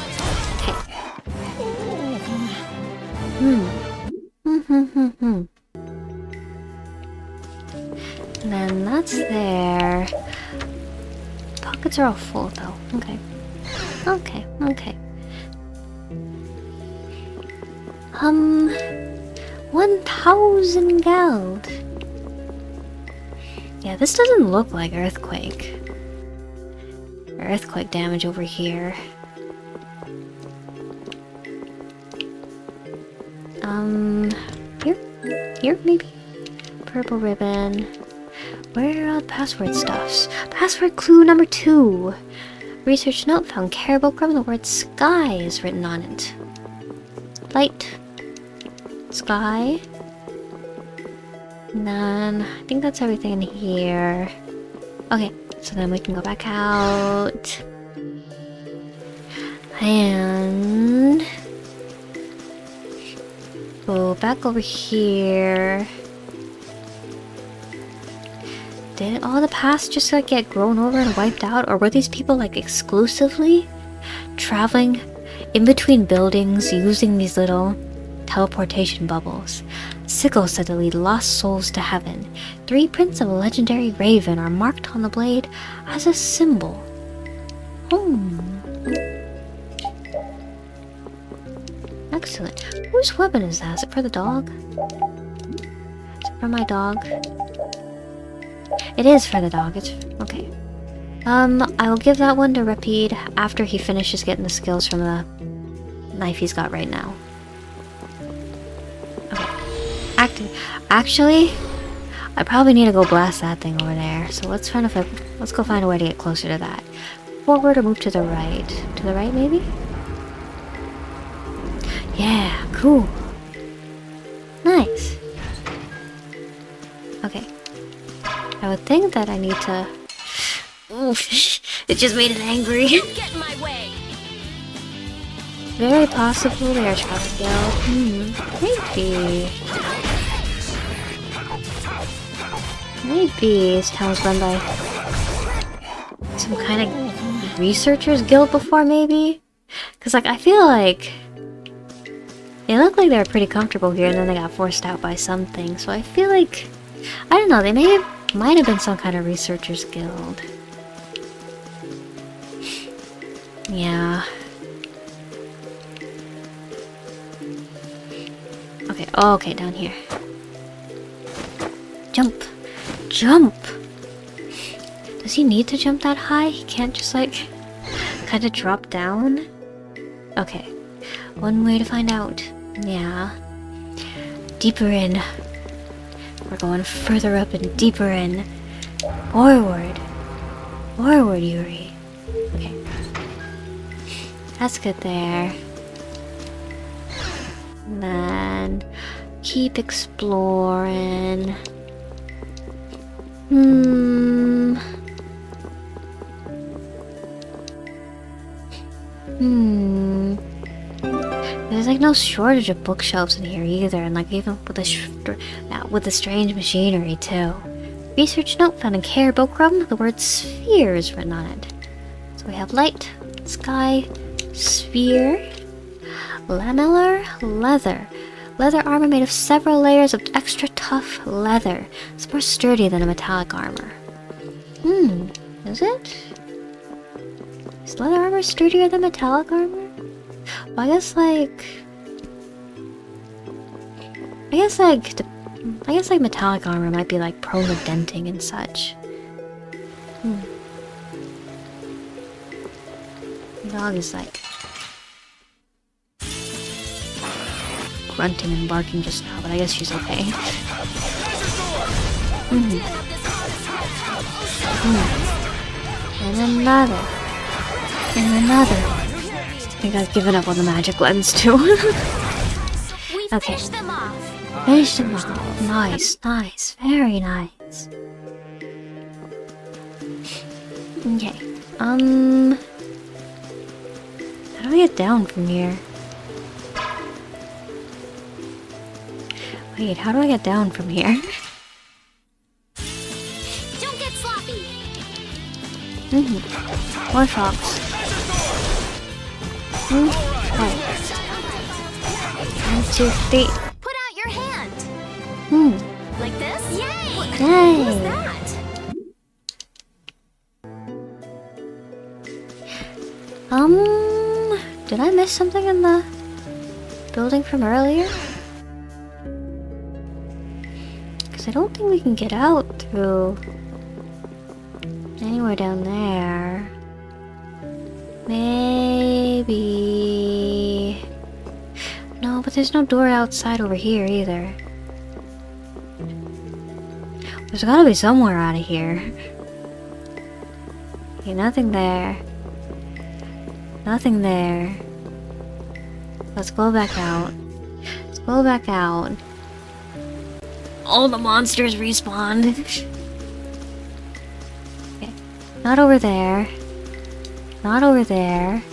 okay. And then that's there. Pockets are all full though. Okay. Okay, okay. 1,000 gold. Yeah, this doesn't look like earthquake. Earthquake damage over here. Here maybe? Purple ribbon. Where are the password stuffs? Password clue number 2. Research note found caribou crumb. The word sky is written on it. Light. Sky. And then I think that's everything in here. Okay, so then we can go back out. And go back over here. Did all the past just like get grown over and wiped out? Or were these people like exclusively traveling in between buildings using these little teleportation bubbles? Sickle said to lead lost souls to heaven. 3 prints of a legendary raven are marked on the blade as a symbol. Excellent. Whose weapon is that? Is it for the dog? Is it for my dog? It is for the dog. It's okay. I will give that one to Rapide after he finishes getting the skills from the knife he's got right now. Okay. Actually, I probably need to go blast that thing over there. So let's go find a way to get closer to that. Forward or move to the right? To the right, maybe? Yeah, cool. Nice. Okay. I would think that I need to... Oof, it just made it angry. Get in my way. Very possible they are trying to go. Maybe. Maybe this town's run by some kind of researchers guild before, maybe? Because, like, I feel like they look like they were pretty comfortable here and then they got forced out by something. So I feel like, I don't know, they might have been some kind of researchers guild. Yeah. Okay, oh, okay, down here. Jump! Jump! Does he need to jump that high? He can't just, like, kind of drop down? Okay. One way to find out. Yeah. Deeper in. We're going further up and deeper in. Forward. Forward, Yuri. Okay. That's good there. And then keep exploring. There's like no shortage of bookshelves in here either, and like even with the strange machinery too. Research note found in caribou crumb. The word sphere is written on it. So we have light, sky, sphere, lamellar, leather. Leather armor made of several layers of extra tough leather. It's more sturdy than a metallic armor. Is it? Is leather armor sturdier than metallic armor? Well, I guess like metallic armor might be like prone to denting and such. dog is like grunting and barking just now, but I guess she's okay. And another. And another. I think I've given up on the magic lens too. Okay. Finish them off. Nice, nice. Very nice. Okay. How do I get down from here? Wait, how do I get down from here? Don't get sloppy. More frogs. Oh. 1, 2, 3. Put out your hand. Like this? Yay! Yay! What was that? Did I miss something in the building from earlier? Because I don't think we can get out through anywhere down there. Maybe... No, but there's no door outside over here either. There's gotta be somewhere out of here. Okay, nothing there. Nothing there. Let's go back out. Let's go back out. All the monsters respawned. Okay. Not over there. Not over there.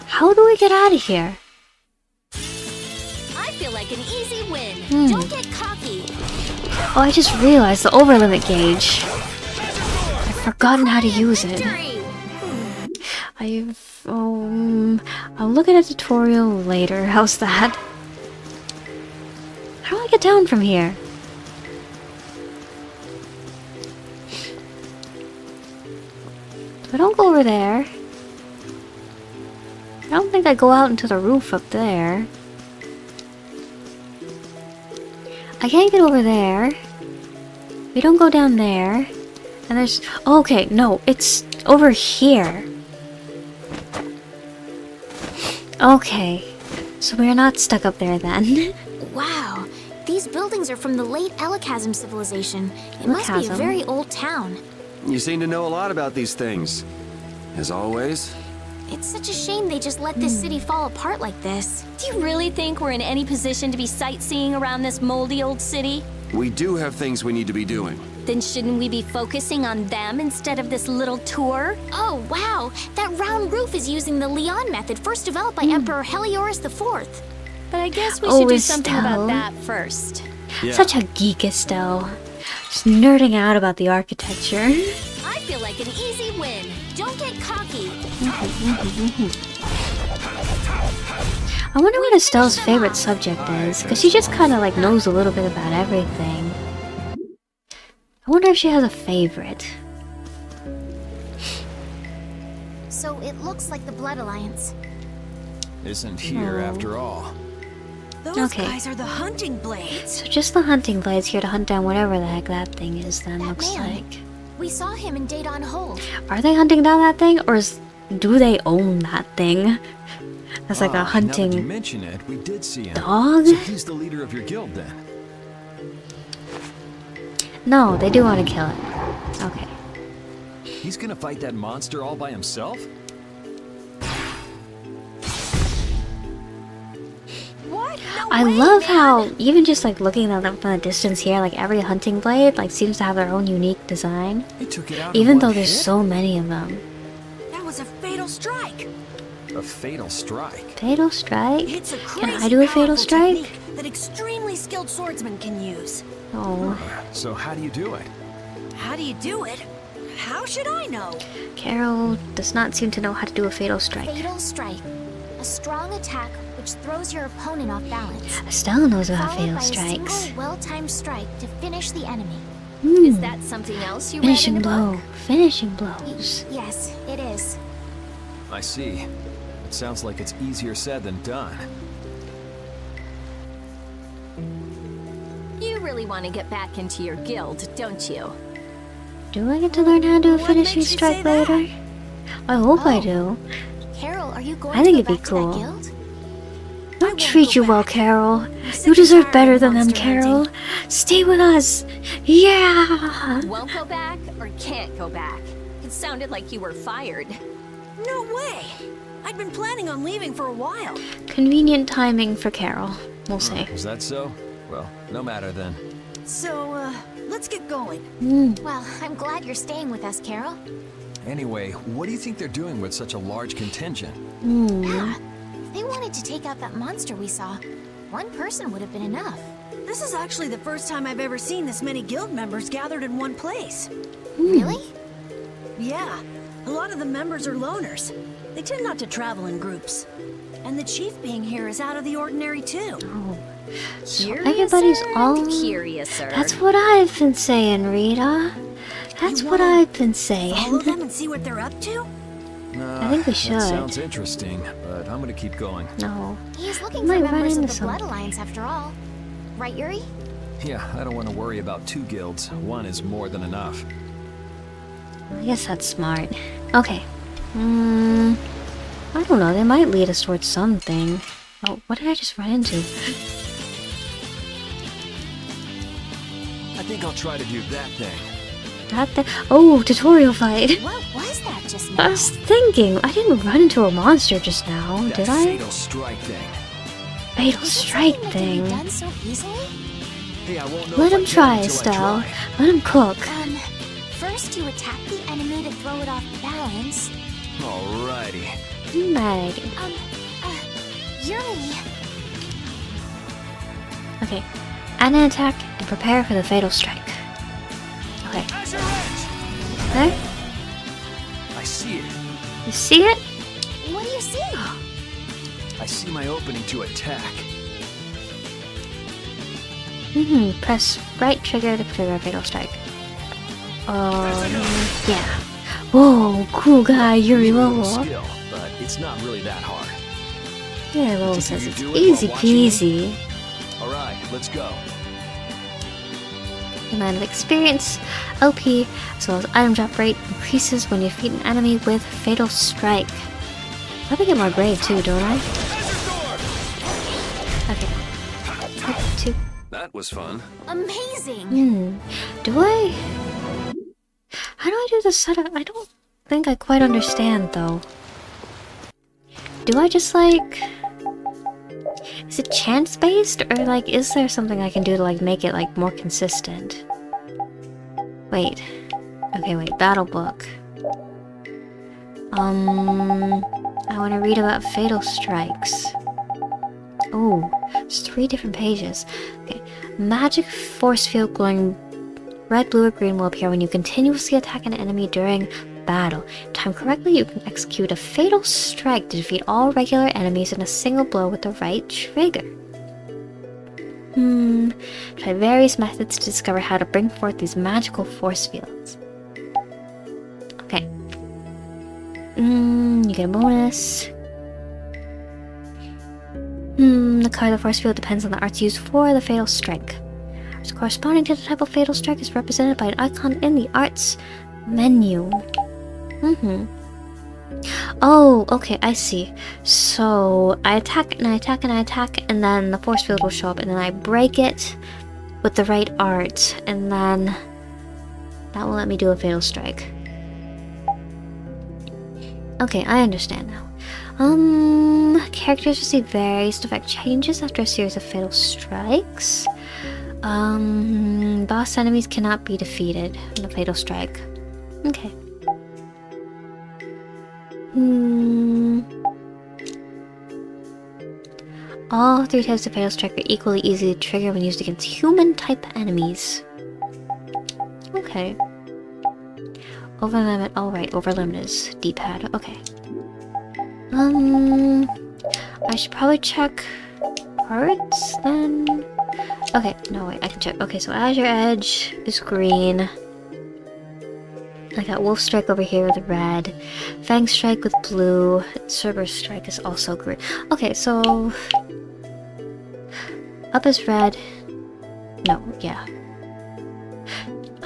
How do we get out of here? I feel like an easy win. Don't get cocky. Oh, I just realized the overlimit gauge. I've forgotten how to use it. I'll look at a tutorial later. How's that? How do I get down from here? So I don't go over there. I don't think I go out into the roof up there. I can't get over there. We don't go down there. And there's... Oh, okay, no, it's over here. Okay, so we're not stuck up there then. Wow, these buildings are from the late Elachasm civilization. It must be a very old town. You seem to know a lot about these things. As always. It's such a shame they just let this city fall apart like this. Do you really think we're in any position to be sightseeing around this moldy old city? We do have things we need to be doing. Then shouldn't we be focusing on them instead of this little tour? Oh, wow! That round roof is using the Leon method first developed by Emperor Heliodorus IV. But I guess we should do something about that first. Yeah. Such a geek, Estelle. Just nerding out about the architecture. I feel like an easy win. Don't get cocky. I wonder what Estelle's favorite subject is, because she just kind of like knows a little bit about everything. I wonder if she has a favorite. So it looks like the Blood Alliance. Isn't here after all. Those guys are the hunting blades. So just the hunting blades here to hunt down whatever the heck that thing is then, looks like. We saw him in Date on Hold. Are they hunting down that thing, or do they own that thing? That's like a hunting now that you mention it, we did see him. dog? So he's the leader of your guild then? No, they do want to kill it. Okay. He's gonna fight that monster all by himself? What? No I way, love man. how, even just like looking at them from a distance here, like every hunting blade like seems to have their own unique design. He took it out Even in though one there's hit? so many of them. That was a fatal strike. A fatal strike. Fatal strike? It's a Can crazy I do a fatal powerful strike? technique that extremely skilled swordsmen can use. Oh. So how do you do it? How do you do it? How should I know? Carol does not seem to know how to do a fatal strike. Fatal Strike. A strong attack which throws your opponent off balance. Estelle knows about Followed fatal by a strikes. single well-timed strike to finish the enemy. Hmm. Is that something else you Finishing read in a blow. book? Finishing blows. Yes, it is. I see. It sounds like it's easier said than done. You really want to get back into your guild, don't you? Do I get to learn how to do a What finishing makes you say strike that? later? I hope I do. Carol, are you going I think to it'd go be back to that cool. guild? They'll treat you well, Carol. You deserve better than them, Carol. Stay with us. Yeah. Won't go back or can't go back? It sounded like you were fired. No way! I'd been planning on leaving for a while. Convenient timing for Carol, we'll say. Is that so? Well, no matter then. So, let's get going. Well, I'm glad you're staying with us, Carol. Anyway, what do you think they're doing with such a large contingent? Yeah. If they wanted to take out that monster we saw, one person would have been enough. This is actually the first time I've ever seen this many guild members gathered in one place. Really? Yeah. A lot of the members are loners. They tend not to travel in groups. And the chief being here is out of the ordinary too. Oh. So everybody's all curiouser. That's what I've been saying, Rita. That's what I've been saying. Follow them and see what they're up to? I think we should. That sounds interesting, but I'm gonna keep going. No. He's looking Might for run members of into the Blood something. Alliance after all. Right, Yuri? Yeah, I don't want to worry about 2 guilds. One is more than enough. I guess that's smart. Okay. I don't know. They might lead us towards something. Oh, what did I just run into? I think I'll try to do that thing. Oh, tutorial fight. What was that just now? I was thinking, I didn't run into a monster just now, That did I? fatal strike thing. Fatal strike Something that can be thing. done so easily? Hey, I won't know Let if I him can try, until I Estelle. try. Let him cook. First you attack the enemy to throw it off balance. Alrighty. Meg. Yuri. Okay. Add an attack and prepare for the fatal strike. Okay. There? I see it. You see it? What do you see? I see my opening to attack. Press right trigger to trigger a fatal strike. Yeah. Whoa, cool guy, Yuri Maybe a little Lowell. skill, but it's not really that hard. Yeah, Lowell Think says you it's do it while easy watching me? peasy. Alright, let's go. The amount of experience, LP, as well as item drop rate increases when you defeat an enemy with fatal strike. I probably get more brave too, don't I? Okay. Up to. That was fun. Amazing. Do I? How do I do the setup? I don't think I quite understand though. Do I just like... Is it chance based or like is there something I can do to like make it like more consistent? Wait. Okay, wait. Battle book. I want to read about fatal strikes. Oh, there's 3 different pages. Okay. Magic force field glowing red, blue, or green will appear when you continuously attack an enemy during battle. Timed correctly, you can execute a fatal strike to defeat all regular enemies in a single blow with the right trigger. Try various methods to discover how to bring forth these magical force fields. Okay. You get a bonus. The color of the force field depends on the arts used for the fatal strike. Arts corresponding to the type of fatal strike is represented by an icon in the arts menu. Oh, okay, I see. So I attack and I attack and I attack, and then the force field will show up, and then I break it with the right art, and then that will let me do a fatal strike. Okay, I understand now. Characters receive various effect changes after a series of fatal strikes. Boss enemies cannot be defeated in a fatal strike. Okay. All 3 types of fatal strike are equally easy to trigger when used against human-type enemies. Okay. Overlimit, alright, overlimit is D-pad, okay. I should probably check parts then? Okay, no wait, I can check. Okay, so Azure Edge is green. I got Wolf Strike over here with red. Fang Strike with blue. Cerberus Strike is also green. Okay, so... Up is red. No, yeah.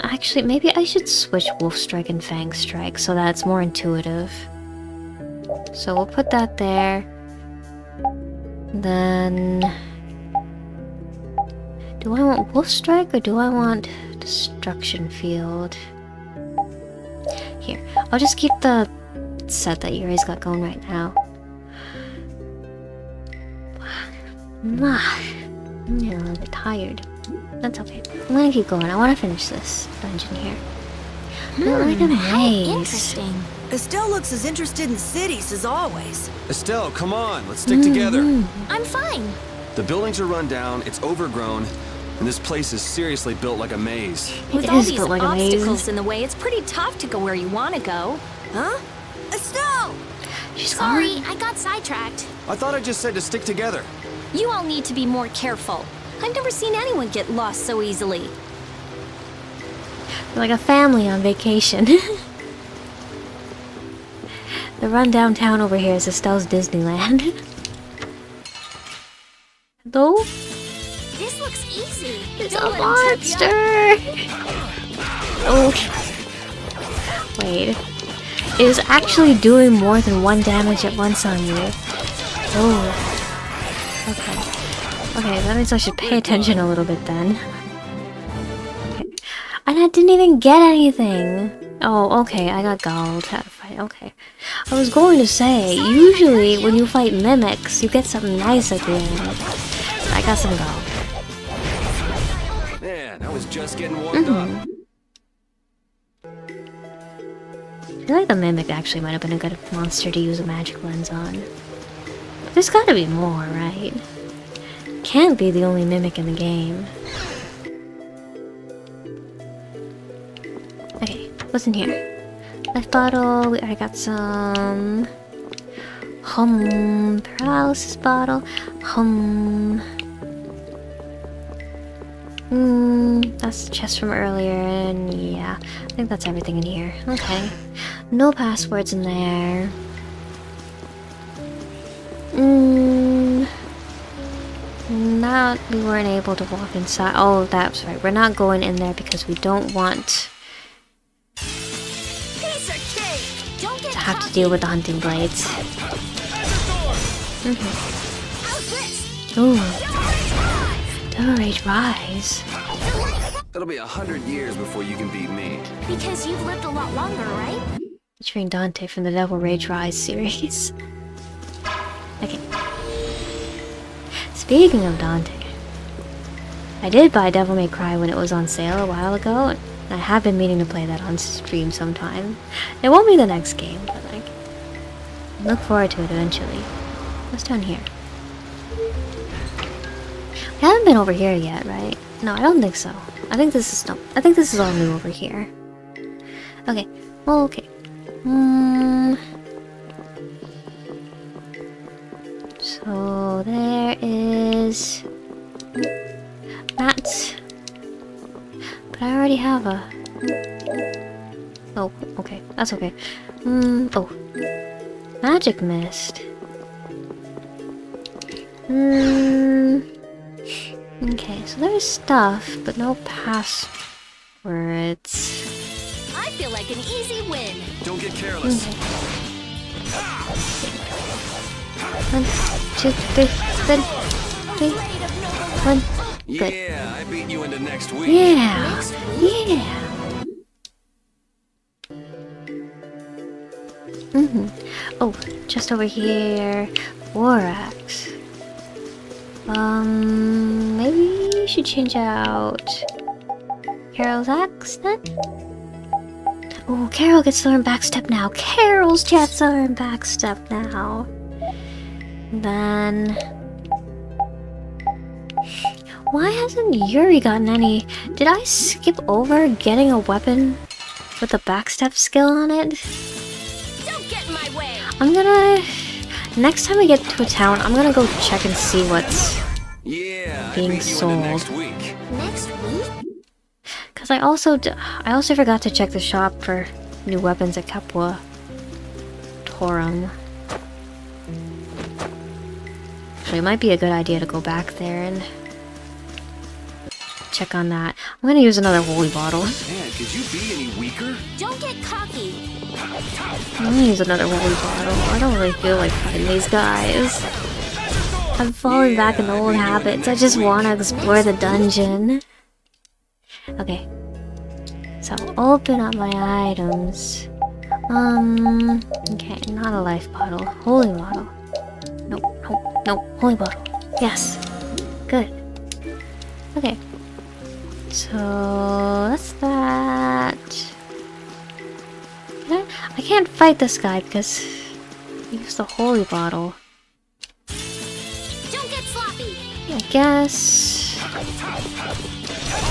Actually, maybe I should switch Wolf Strike and Fang Strike so that it's more intuitive. So we'll put that there. Then... do I want Wolf Strike or do I want Destruction Field? Here, I'll just keep the set that Yuri's got going right now. I'm a little bit tired. That's okay. I'm gonna keep going. I want to finish this dungeon here. Like a maze. Interesting. Estelle looks as interested in cities as always. Estelle, come on, let's stick together. I'm fine. The buildings are run down, it's overgrown, and this place is seriously built like a maze. With all these obstacles in the way, it's pretty tough to go where you want to go. Huh? Estelle! Sorry, I got sidetracked. I thought I just said to stick together. You all need to be more careful. I've never seen anyone get lost so easily. We're like a family on vacation. The run downtown over here is Estelle's Disneyland. Hello? This looks easy. It's a monster! Oh. Wait. It is actually doing more than 1 damage at once on you. Oh. Okay. Okay, that means I should pay attention a little bit then. Okay. And I didn't even get anything! Oh, okay, I got galled. How to fight, okay. I was going to say, usually when you fight mimics, you get something nice at the end. I got some gall. Man, I was just getting warmed up. I feel like the mimic actually might have been a good monster to use a magic lens on. There's gotta be more, right? Can't be the only mimic in the game. Okay, what's in here? Life bottle, I got some... paralysis bottle. That's the chest from earlier, and yeah, I think that's everything in here. Okay. No passwords in there. Not, we weren't able to walk inside. Oh, that's right. We're not going in there because we don't want to have to deal with the hunting blades. Ooh. Devil Rage Rise. It'll be 100 years before you can beat me. Because you've lived a lot longer, right? Featuring Dante from the Devil Rage Rise series. Okay. Speaking of Dante, I did buy Devil May Cry when it was on sale a while ago, and I have been meaning to play that on stream sometime. It won't be the next game, but like, look forward to it eventually. What's down here? We haven't been over here yet, right? No, I don't think so. I think this is all new over here. Okay. Well, okay. So there is mats, but I already have a. Oh, okay, that's okay. Oh, magic mist. Okay, so there's stuff, but no passwords. I feel like an easy win. Don't get careless. Okay. 1, 2, 3, 3. 1. Good. Yeah, I beat you into next week. Yeah. Yeah. Oh, just over here. Borax. Maybe you should change out Carol's axe then? Oh, Carol gets to learn backstep now. Carol's gets to learn backstep now. Then... why hasn't Yuri gotten any? Did I skip over getting a weapon with a backstep skill on it? Don't get in my way. I'm gonna... next time we get to a town, I'm gonna go check and see what's being sold. Next week. Next week? Cause I also forgot to check the shop for new weapons at Capua Torum. Actually, it might be a good idea to go back there and check on that. I'm gonna use another holy bottle. Man, could you be any weaker? Don't get cocky. I'm gonna use another holy bottle. I don't really feel like fighting these guys. I'm falling back in old habits. I just want to explore the dungeon. Okay. So open up my items. Okay, not a life bottle. Holy bottle. Nope, nope, nope. Holy bottle. Yes. Good. Okay. So that's that. I can't fight this guy because I used the holy bottle. Don't get sloppy. I guess.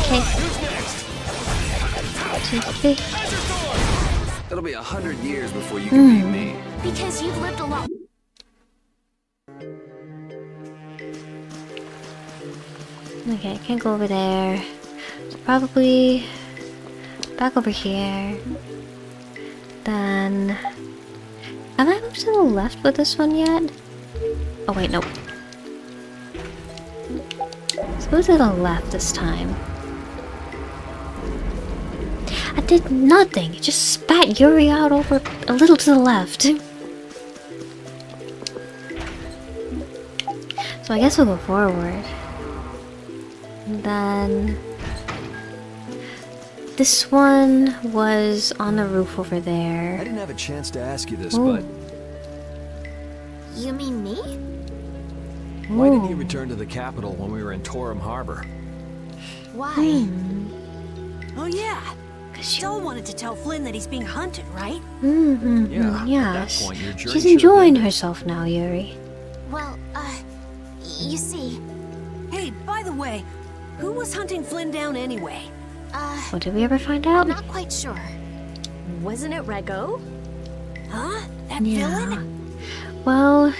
Okay. 2, 3. It'll be 100 years before you can beat me. Because you've lived a lot. Okay, I can't go over there. So probably back over here. Then have I moved to the left with this one yet? Oh wait, nope. Let's go to the left this time. I did nothing. It just spat Yuri out over a little to the left. So I guess we'll go forward. And then this one was on the roof over there. I didn't have a chance to ask you this, Ooh. but You mean me? why didn't you return to the capital when we were in Torum Harbor? Why? Oh yeah. Joel wanted to tell Flynn that he's being hunted, right? Yeah, at that Yes. point, your journey She's should have enjoying ended. herself now, Yuri. Well, you see, Hey, by the way, who was hunting Flynn down anyway? What did we ever find out? not quite sure. Wasn't it Ragou? Huh? That Yeah. villain? Well,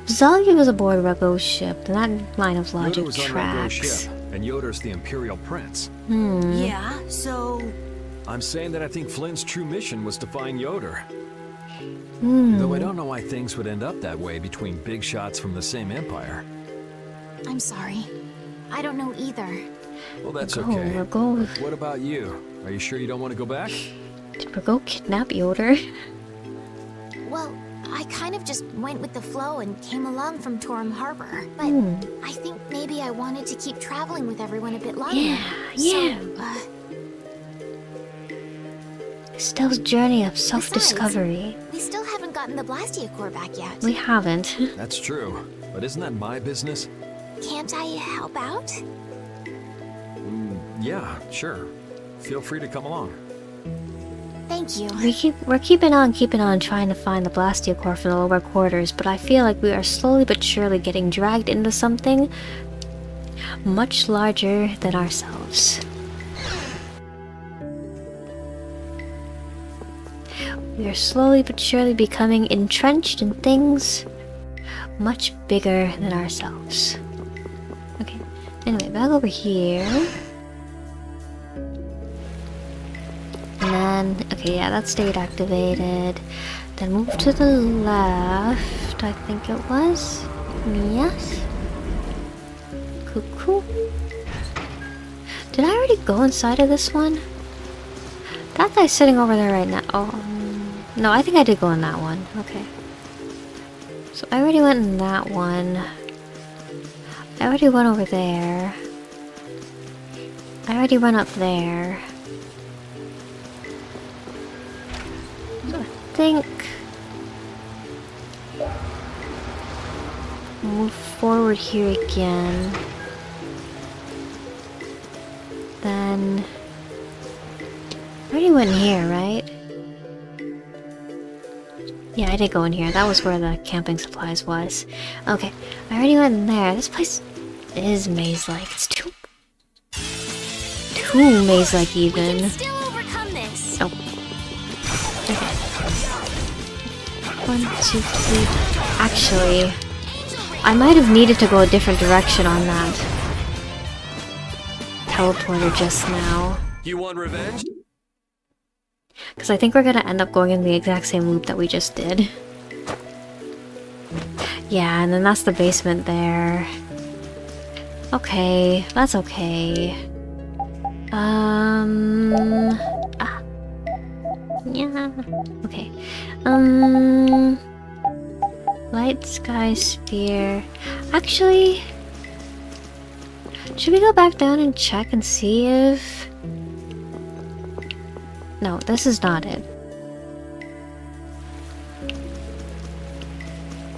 Zalia was aboard Ragou's ship, and that line of logic Yoder was on Ragou's tracks. ship, and Yoder's the Imperial Prince. Yeah, so I'm saying that I think Flynn's true mission was to find Yoder. Hmm. Though I don't know why things would end up that way between big shots from the same empire. I'm sorry. I don't know either. Well, that's Ragou, okay. Ragou. What about you? Are you sure you don't want to go back? Did Ragou kidnap Yoder? Well, I kind of just went with the flow and came along from Torum Harbor. But I think maybe I wanted to keep traveling with everyone a bit longer. Yeah. So, Estelle's journey of self-discovery. we still haven't gotten the Blastia core back yet. We haven't. That's true. But isn't that my business? Can't I help out? Yeah, sure. Feel free to come along. Thank you. We're keeping on trying to find the Blastia core for the lower quarters, but I feel like we are slowly but surely getting dragged into something much larger than ourselves. We are slowly but surely becoming entrenched in things much bigger than ourselves. Okay, anyway, back over here. And then, okay, yeah, that stayed activated. Then move to the left, I think it was. Yes. Cuckoo. Did I already go inside of this one? That guy's sitting over there right now. Oh, no, I think I did go in that one. Okay. So I already went in that one. I already went over there. I already went up there. So I think move forward here again. Then I already went in here, right? Yeah, I did go in here. That was where the camping supplies was. Okay, I already went in there. This place is maze-like. It's too maze-like even. We can still overcome this. Oh. Okay. 1, 2, 3. Actually, I might have needed to go a different direction on that teleporter just now. You want revenge? Because I think we're gonna end up going in the exact same loop that we just did. Yeah, and then that's the basement there. Okay, that's okay. Yeah. Okay. Light sky sphere. Actually, should we go back down and check and see if... No, this is not it.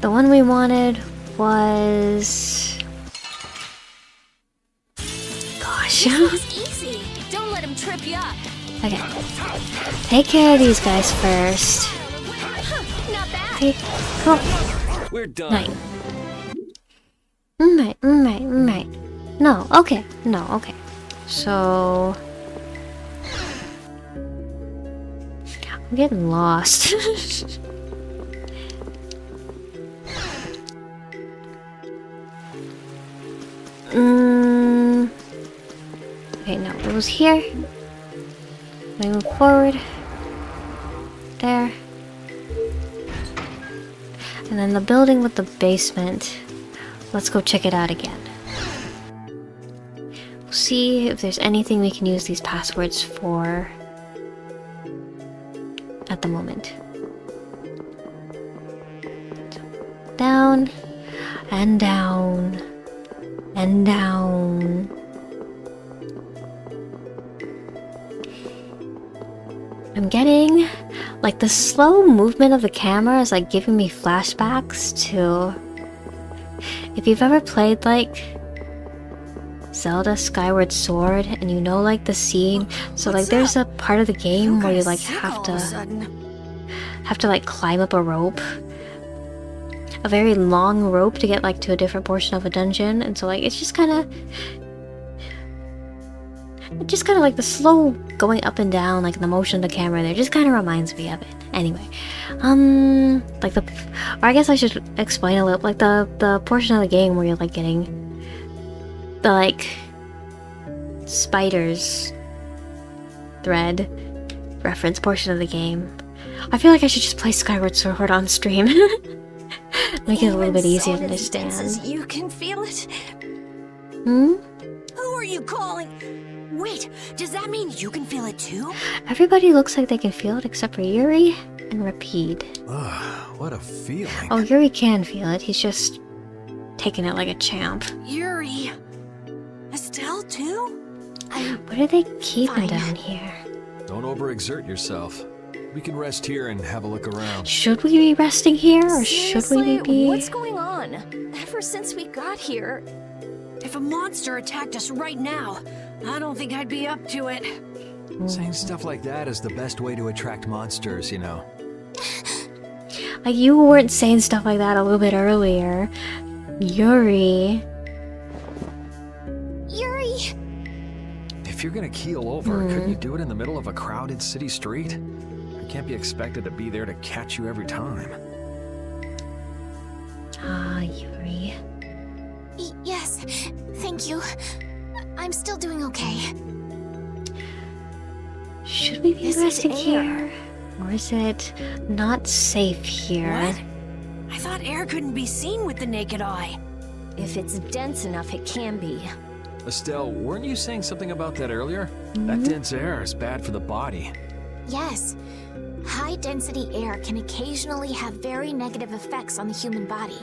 The one we wanted was... Gosh. This is easy. Don't let him trip you up. Okay. Take care of these guys first. Not bad. Okay, cool. We're done. Right. No, okay. So... I'm getting lost. Okay, no, it was here. We move forward. There. And then the building with the basement. Let's go check it out again. We'll see if there's anything we can use these passwords for at the moment. Down. And down. And down. I'm getting, like, the slow movement of the camera is like giving me flashbacks to, if you've ever played like Zelda Skyward Sword and you know like the scene, so like there's a part of the game where you like have to like climb up a rope, a very long rope to get like to a different portion of a dungeon, and so like it's just kind of like the slow going up and down, like the motion of the camera there just kind of reminds me of it. Anyway, like or I guess I should explain a little, like the portion of the game where you're like getting the like spiders thread reference portion of the game. I feel like I should just play Skyward Sword on stream. Make it a little bit easier to understand. You can feel it? Hmm? Who are you calling? Wait, does that mean you can feel it too? Everybody looks like they can feel it except for Yuri and Rapide. What a feeling. Oh, Yuri can feel it. He's just taking it like a champ. Yuri. Estelle too? What are they keeping down here? Don't overexert yourself. We can rest here and have a look around. Should we be resting here, or should we be... What's going on? Ever since we got here... If a monster attacked us right now, I don't think I'd be up to it. Saying stuff like that is the best way to attract monsters, you know. Like, you weren't saying stuff like that a little bit earlier. Yuri. If you're gonna keel over, couldn't you do it in the middle of a crowded city street? You can't be expected to be there to catch you every time. Ah, Yuri. Yes, thank you. I'm still doing okay. Should we be resting here? Or is it not safe here? What? I thought air couldn't be seen with the naked eye. If it's dense enough, it can be. Estelle, weren't you saying something about that earlier? That dense air is bad for the body. Yes. High-density air can occasionally have very negative effects on the human body.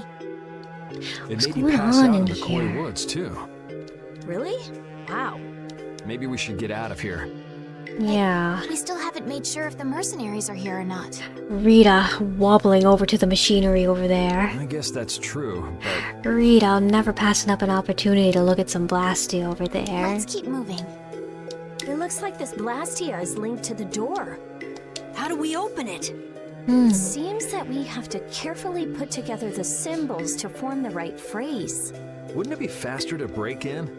It made you pass out in the Koi Woods, too. Really? Wow. Maybe we should get out of here. Yeah. We still haven't made sure if the mercenaries are here or not. Rita wobbling over to the machinery over there. I guess that's true, but... Rita never passing up an opportunity to look at some Blastia over there. Let's keep moving. It looks like this Blastia is linked to the door. How do we open it? It seems that we have to carefully put together the symbols to form the right phrase. Wouldn't it be faster to break in?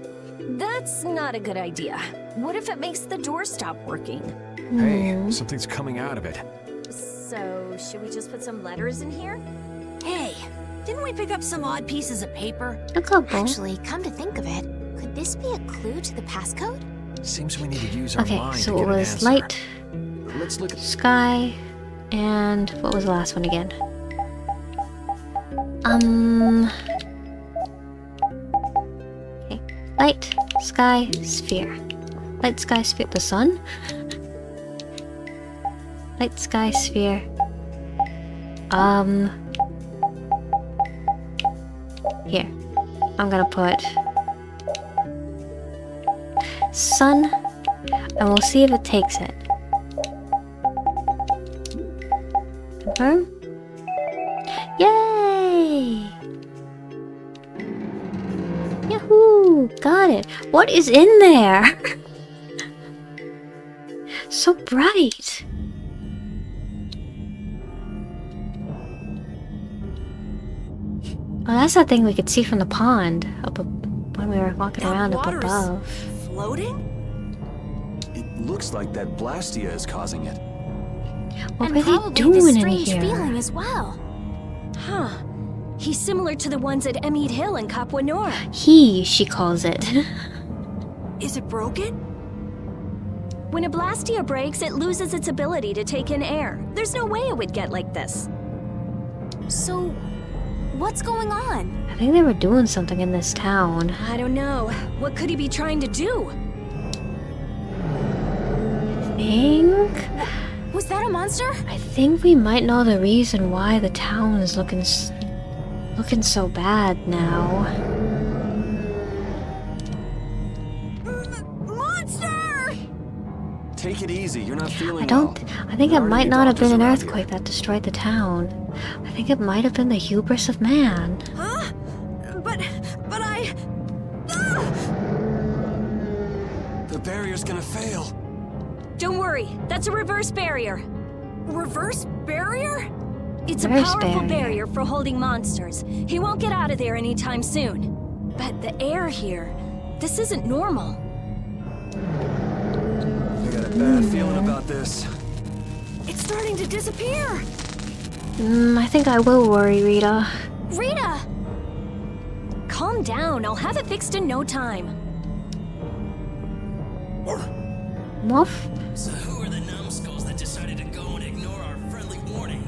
That's not a good idea. What if it makes the door stop working? Hey, something's coming out of it. So, should we just put some letters in here? Hey, didn't we pick up some odd pieces of paper? A couple. Actually, come to think of it, could this be a clue to the passcode? Seems we need to use our Okay, mind so to it get an was answer. light, Let's look at sky, and what was the last one again? Okay, light, sky, sphere. Light sky sphere. The sun? Light sky sphere. Here. I'm gonna put sun, and we'll see if it takes it. Confirm? Yay! Yahoo! Got it! What is in there? So bright! Oh, that's that thing we could see from the pond when we were walking around up above. Floating? It looks like that Blastia is causing it. What and were they probably doing this in strange here? feeling as well. Huh. He's similar to the ones at Emmead Hill in Capua Nor. She calls it. Is it broken? When a Blastia breaks, it loses its ability to take in air. There's no way it would get like this. So, what's going on? I think they were doing something in this town. I don't know. What could he be trying to do? Was that a monster? I think we might know the reason why the town is looking so bad now. Monster! Take it easy, you're not feeling I think it might not have been an earthquake that destroyed the town. I think it might have been the hubris of man. Huh? But I... The barrier's gonna fail. Don't worry, that's a reverse barrier. Reverse barrier? It's a powerful barrier for holding monsters. He won't get out of there anytime soon. But the air here, this isn't normal. I got a bad feeling about this. It's starting to disappear. I think I will worry, Rita. Rita! Calm down, I'll have it fixed in no time. Muff? So who are the numbskulls that decided to go and ignore our friendly warning?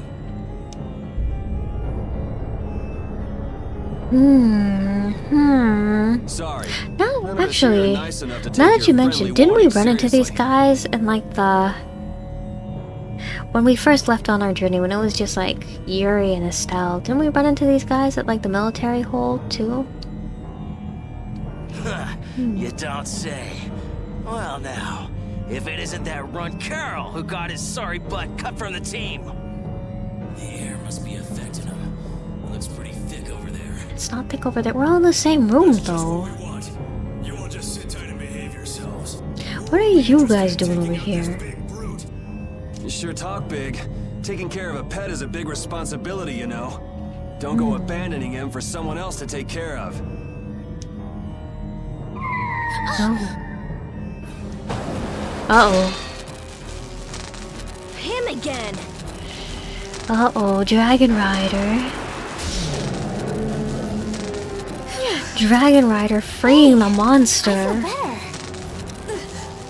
Sorry. No, actually, now that you mentioned, didn't we run into these guys in like when we first left on our journey, when it was just like Yuri and Estelle? Didn't we run into these guys at like the military hold too? You don't say. Well now, if it isn't that runt Carl who got his sorry butt cut from the team. The air must be affecting him. It looks pretty thick over there. It's not thick over there. We're all in the same room though. You all just sit tight and behave yourselves. What are you guys doing over here? You sure talk big. Taking care of a pet is a big responsibility, you know. Don't go abandoning him for someone else to take care of. Uh-oh. Him again! Uh-oh, Dragon Rider. Dragon Rider freeing the monster.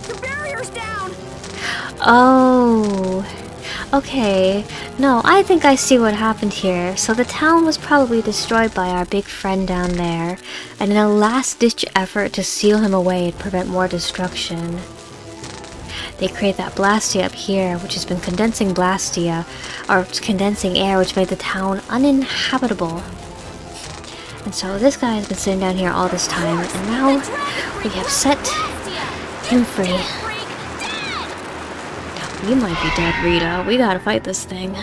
The barrier's down. Oh. Okay. No, I think I see what happened here. So the town was probably destroyed by our big friend down there, and in a last-ditch effort to seal him away and prevent more destruction, they create that Blastia up here, which has been condensing Blastia, or condensing air, which made the town uninhabitable. And so this guy has been sitting down here all this time, and now we have set him free. You might be dead, Rita. We gotta fight this thing.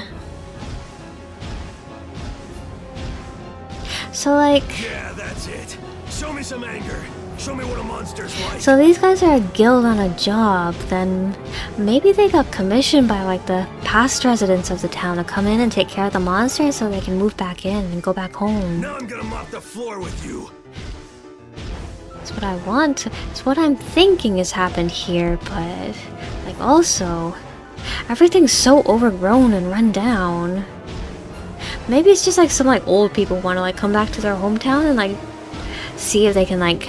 So like... Yeah, that's it. Show me some anger. Show me what a monster's like. So these guys are a guild on a job, then maybe they got commissioned by like the past residents of the town to come in and take care of the monsters so they can move back in and go back home. Now I'm gonna mop the floor with you. That's what I want. It's what I'm thinking has happened here, but like also, everything's so overgrown and run down. Maybe it's just like some like old people want to like come back to their hometown and like see if they can like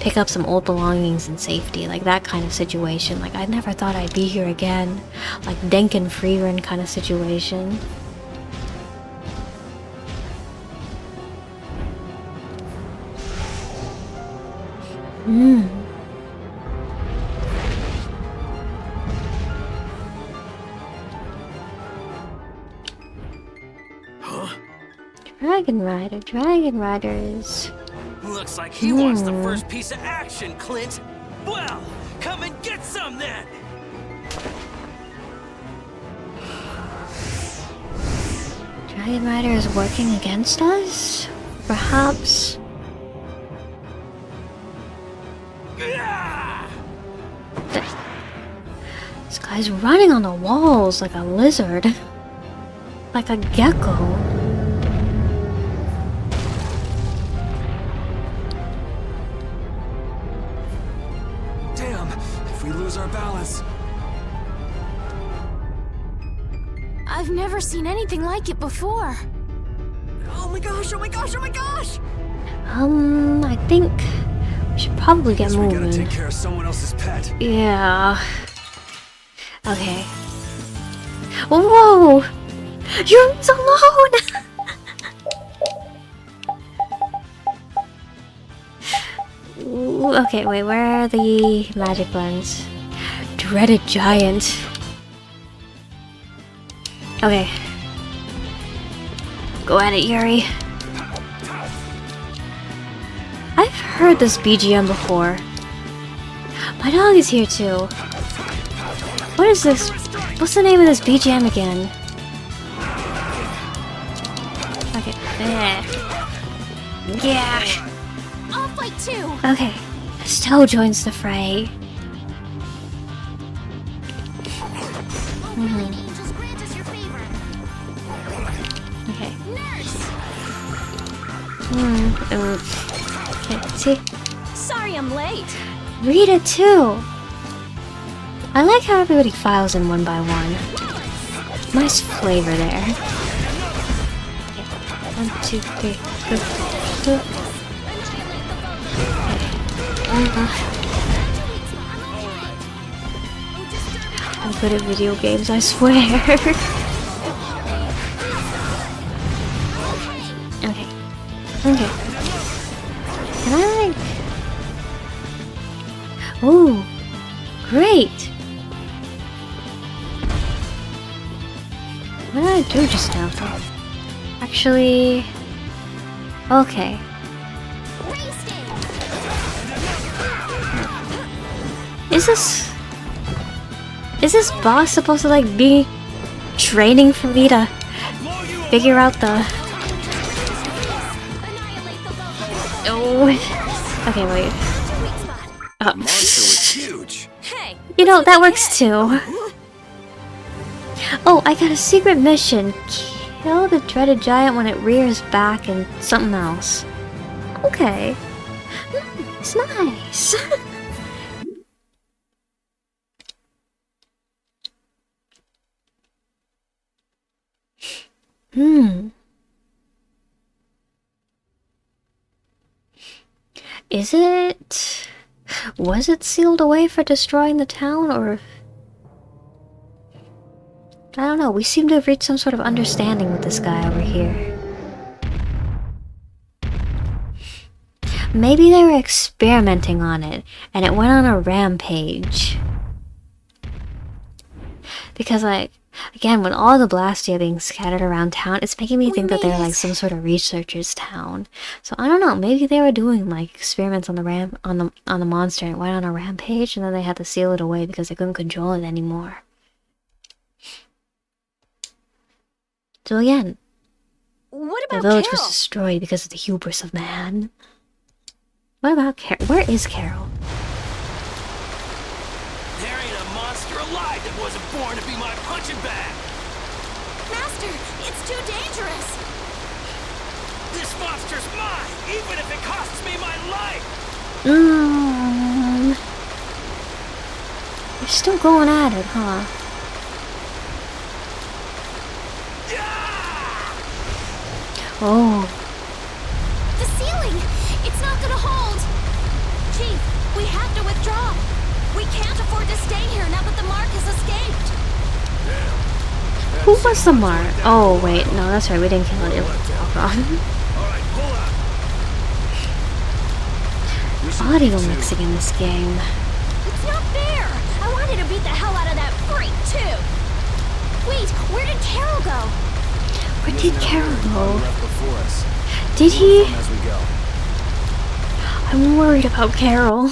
pick up some old belongings in safety, like that kind of situation. Like I never thought I'd be here again, like Denken Freerun kind of situation. Dragon Rider, Dragon Riders. Looks like he wants the first piece of action, Clint. Well, come and get some then. Dragon Rider is working against us? Perhaps. This guy's running on the walls like a lizard. Like a gecko. Damn, if we lose our balance. I've never seen anything like it before. Oh my gosh, oh my gosh, oh my gosh! I think we should probably get moving. We gotta take care of someone else's pet. Yeah. Okay. Whoa! Yuri's alone! Ooh, okay, wait, where are the magic blends? Dreaded giant. Okay. Go at it, Yuri. I've heard this BGM before. My dog is here too. What is this? What's the name of this BGM again? Okay. Yeah. I'll fight too. Okay. Estelle joins the fray. Angels grant us your favor. Okay. Nurse. Okay, see? Sorry I'm late. Rita too! I like how everybody files in one by one. Nice flavor there. Okay. 1, 2, 3, go. I'm good at video games, I swear. Okay. Okay. Can I like... Oh, great! What did I do just now? Actually... Okay. Is this boss supposed to like be training for me to figure out the... Oh. Okay, wait. The monster was huge. You know, that works too. Oh, I got a secret mission. Kill the dreaded giant when it rears back and something else. Okay. It's nice. Is it... Was it sealed away for destroying the town, or... I don't know, we seem to have reached some sort of understanding with this guy over here. Maybe they were experimenting on it, and it went on a rampage. Because, like, again, with all the Blastia being scattered around town, it's making me think that they're like some sort of researcher's town. So I don't know, maybe they were doing like experiments on the monster and it went on a rampage, and then they had to seal it away because they couldn't control it anymore. So again, what about the village Carol? was destroyed because of the hubris of man. What about Carol? Where is Carol? There ain't a monster alive that wasn't born to be my punching bag. Master, it's too dangerous. This monster's mine, even if it costs me my life. You're still going at it, huh? Oh. The ceiling! It's not gonna hold! Chief, we have to withdraw! We can't afford to stay here now that the Mark has escaped! Who was the Mark? Oh, wait, no, that's right, we didn't kill it. Audio mixing in this game. It's not fair! I wanted to beat the hell out of that freak, too! Wait, where did Carol go? Where'd did Carol go? Did he? I'm worried about Carol.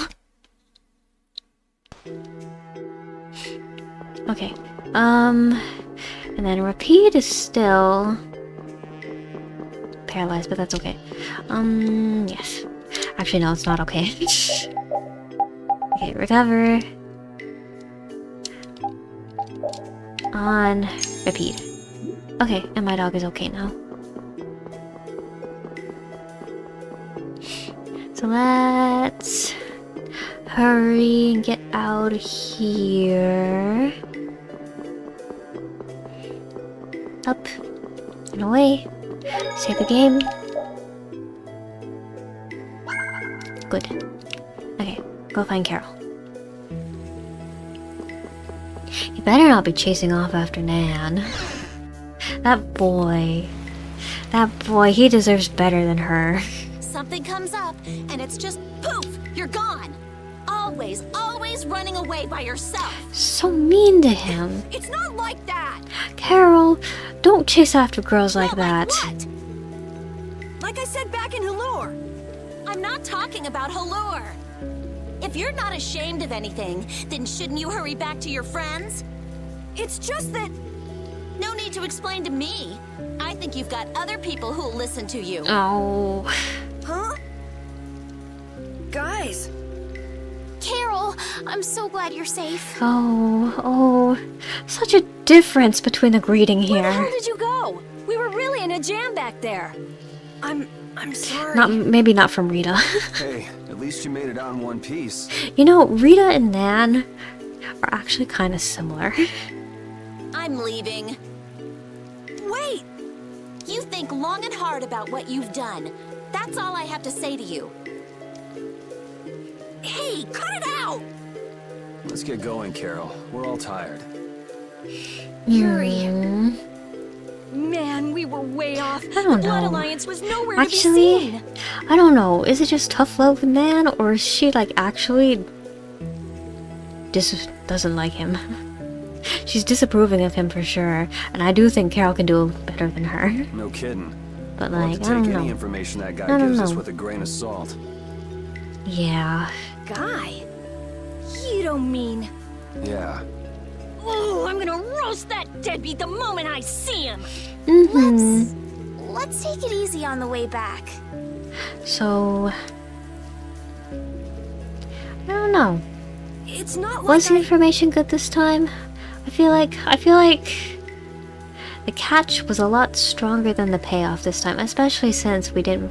Okay. And then Repeat is still paralyzed, but that's okay. Yes. Actually, no, it's not okay. Okay, recover. On Repeat. Okay, and my dog is okay now. So let's hurry and get out of here. Up and away. Save the game. Good. Okay, go find Carol. You better not be chasing off after Nan. That boy, he deserves better than her. Something comes up, and it's just poof, you're gone. Always, always running away by yourself. So mean to him. It's not like that. Carol, don't chase after girls like that. What? Like I said back in Halure. I'm not talking about Halure. If you're not ashamed of anything, then shouldn't you hurry back to your friends? It's just that... No need to explain to me. I think you've got other people who'll listen to you. Oh. Huh? Guys. Carol, I'm so glad you're safe. Oh. Such a difference between the greeting here. Where the hell did you go? We were really in a jam back there. I'm sorry. Maybe not from Rita. Hey, at least you made it out in one piece. You know, Rita and Nan are actually kind of similar. I'm leaving. Wait! You think long and hard about what you've done. That's all I have to say to you. Hey, cut it out! Let's get going, Carol. We're all tired. Yuri. Man, we were way off. I don't The Blood know. Alliance was nowhere Actually, to be seen. I don't know. Is it just tough love with Nan, or is she like actually doesn't like him? She's disapproving of him for sure, and I do think Carol can do better than her. No kidding. But We'll have like, to I take don't any know. information that guy I don't gives us know. with a grain of salt. Yeah. Guy? You don't mean... Yeah. Oh, I'm gonna roast that deadbeat the moment I see him! Let's take it easy on the way back. So I don't know. It's not like Was the information good this time? I feel like the catch was a lot stronger than the payoff this time, especially since we didn't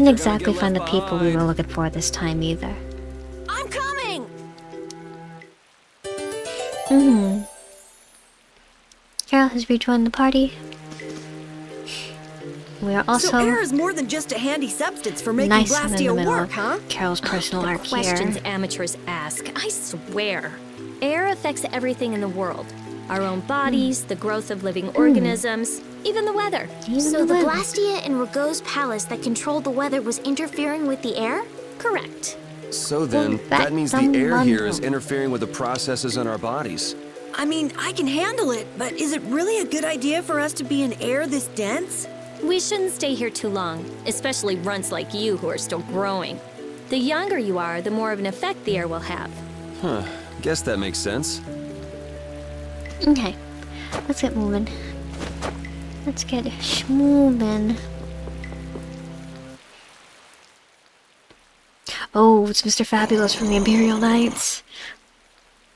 exactly find the people we were looking for this time either. I'm coming! Carol has rejoined the party. We are also So air is more than just a handy substance for making nice and in the Blastia middle work, of huh? Carol's personal arc Questions here. amateurs ask, I swear. Air affects everything in the world. Our own bodies, the growth of living organisms, even the weather. So the Blastia in Ragou's palace that controlled the weather was interfering with the air? Correct. So then, that means the air here is interfering with the processes in our bodies. I mean, I can handle it, but is it really a good idea for us to be in air this dense? We shouldn't stay here too long, especially runts like you who are still growing. The younger you are, the more of an effect the air will have. Huh. Guess that makes sense. Okay, let's get moving. Let's get moving. Oh, it's Mr. Fabulous from the Imperial Knights.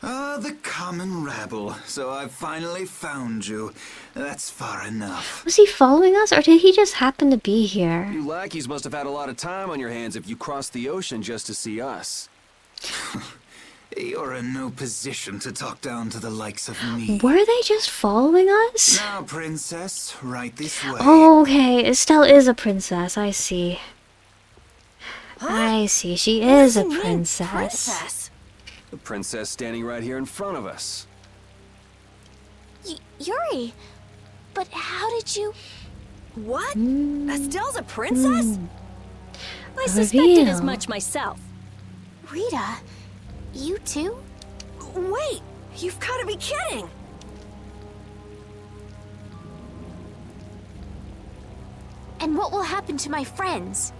The common rabble. So I've finally found you. That's far enough. Was he following us, or did he just happen to be here? You lackeys must have had a lot of time on your hands if you crossed the ocean just to see us. You're in no position to talk down to the likes of me. Were they just following us? Now, princess, right this way. Oh, okay. Estelle is a princess. I see. I see. She is a princess. The princess standing right here in front of us. Yuri, but how did you... What? Estelle's a princess? I suspected as much myself. Rita, you too? Wait, you've got to be kidding! And what will happen to my friends?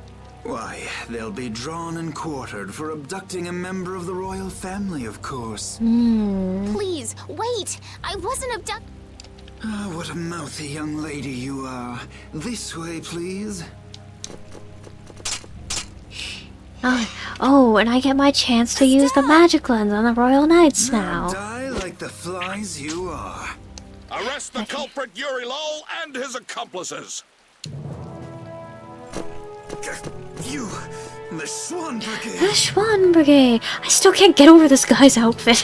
Why, they'll be drawn and quartered for abducting a member of the royal family, of course. Please, wait! I wasn't abducted. Ah, what a mouthy young lady you are. This way, please. Oh, and I get my chance to use the magic lens on the Royal Knights now. Die like the flies you are. Arrest the culprit Yuri Lowell and his accomplices. You, the Swan Brigade. The Swan Brigade! I still can't get over this guy's outfit.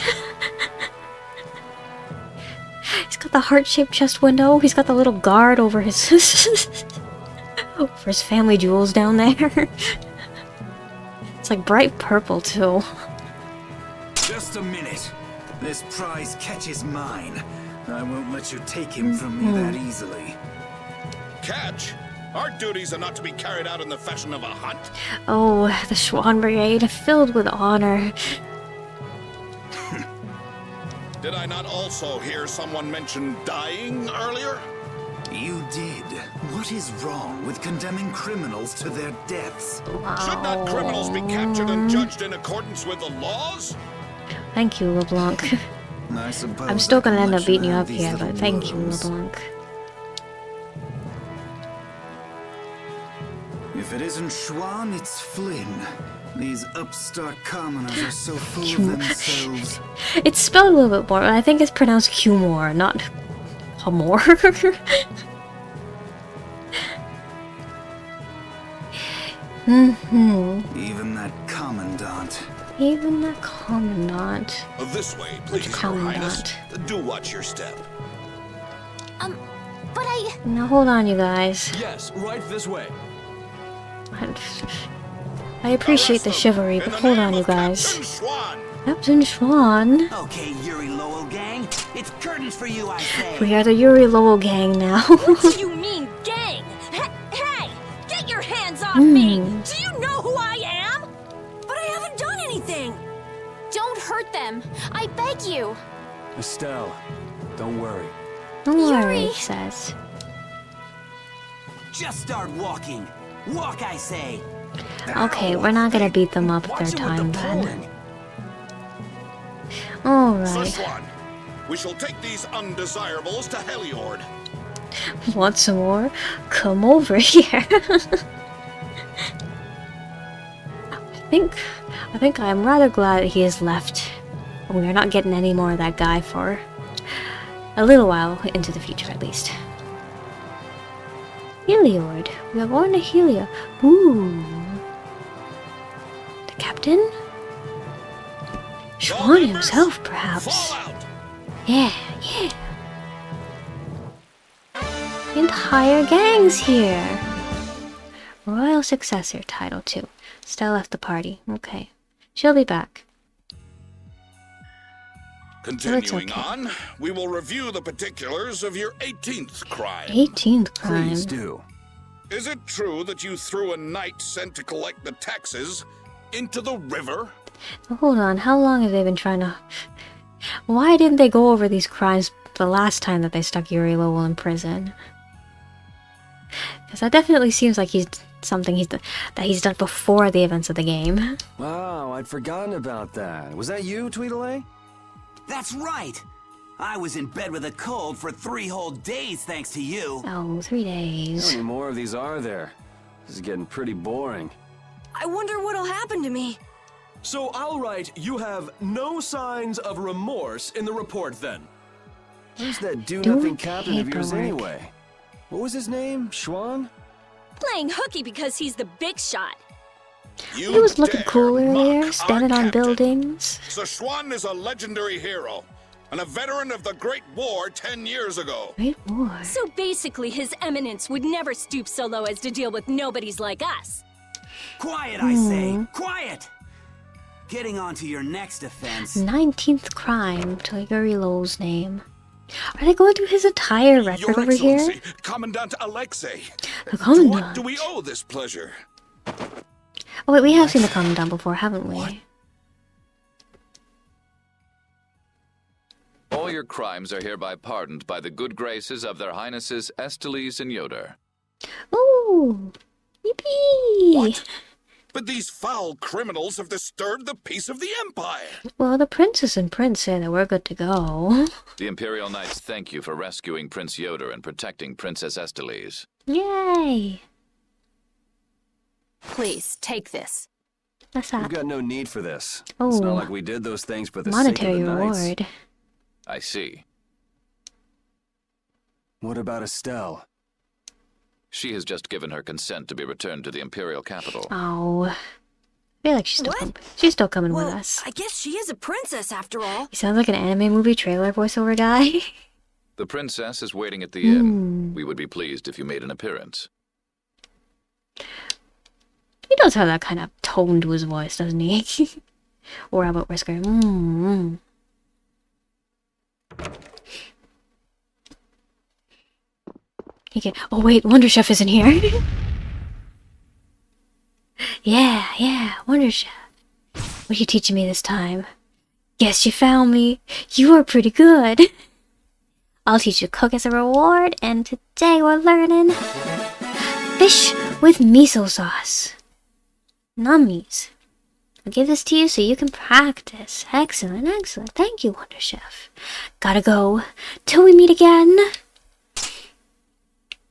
He's got the heart-shaped chest window. He's got the little guard over his over his family jewels down there. It's like bright purple too. Just a minute. This prize catches mine. I won't let you take him from me that easily. Catch? Our duties are not to be carried out in the fashion of a hunt. Oh, the Swan Brigade, filled with honor. Did I not also hear someone mention dying earlier? You did. What is wrong with condemning criminals to their deaths? Should not criminals be captured and judged in accordance with the laws? Thank you, LeBlanc. I suppose I'm still gonna I can end up let beating you have up these here, little but thank you, worms. LeBlanc. If it isn't Schwan, it's Flynn. These upstart commoners are so full of themselves. It's spelled a little bit more, but I think it's pronounced Cumor, not Humor. Even that commandant. Even the commandant. This way, please, Your Highness. Do watch your step. But I... Now hold on, you guys. Yes, right this way. I appreciate the chivalry, but hold on, you guys. Captain Schwan. Okay, Yuri Lowell gang, it's curtains for you, I say. We are the Yuri Lowell gang now. What do you mean, gang? Hey! Get your hands off me! Do you know who I am? But I haven't done anything! Don't hurt them! I beg you! Estelle, don't worry. Don't worry, Yuri. he says. Just start walking. Walk, I say. Okay, we're not gonna beat them up third time then. Sir Alright. Swan, we shall take these undesirables to Heliord. Want some more? Come over here. I think I'm rather glad that he has left. We are not getting any more of that guy for a little while into the future, at least. Heliord. We are going to Helia. Ooh. The captain? Schwan himself, perhaps. Yeah. The entire gang's here. Royal Successor, Title 2. Stella left the party. Okay. She'll be back. Continuing on, we will review the particulars of your 18th crime. 18th crime. Please do. Is it true that you threw a knight sent to collect the taxes into the river? Now, hold on, how long have they been trying to... Why didn't they go over these crimes the last time that they stuck Yuri Lowell in prison? Because that definitely seems like he's something that he's done before the events of the game. Wow, I'd forgotten about that. Was that you, Tweedledee? That's right. I was in bed with a cold for 3 whole days thanks to you. Oh, 3 days. How many more of these are there? This is getting pretty boring. I wonder what'll happen to me. So I'll write, you have no signs of remorse in the report then. Who's that do-nothing captain of yours anyway? What was his name? Schwan? Playing hooky because he's the big shot. He was looking cool earlier, standing on buildings. Sir Schwan is a legendary hero, and a veteran of the Great War 10 years ago. Great War? So basically his eminence would never stoop so low as to deal with nobodies like us. Quiet, I say. Quiet! Getting on to your next offense. 19th crime to Yuri Lowell's name. Are they going through his entire record Your over Excellency, here? Commandant Alexei. The To what Commandant? do we owe this pleasure? Oh wait, we have seen the Commandant before, haven't we? All your crimes are hereby pardoned by the good graces of their Highnesses Esteles and Yoder. Ooh! Yippee! What? But these foul criminals have disturbed the peace of the Empire. Well, the princess and prince say that we're good to go. The Imperial Knights thank you for rescuing Prince Yoder and protecting Princess Estelise. Yay! Please, take this. What's that? We've got no need for this. Oh. It's not like we did those things for the Monetary sake of the Knights. reward. I see. What about Estelle? She has just given her consent to be returned to the Imperial capital. Oh. I feel like she's still coming with us. I guess she is a princess after all. He sounds like an anime movie trailer voiceover guy. The princess is waiting at the inn. We would be pleased if you made an appearance. He does have that kind of tone to his voice, doesn't he? Or how about Whisker? He can. Oh wait, Wonder Chef isn't here. yeah, Wonder Chef. What are you teaching me this time? Guess you found me. You are pretty good. I'll teach you to cook as a reward, and today we're learning fish with miso sauce. Nummies. I'll give this to you so you can practice. Excellent, excellent. Thank you, Wonder Chef. Gotta go. Till we meet again.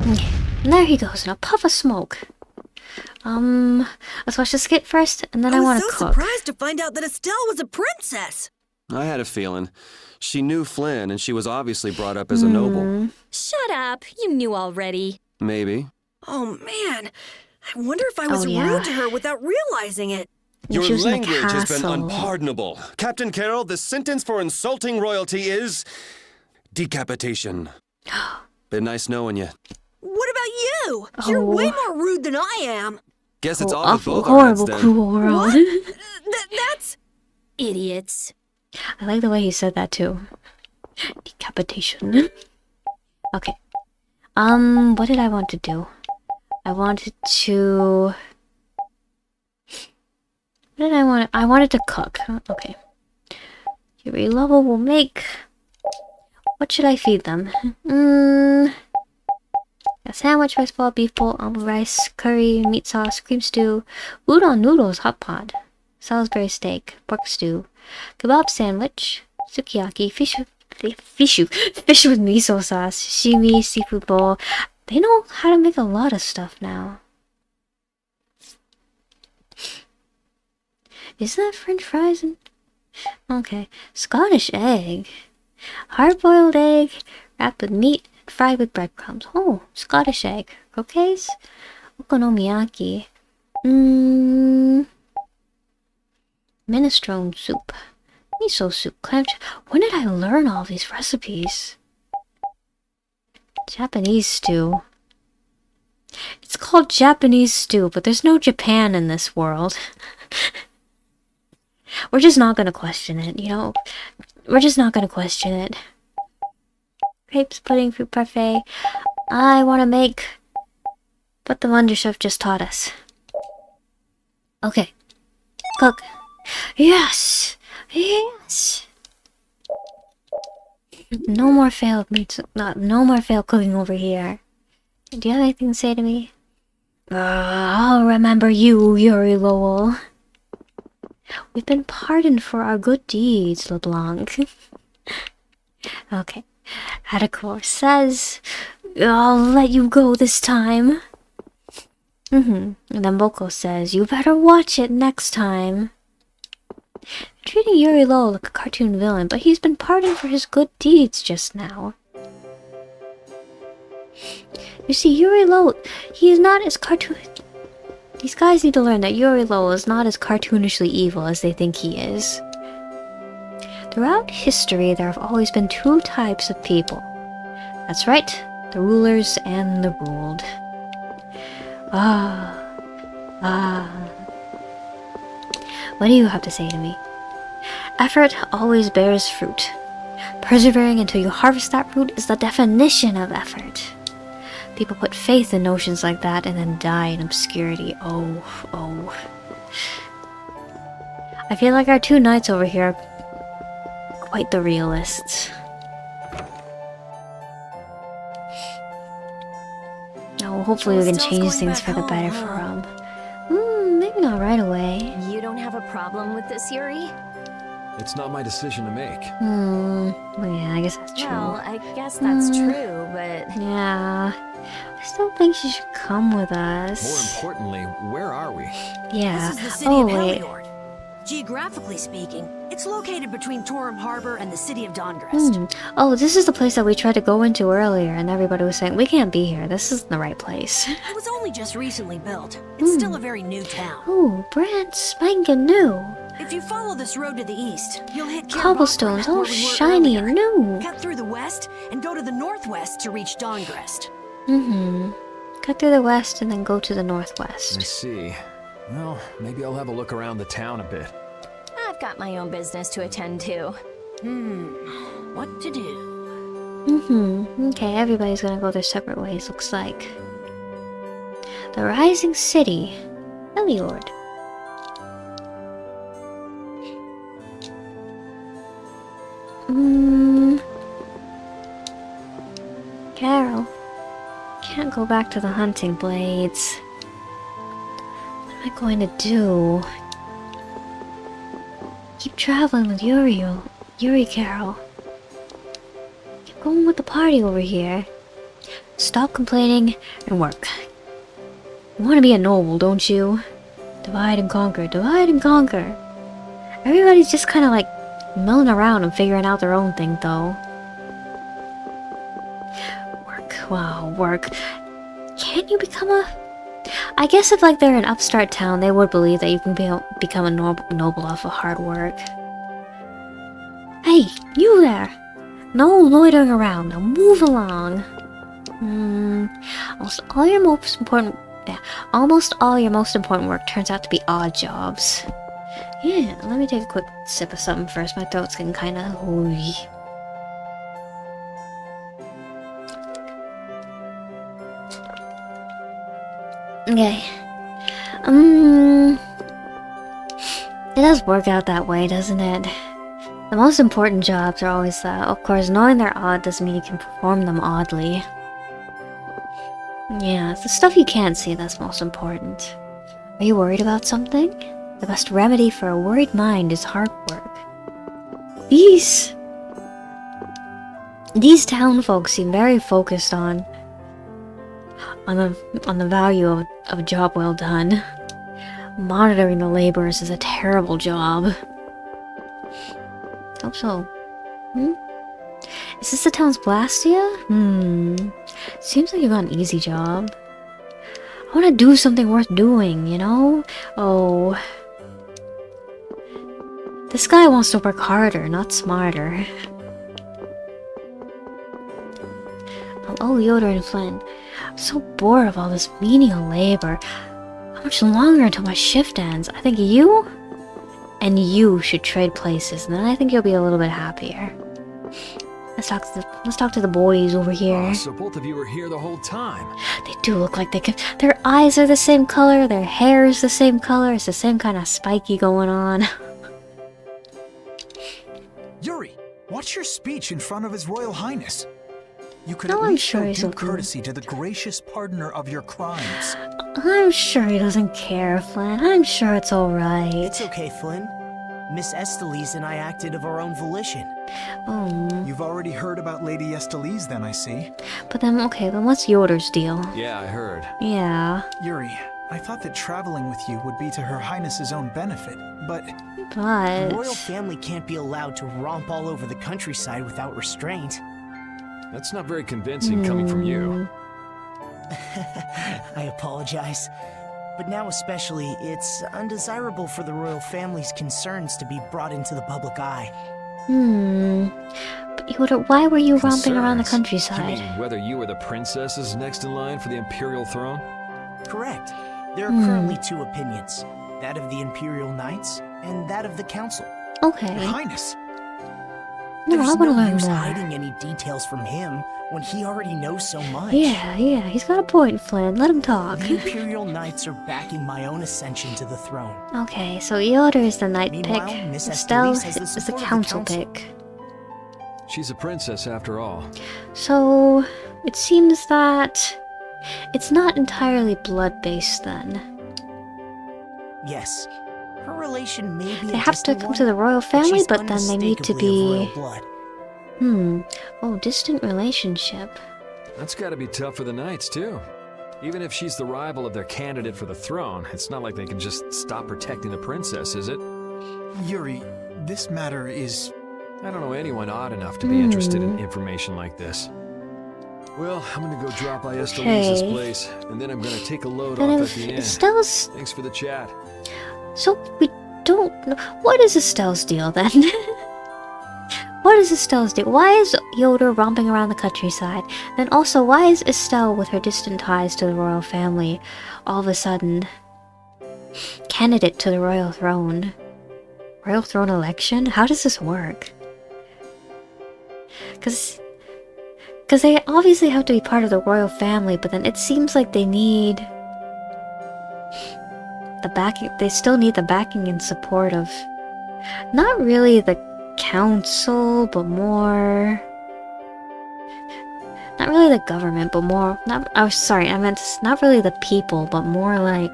And there he goes in a puff of smoke. Let's watch the skit first, and then I want to was so cook. surprised to find out that Estelle was a princess. I had a feeling. She knew Flynn, and she was obviously brought up as a noble. Shut up. You knew already. Maybe. Oh, man. I wonder if I was rude to her without realizing it. Your language has been unpardonable. Captain Carroll, the sentence for insulting royalty is decapitation. Been nice knowing you. What about you? You're way more rude than I am. Guess it's all awful, both our heads, horrible, then. cruel world. That's... Idiots. I like the way he said that too. Decapitation. Okay. What did I want to do? I wanted to... What did I want? I wanted to cook. Okay. Yuri Lowell will make... What should I feed them? A sandwich, rice ball, beef bowl, almond rice, curry, meat sauce, cream stew, udon noodles, hot pot, Salisbury steak, pork stew, kebab sandwich, sukiyaki, fish with miso sauce, sashimi, seafood bowl. They know how to make a lot of stuff now. Is that French fries? Okay. Scottish egg. Hard-boiled egg wrapped with meat and fried with breadcrumbs. Oh, Scottish egg. Croquets? Okonomiyaki. Minestrone soup. Miso soup. Clam chowder. When did I learn all these recipes? Japanese stew. It's called Japanese stew, but there's no Japan in this world. We're just not gonna question it, you know? We're just not gonna question it. Crepes, pudding, fruit parfait. I want to make what the Wonder Chef just taught us. Okay. Cook. Yes! Yes! No more failed meats. No more failed cooking over here. Do you have anything to say to me? I'll remember you, Yuri Lowell. We've been pardoned for our good deeds, LeBlanc. Okay. Atticor says, I'll let you go this time. And then Boko says, you better watch it next time. Treating Yuri Lowell like a cartoon villain, but he's been pardoned for his good deeds just now. You see, Yuri Lowell, he is not as cartoon... These guys need to learn that Yuri Lowell is not as cartoonishly evil as they think he is. Throughout history, there have always been two types of people. That's right, the rulers and the ruled. What do you have to say to me? Effort always bears fruit. Persevering until you harvest that fruit is the definition of effort. People put faith in notions like that and then die in obscurity. Oh. I feel like our two knights over here are quite the realists. Well, hopefully we can change things for the better for him. Maybe not right away. You don't have a problem with this, Yuri? It's not my decision to make. Well, yeah, I guess that's true. Well, I guess that's true, but... Yeah. I still think she should come with us. More importantly, where are we? Yeah. This is the city of Heliord. Geographically speaking, it's located between Torum Harbor and the city of Dawngrest. Oh, this is the place that we tried to go into earlier, and everybody was saying, we can't be here. This isn't the right place. It was only just recently built. It's still a very new town. Oh, brand spanking new. If you follow this road to the east, you'll hit cobblestones, all shiny and new. Cut through the west and go to the northwest to reach Dawngrest. Cut through the west and then go to the northwest. I see. Well, maybe I'll have a look around the town a bit. I've got my own business to attend to. What to do? Okay, everybody's gonna go their separate ways, looks like. The Rising City. Heliord. Carol. Can't go back to the hunting blades. What am I going to do? Keep traveling with Yuri, Carol. Keep going with the party over here. Stop complaining and work. You want to be a noble, don't you? Divide and conquer, divide and conquer. Everybody's just kind of like milling around and figuring out their own thing, though. Work, wow, work. Can you become a... I guess if like they're an upstart town, they would believe that you can become a noble off of hard work. Hey, you there! No loitering around, now move along. Almost all your most important work turns out to be odd jobs. Yeah, let me take a quick sip of something first. My throat's getting kind of ooey. Okay. It does work out that way, doesn't it? The most important jobs are always that. Of course, knowing they're odd doesn't mean you can perform them oddly. Yeah, it's the stuff you can't see that's most important. Are you worried about something? The best remedy for a worried mind is hard work. These town folks seem very focused on the value of a job well done. Monitoring the laborers is a terrible job. Hope so. Is this the town's Blastia? Seems like you got an easy job. I want to do something worth doing, you know? Oh. This guy wants to work harder, not smarter. Oh, Yoder and Flynn. I'm so bored of all this menial labor. How much longer until my shift ends? I think you and you should trade places, and then I think you'll be a little bit happier. Let's talk to the boys over here. Oh, so both of you were here the whole time. They do look like they could. Their eyes are the same color. Their hair is the same color. It's the same kind of spiky going on. Yuri, what's your speech in front of His Royal Highness? You could No, at I'm least sure show he's due looking- courtesy to the gracious pardoner of your crimes. I'm sure he doesn't care, Flynn. I'm sure it's alright. It's okay, Flynn. Miss Estelise and I acted of our own volition. Oh. You've already heard about Lady Estelise, then, I see. But then, okay, then what's Yoder's deal? Yeah, I heard. Yeah. Yuri, I thought that traveling with you would be to Her Highness's own benefit, but... The royal family can't be allowed to romp all over the countryside without restraint. That's not very convincing coming from you. I apologize. But now especially, it's undesirable for the royal family's concerns to be brought into the public eye. But Yoder, why were you romping around the Concerns? countryside? You mean whether you or the princess is next in line for the imperial throne? Correct. There are currently two opinions. That of the Imperial Knights, and that of the Council. Okay. Your Highness! No, There's I want to no learn use more. hiding any details from him when he already knows so much. Yeah, he's got a point, Flynn. Let him talk. The Imperial Knights are backing my own ascension to the throne. Okay, so Yoder is the knight pick. Meanwhile, Miss Estelle Estelise has the is the support of the council council. pick. She's a princess after all. So, it seems that It's not entirely blood-based then. Yes. Her relation may be They have to come to the royal family, but then they need to be... Oh, distant relationship. That's gotta be tough for the Knights, too. Even if she's the rival of their candidate for the throne, it's not like they can just stop protecting the princess, is it? Yuri, this matter is... I don't know anyone odd enough to be interested in information like this. Well, I'm gonna go drop by Estelise's place, and then I'm gonna take a load off at the inn. Estelle's... Thanks for the chat. So, we don't know... What is Estelle's deal, then? What is Estelle's deal? Why is Yoda romping around the countryside? Then also, why is Estelle, with her distant ties to the royal family, all of a sudden candidate to the royal throne? Royal throne election? How does this work? Because they obviously have to be part of the royal family, but then it seems like they need the backing. They still need the backing and support of not really the council, but more... Not really the government, but more... Not, oh, sorry, I meant not really the people, but more like...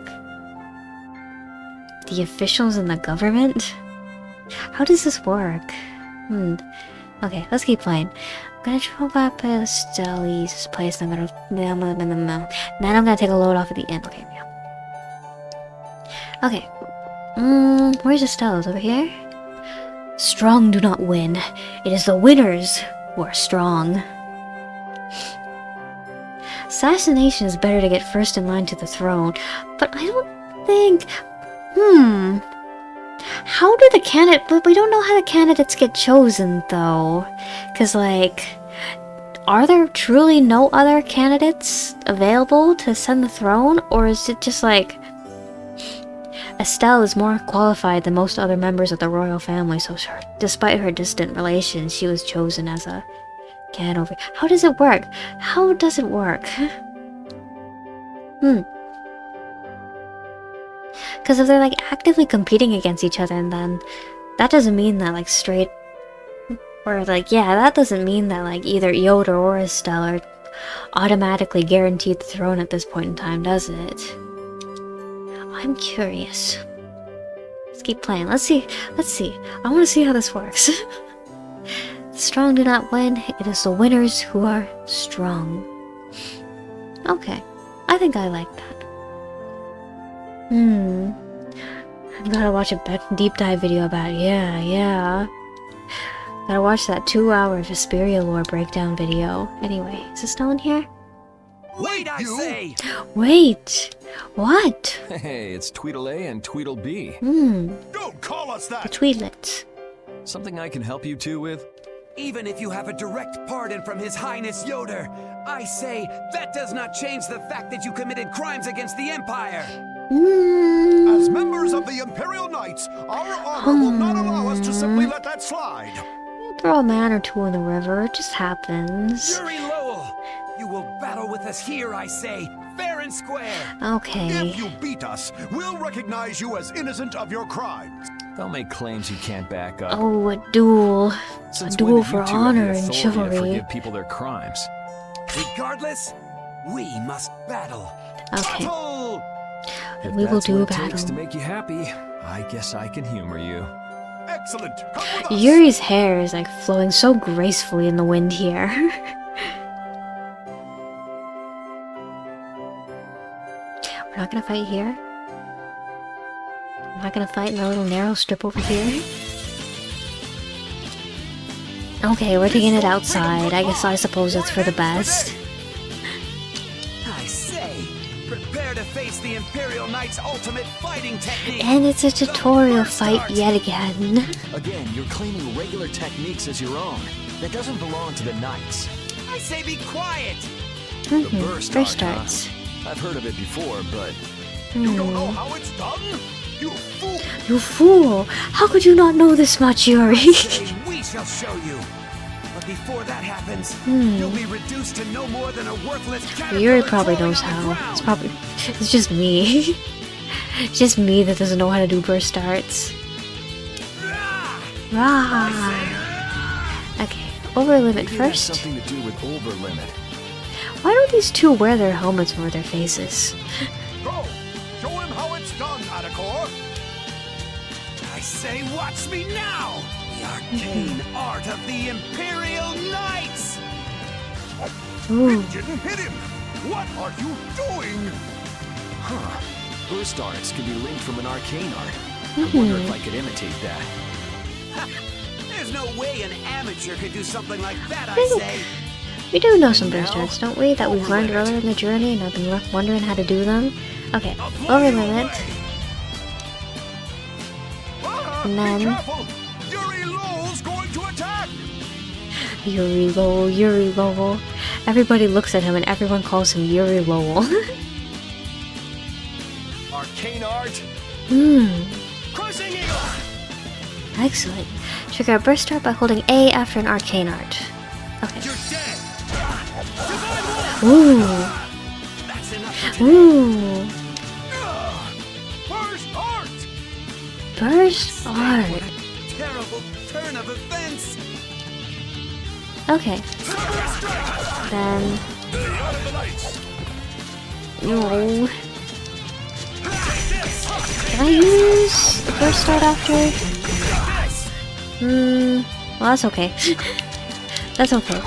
the officials in the government? How does this work? Okay, let's keep playing. I'm gonna travel back to Estelle's place, then I'm gonna take a load off at the inn. Okay, yeah. Okay. Where's Estelle's? Over here? Strong do not win. It is the winners who are strong. Assassination is better to get first in line to the throne, but I don't think... How do the candidate... But we don't know how the candidates get chosen, though. Because, like... Are there truly no other candidates available to ascend the throne? Or is it just like... Estelle is more qualified than most other members of the royal family, so sure, despite her distant relations, she was chosen as a candidate. How does it work? How does it work? Because if they're like actively competing against each other, and then that doesn't mean that like straight, or like yeah, that doesn't mean that like either Yoda or Estelle are automatically guaranteed the throne at this point in time, does it? I'm curious. Let's keep playing. Let's see. I want to see how this works. The strong do not win. It is the winners who are strong. Okay. I think I like that. I've gotta watch a deep dive video about it. Yeah. Gotta watch that 2-hour Vesperia lore breakdown video. Anyway, is it still in here? Wait, I say! Wait! What? Hey, it's Tweedle A and Tweedle B. Don't call us that! The Tweedlets. Something I can help you two with? Even if you have a direct pardon from His Highness Yoder, I say that does not change the fact that you committed crimes against the Empire. As members of the Imperial Knights, our honor will not allow us to simply let that slide. Throw a man or two in the river, it just happens. Yuri Lowell, you will battle with us here, I say, fair and square. Okay. If you beat us, we'll recognize you as innocent of your crimes. Don't make claims you can't back up. Oh, a duel. Since a duel for when did you two honor have the and authority chivalry. to forgive people their crimes? Regardless, we must battle. Okay. Battle! If We will that's do what a it takes to battle. make you happy, I guess I can humor you. Excellent. Come with us. Yuri's hair is like flowing so gracefully in the wind here. We're not gonna fight here. I'm not gonna fight in a little narrow strip over here. Okay, we're taking it outside. I suppose that's for the best. I say, prepare to face the Imperial Knight's ultimate fighting technique. And it's a tutorial fight yet again. Again, you're claiming regular techniques as your own. That doesn't belong to the Knights. I say be quiet. The burst First starts. starts. I've heard of it before, but... You don't know how it's done? You fool! You fool! How could you not know this much, Yuri? Say we shall show you. But before that happens, you'll be reduced to no more than a worthless caterpillar. Yuri probably crawling knows on the how. ground. It's just me. It's just me that doesn't know how to do burst starts. Rah! Okay, over limit Maybe it has first. something to do with over limit. Why don't these two wear their helmets over their faces? Go! Show him how it's done, Adacor! I say, watch me now! The arcane art of the Imperial Knights! Ooh. Fidget, hit him! What are you doing? Huh. Burst arts can be linked from an arcane art. I wonder if I could imitate that. There's no way an amateur could do something like that, I say. We do know some burst arts, don't we? That we've learned earlier in the journey and I've been left wondering how to do them. Okay, over limit. And then... Yuri Lowell's going to attack! Yuri Lowell, Yuri Lowell. Everybody looks at him and everyone calls him Yuri Lowell. Arcane art. Crushing eagle. Excellent. Trigger a burst art by holding A after an arcane art. Okay. You're dead. Ooh. That's enough. Ooh. Burst art! Burst art. Terrible turn of events. Okay. Then... No. Can I use the burst start after? Well, that's okay. That's okay.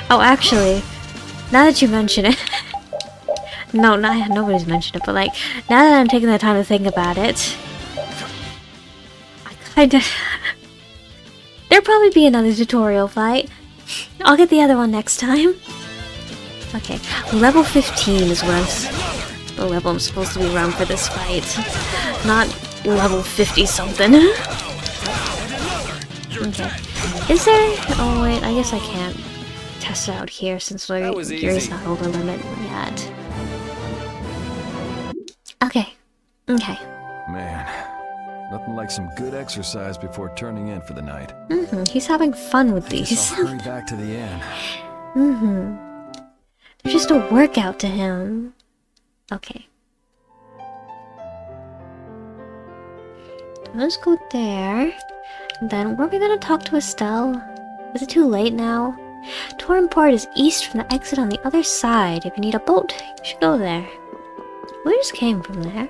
Oh, actually, now that you mention it... No, nobody's mentioned it, but like, now that I'm taking the time to think about it... I kinda... There'll probably be another tutorial fight. I'll get the other one next time. Okay, level 15 is what the level I'm supposed to be around for this fight. Not level 50-something. Okay. Is there... Oh wait, I guess I can't test it out here since Yuri's not over limit yet. Okay. Okay. Man, nothing like some good exercise before turning in for the night. He's having fun with these. I'll hurry back to the inn. They're just a workout to him. Okay. Let's go there. And then, were we gonna talk to Estelle? Is it too late now? Torrenport is east from the exit on the other side. If you need a boat, you should go there. We just came from there.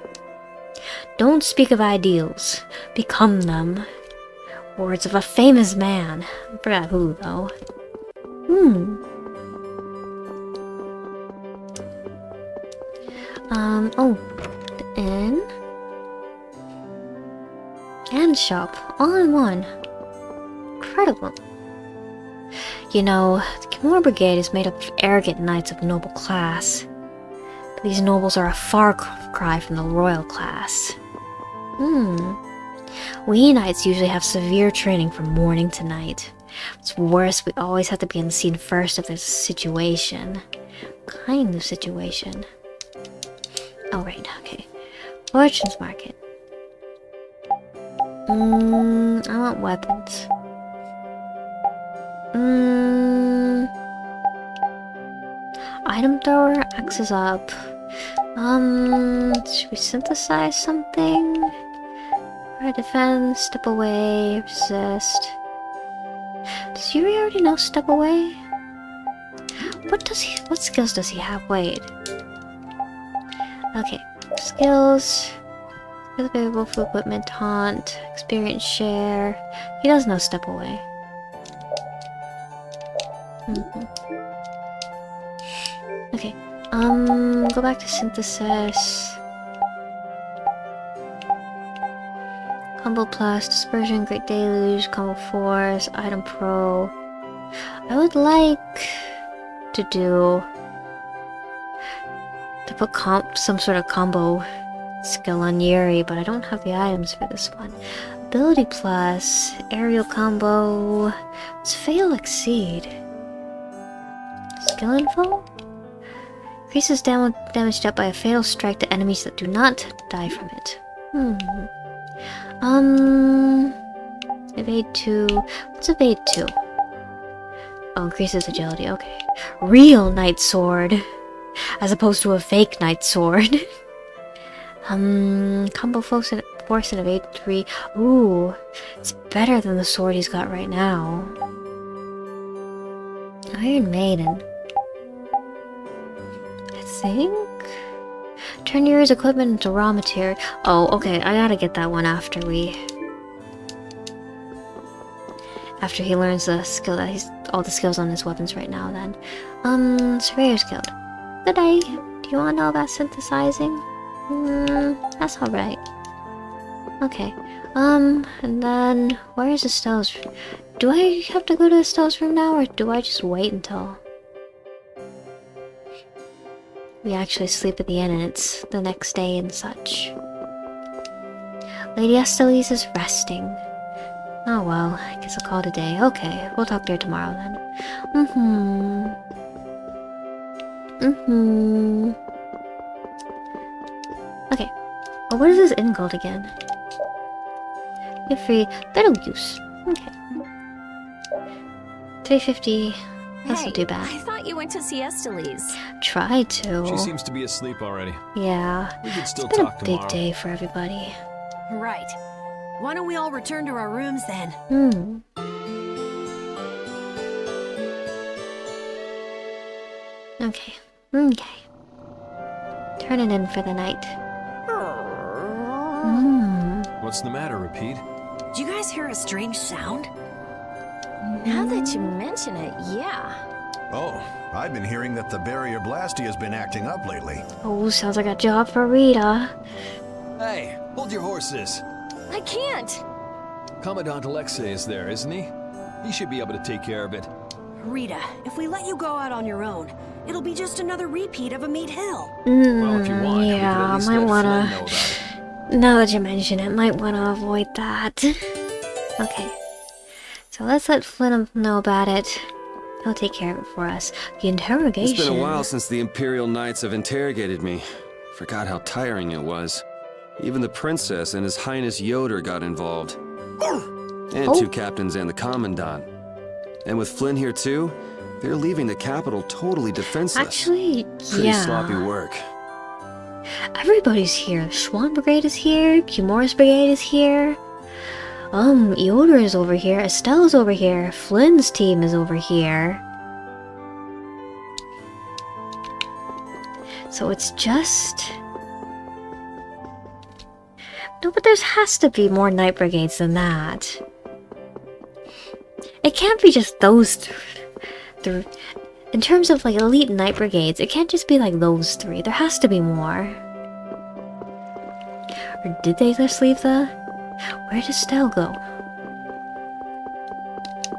Don't speak of ideals. Become them. Words of a famous man. I forgot who, though. Oh. The inn? And shop. All in one. Incredible. You know, the Kimura Brigade is made up of arrogant knights of noble class. But these nobles are a far cry from the royal class. We knights usually have severe training from morning to night. What's worse, we always have to be on the scene first if there's a situation. What kind of situation? Oh, right, okay. Fortune's Market. I want weapons. Item thrower, axes up. Should we synthesize something? Alright, defend, step away, resist. Does Yuri already know step away? What skills does he have? Wait. Okay, skills. Available for equipment, taunt, experience share. He does know step away. Okay. Go back to synthesis. Combo plus, dispersion, great deluge, combo force, item pro. I would like to put some sort of combo skill on Yuri, but I don't have the items for this one. Ability plus, aerial combo. Let's fail exceed. Skill info? Increases damage dealt by a fatal strike to enemies that do not die from it. Evade 2. What's evade 2? Oh, increases agility, okay. Real knight sword! As opposed to a fake knight sword. Combo force and evade 3. Ooh, it's better than the sword he's got right now. Iron Maiden. think. Turn Yuri's equipment into raw material. Oh, okay. I gotta get that one after he learns the skill that he's all the skills on his weapons right now. Then, Surveyor's Guild. Good day. Do you want to know about synthesizing? That's all right. Okay. And then where is Estelle's? Do I have to go to Estelle's room now, or do I just wait until we actually sleep at the inn and it's the next day and such? Lady Estelle's is resting. Oh well, I guess I'll call it a day. Okay, we'll talk to her tomorrow then. Okay. Well, what is this inn called again? You're free. That'll use. Okay. 350. That's not too bad. I thought you went to see Estelle's. Tried to. She seems to be asleep already. Yeah. We could still It's been talk a big tomorrow. day for everybody. Right. Why don't we all return to our rooms then? Okay. Okay. Turn it in for the night. What's the matter, Repeat? Did you guys hear a strange sound? Now that you mention it, yeah. Oh, I've been hearing that the barrier blasty has been acting up lately. Oh, sounds like a job for Rita. Hey, hold your horses. I can't. Commandant Alexei is there, isn't he? He should be able to take care of it. Rita, if we let you go out on your own, it'll be just another repeat of a Meat Hill. Well, if you want, we could Yeah, at least might let wanna. Flynn know about it. Now that you mention it, might wanna avoid that. Okay. So let's let Flynn know about it. He'll take care of it for us. The interrogation. It's been a while since the Imperial Knights have interrogated me. Forgot how tiring it was. Even the princess and His Highness Yoder got involved. And two captains and the commandant. And with Flynn here too, they're leaving the capital totally defenseless. Actually, Pretty yeah. sloppy work. Everybody's here. Swan Brigade is here. Kimura's Brigade is here. Yoder is over here. Estelle's over here. Flynn's team is over here. So it's just... No, but there has to be more Night Brigades than that. It can't be just those three. In terms of like elite Night Brigades, it can't just be like those three. There has to be more. Or did they just leave the... Where did Estelle go?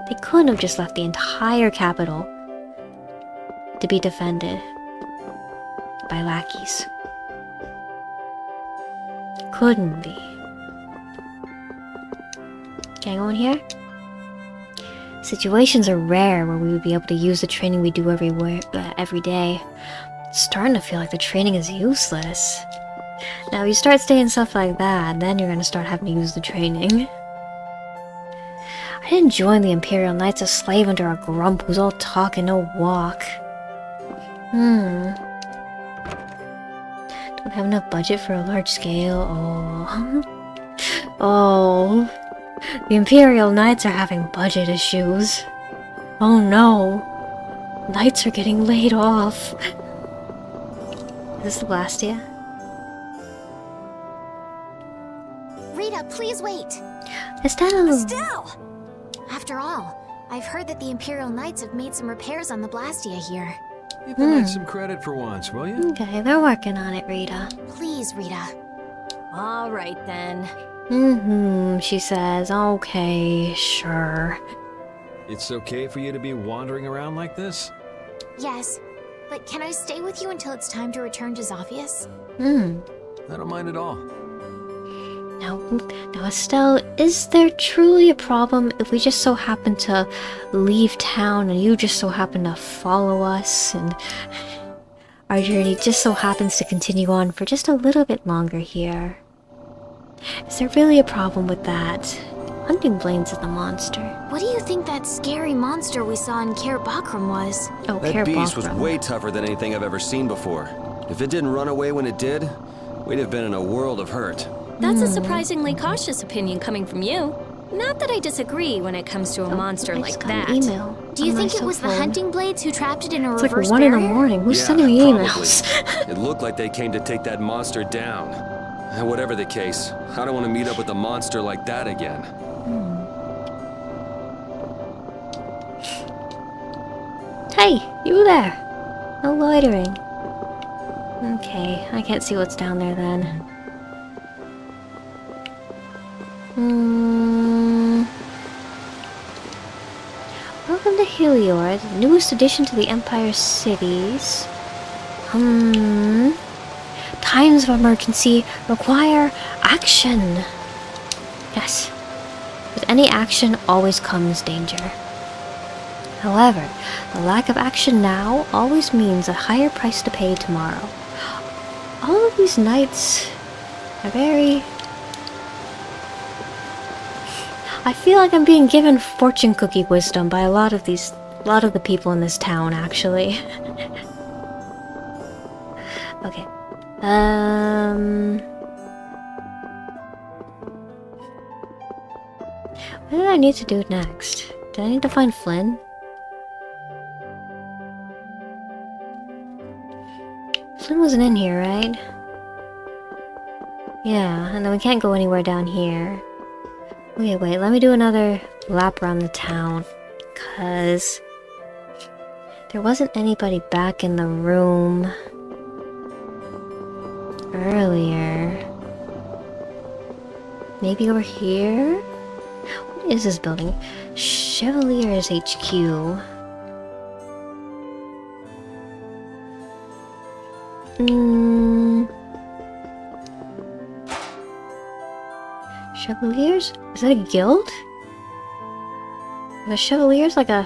They couldn't have just left the entire capital to be defended by lackeys. Couldn't be. Can I go in here? Situations are rare where we would be able to use the training we do every day. It's starting to feel like the training is useless. Now, if you start saying stuff like that, then you're gonna start having to use the training. I didn't join the Imperial Knights a slave under a grump who's all talk and no walk. Don't have enough budget for a large scale. Oh. The Imperial Knights are having budget issues. Oh no. Knights are getting laid off. Is this the Blastia? Rita, please wait. Estelle! After all, I've heard that the Imperial Knights have made some repairs on the Blastia here. Give the Knights some credit for once, will you? Okay, they're working on it, Rita. Please, Rita. All right then. She says, okay, sure. It's okay for you to be wandering around like this? Yes, but can I stay with you until it's time to return to Zophius? I don't mind at all. Now, Estelle, is there truly a problem if we just so happen to leave town and you just so happen to follow us and our journey just so happens to continue on for just a little bit longer here? Is there really a problem with that? Hunting blames is the monster. What do you think that scary monster we saw in Kaer Bakram was? Oh, That beast was way tougher than anything I've ever seen before. If it didn't run away when it did, we'd have been in a world of hurt. That's a surprisingly cautious opinion coming from you. Not that I disagree when it comes to a monster like that. Email. Do you think it was the hunting blades who trapped it in a It's like reverse 1 in the barrier? morning. Who's Yeah, sending me probably. emails? It looked like they came to take that monster down. And whatever the case, I don't want to meet up with a monster like that again. Hey, you there. No loitering. Okay, I can't see what's down there then. Welcome to Helior, the newest addition to the Empire's cities. Times of emergency require action. Yes. With any action always comes danger. However, the lack of action now always means a higher price to pay tomorrow. All of these knights are very... I feel like I'm being given fortune cookie wisdom by a lot of the people in this town, actually. Okay. What did I need to do next? Did I need to find Flynn? Flynn wasn't in here, right? Yeah, and then we can't go anywhere down here. Wait, let me do another lap around the town. Cause there wasn't anybody back in the room earlier. Maybe over here? What is this building? Chevalier's HQ. Chevaliers? Is that a guild? Are the Chevaliers like a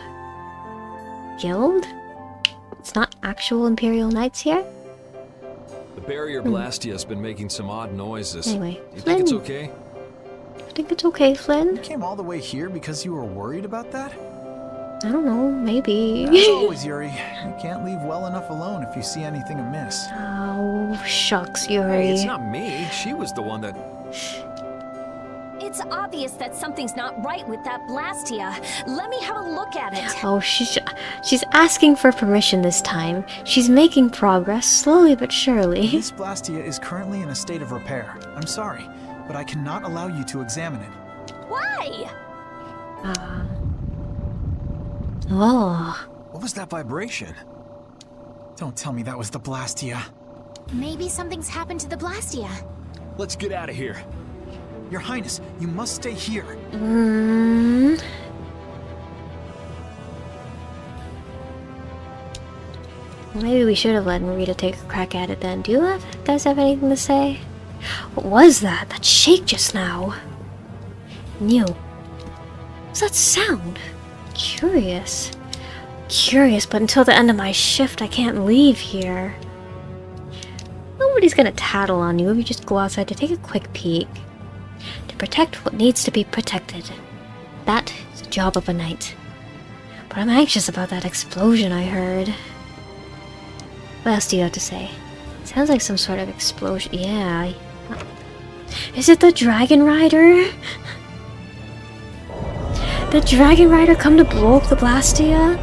guild? It's not actual Imperial Knights here? The barrier Blastia has been making some odd noises. Anyway, you Flynn. think it's okay? I think it's okay, Flynn. You came all the way here because you were worried about that? I don't know, maybe. As always, Yuri, you can't leave well enough alone if you see anything amiss. Oh, shucks, Yuri. Hey, it's not me. She was the one that... It's obvious that something's not right with that Blastia. Let me have a look at it. Oh, she's asking for permission this time. She's making progress, slowly but surely. This Blastia is currently in a state of repair. I'm sorry, but I cannot allow you to examine it. Why? Oh. What was that vibration? Don't tell me that was the Blastia. Maybe something's happened to the Blastia. Let's get out of here. Your Highness, you must stay here. Maybe we should have let Narita take a crack at it then. Do you guys have anything to say? What was that? That shake just now? New. What's that sound? Curious. Curious, but until the end of my shift, I can't leave here. Nobody's gonna tattle on you if you just go outside to take a quick peek. To protect what needs to be protected. That is the job of a knight. But I'm anxious about that explosion I heard. What else do you have to say? Sounds like some sort of explosion. Yeah. Is it the Dragon Rider? The Dragon Rider come to blow up the Blastia?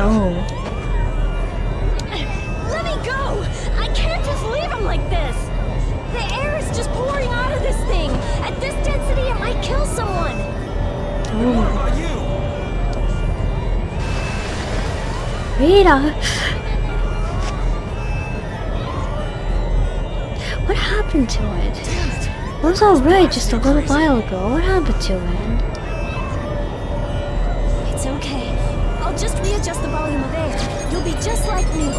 Oh. Let me go! I can't just leave him like this! The air is just pouring out of this thing! At this density, it might kill someone! Oh. Rita! What happened to it? It was alright just a little while ago. What happened to it? It's okay. I'll just readjust the volume of air. You'll be just like me.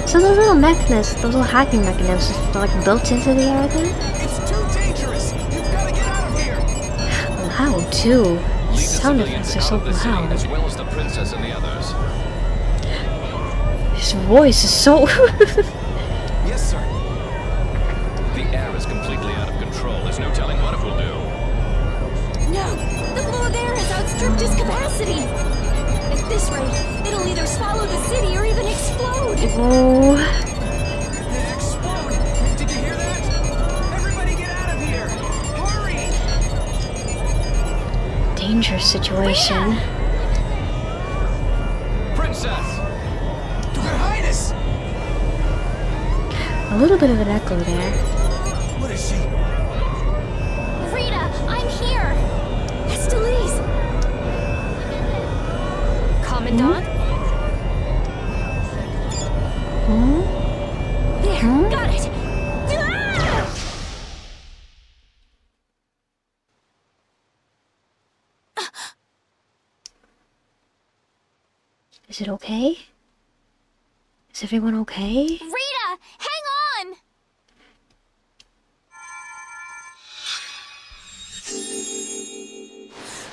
So those little mechanisms, those little hacking mechanisms, are like built into the air then? It's too dangerous. You've got to get out of here. Loud too. The sound effects are so loud. As well as the princess and the others. His voice is so... Yes, sir. The air is completely out of control. There's no telling what it will do. No! The flow of air has outstripped its capacity! At this rate, it'll either swallow the city or even explode! Oh... Explode! Did you hear that? Everybody get out of here! Hurry! situation. Princess! Your Highness! A little bit of an echo there. What is she? Rita, I'm here! Estelize! Commandant? There, got it! Ah! Is it okay? Is everyone okay? Rita, hang on!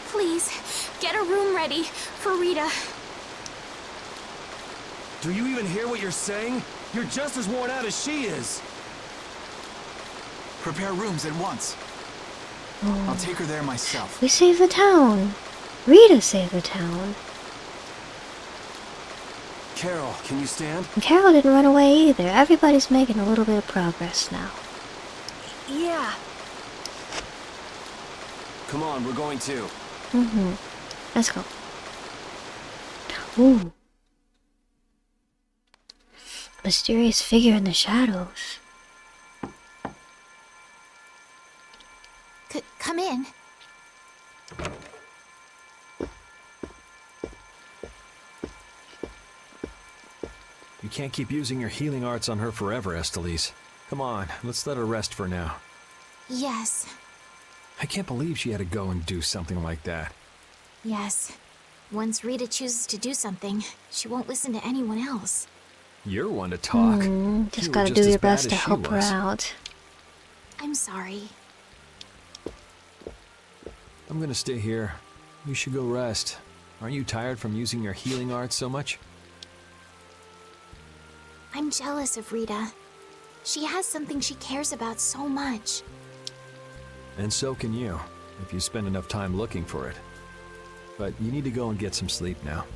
Please, get a room ready for Rita. Do you even hear what you're saying? You're just as worn out as she is. Prepare rooms at once. I'll take her there myself. We saved the town. Rita saved the town. Carol, can you stand? And Carol didn't run away either. Everybody's making a little bit of progress now. Yeah. Come on, we're going too. Let's go. Ooh. Mysterious figure in the shadows. Come in. You can't keep using your healing arts on her forever, Estelize. Come on, let's let her rest for now. Yes. I can't believe she had to go and do something like that. Yes. Once Rita chooses to do something, she won't listen to anyone else. You're one to talk. Just You were gotta just do as your bad best as to she help her was. out. I'm sorry. I'm gonna stay here. You should go rest. Aren't you tired from using your healing arts so much? I'm jealous of Rita. She has something she cares about so much. And so can you, if you spend enough time looking for it. But you need to go and get some sleep now.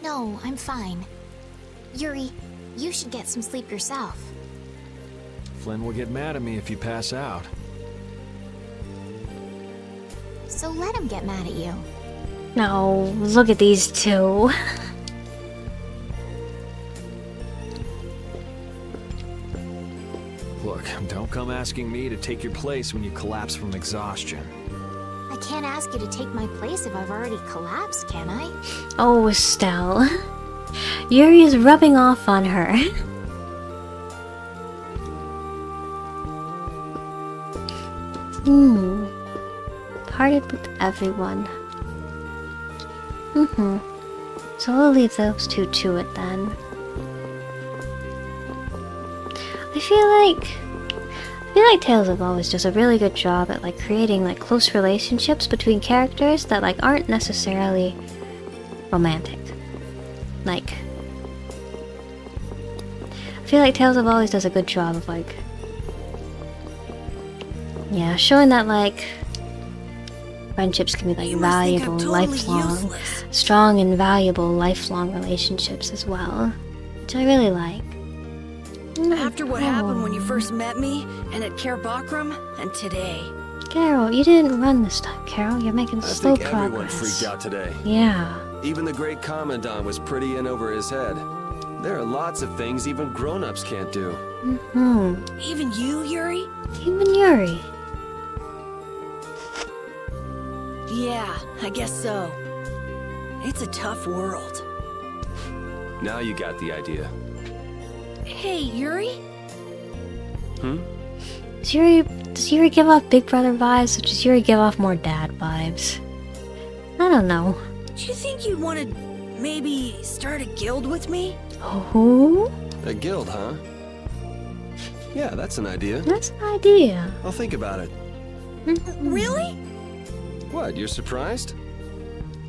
No, I'm fine. Yuri, you should get some sleep yourself. Flynn will get mad at me if you pass out. So let him get mad at you. No, look at these two. Look, don't come asking me to take your place when you collapse from exhaustion. I can't ask you to take my place if I've already collapsed, can I? Oh, Estelle. Yuri is rubbing off on her. Parted with everyone. So we'll leave those two to it then. I feel like Tales of Always does a really good job at like creating like close relationships between characters that like aren't necessarily romantic. Like, I feel like Tales of Always does a good job of like, yeah, showing that like friendships can be like valuable, lifelong, strong and valuable lifelong relationships as well, which I really like. After what happened when you first met me, and at Care Bakram, and today. Carol, you didn't run this time, Carol. You're making slow I think everyone progress. freaked out today. Yeah. Even the great Commandant was pretty in over his head. There are lots of things even grown-ups can't do. Even you, Yuri? Even Yuri. Yeah, I guess so. It's a tough world. Now you got the idea. Hey, Yuri? Does Yuri give off Big Brother vibes, or does Yuri give off more dad vibes? I don't know. Do you think you'd want to maybe start a guild with me? Oh? A guild, huh? Yeah, that's an idea. That's an idea. I'll think about it. Really? What, you're surprised?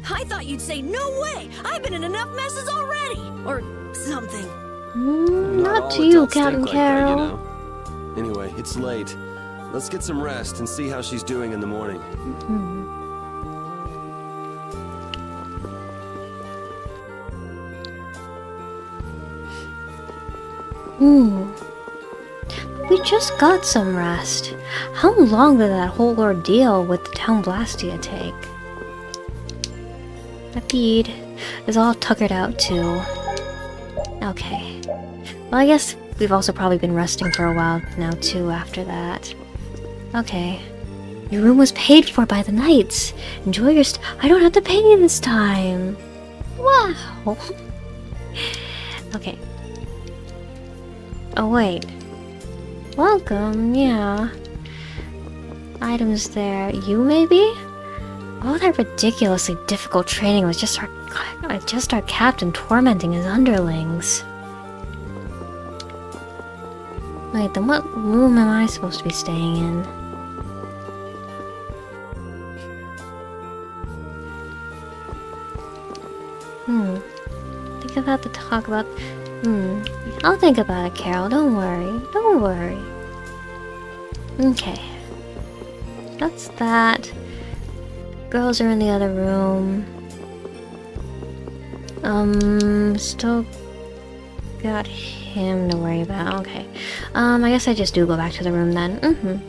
I thought you'd say, no way! I've been in enough messes already! Or something. Not to all you, adults think Captain like Carol. that, you know? Anyway, it's late. Let's get some rest and see how she's doing in the morning. We just got some rest. How long did that whole ordeal with the town Blastia take? That bead is all tuckered out too. Okay. Well, I guess we've also probably been resting for a while now too after that. Okay. Your room was paid for by the knights. Enjoy your I don't have to pay this time. Wow. Okay. Oh wait. Welcome, yeah. Items there. You maybe? All that ridiculously difficult training was just our captain tormenting his underlings. Wait, then what room am I supposed to be staying in? Think about the talk about... I'll think about it, Carol. Don't worry. Don't worry. Okay. That's that. Girls are in the other room. Still got him to worry about. Okay. I guess I just do go back to the room then.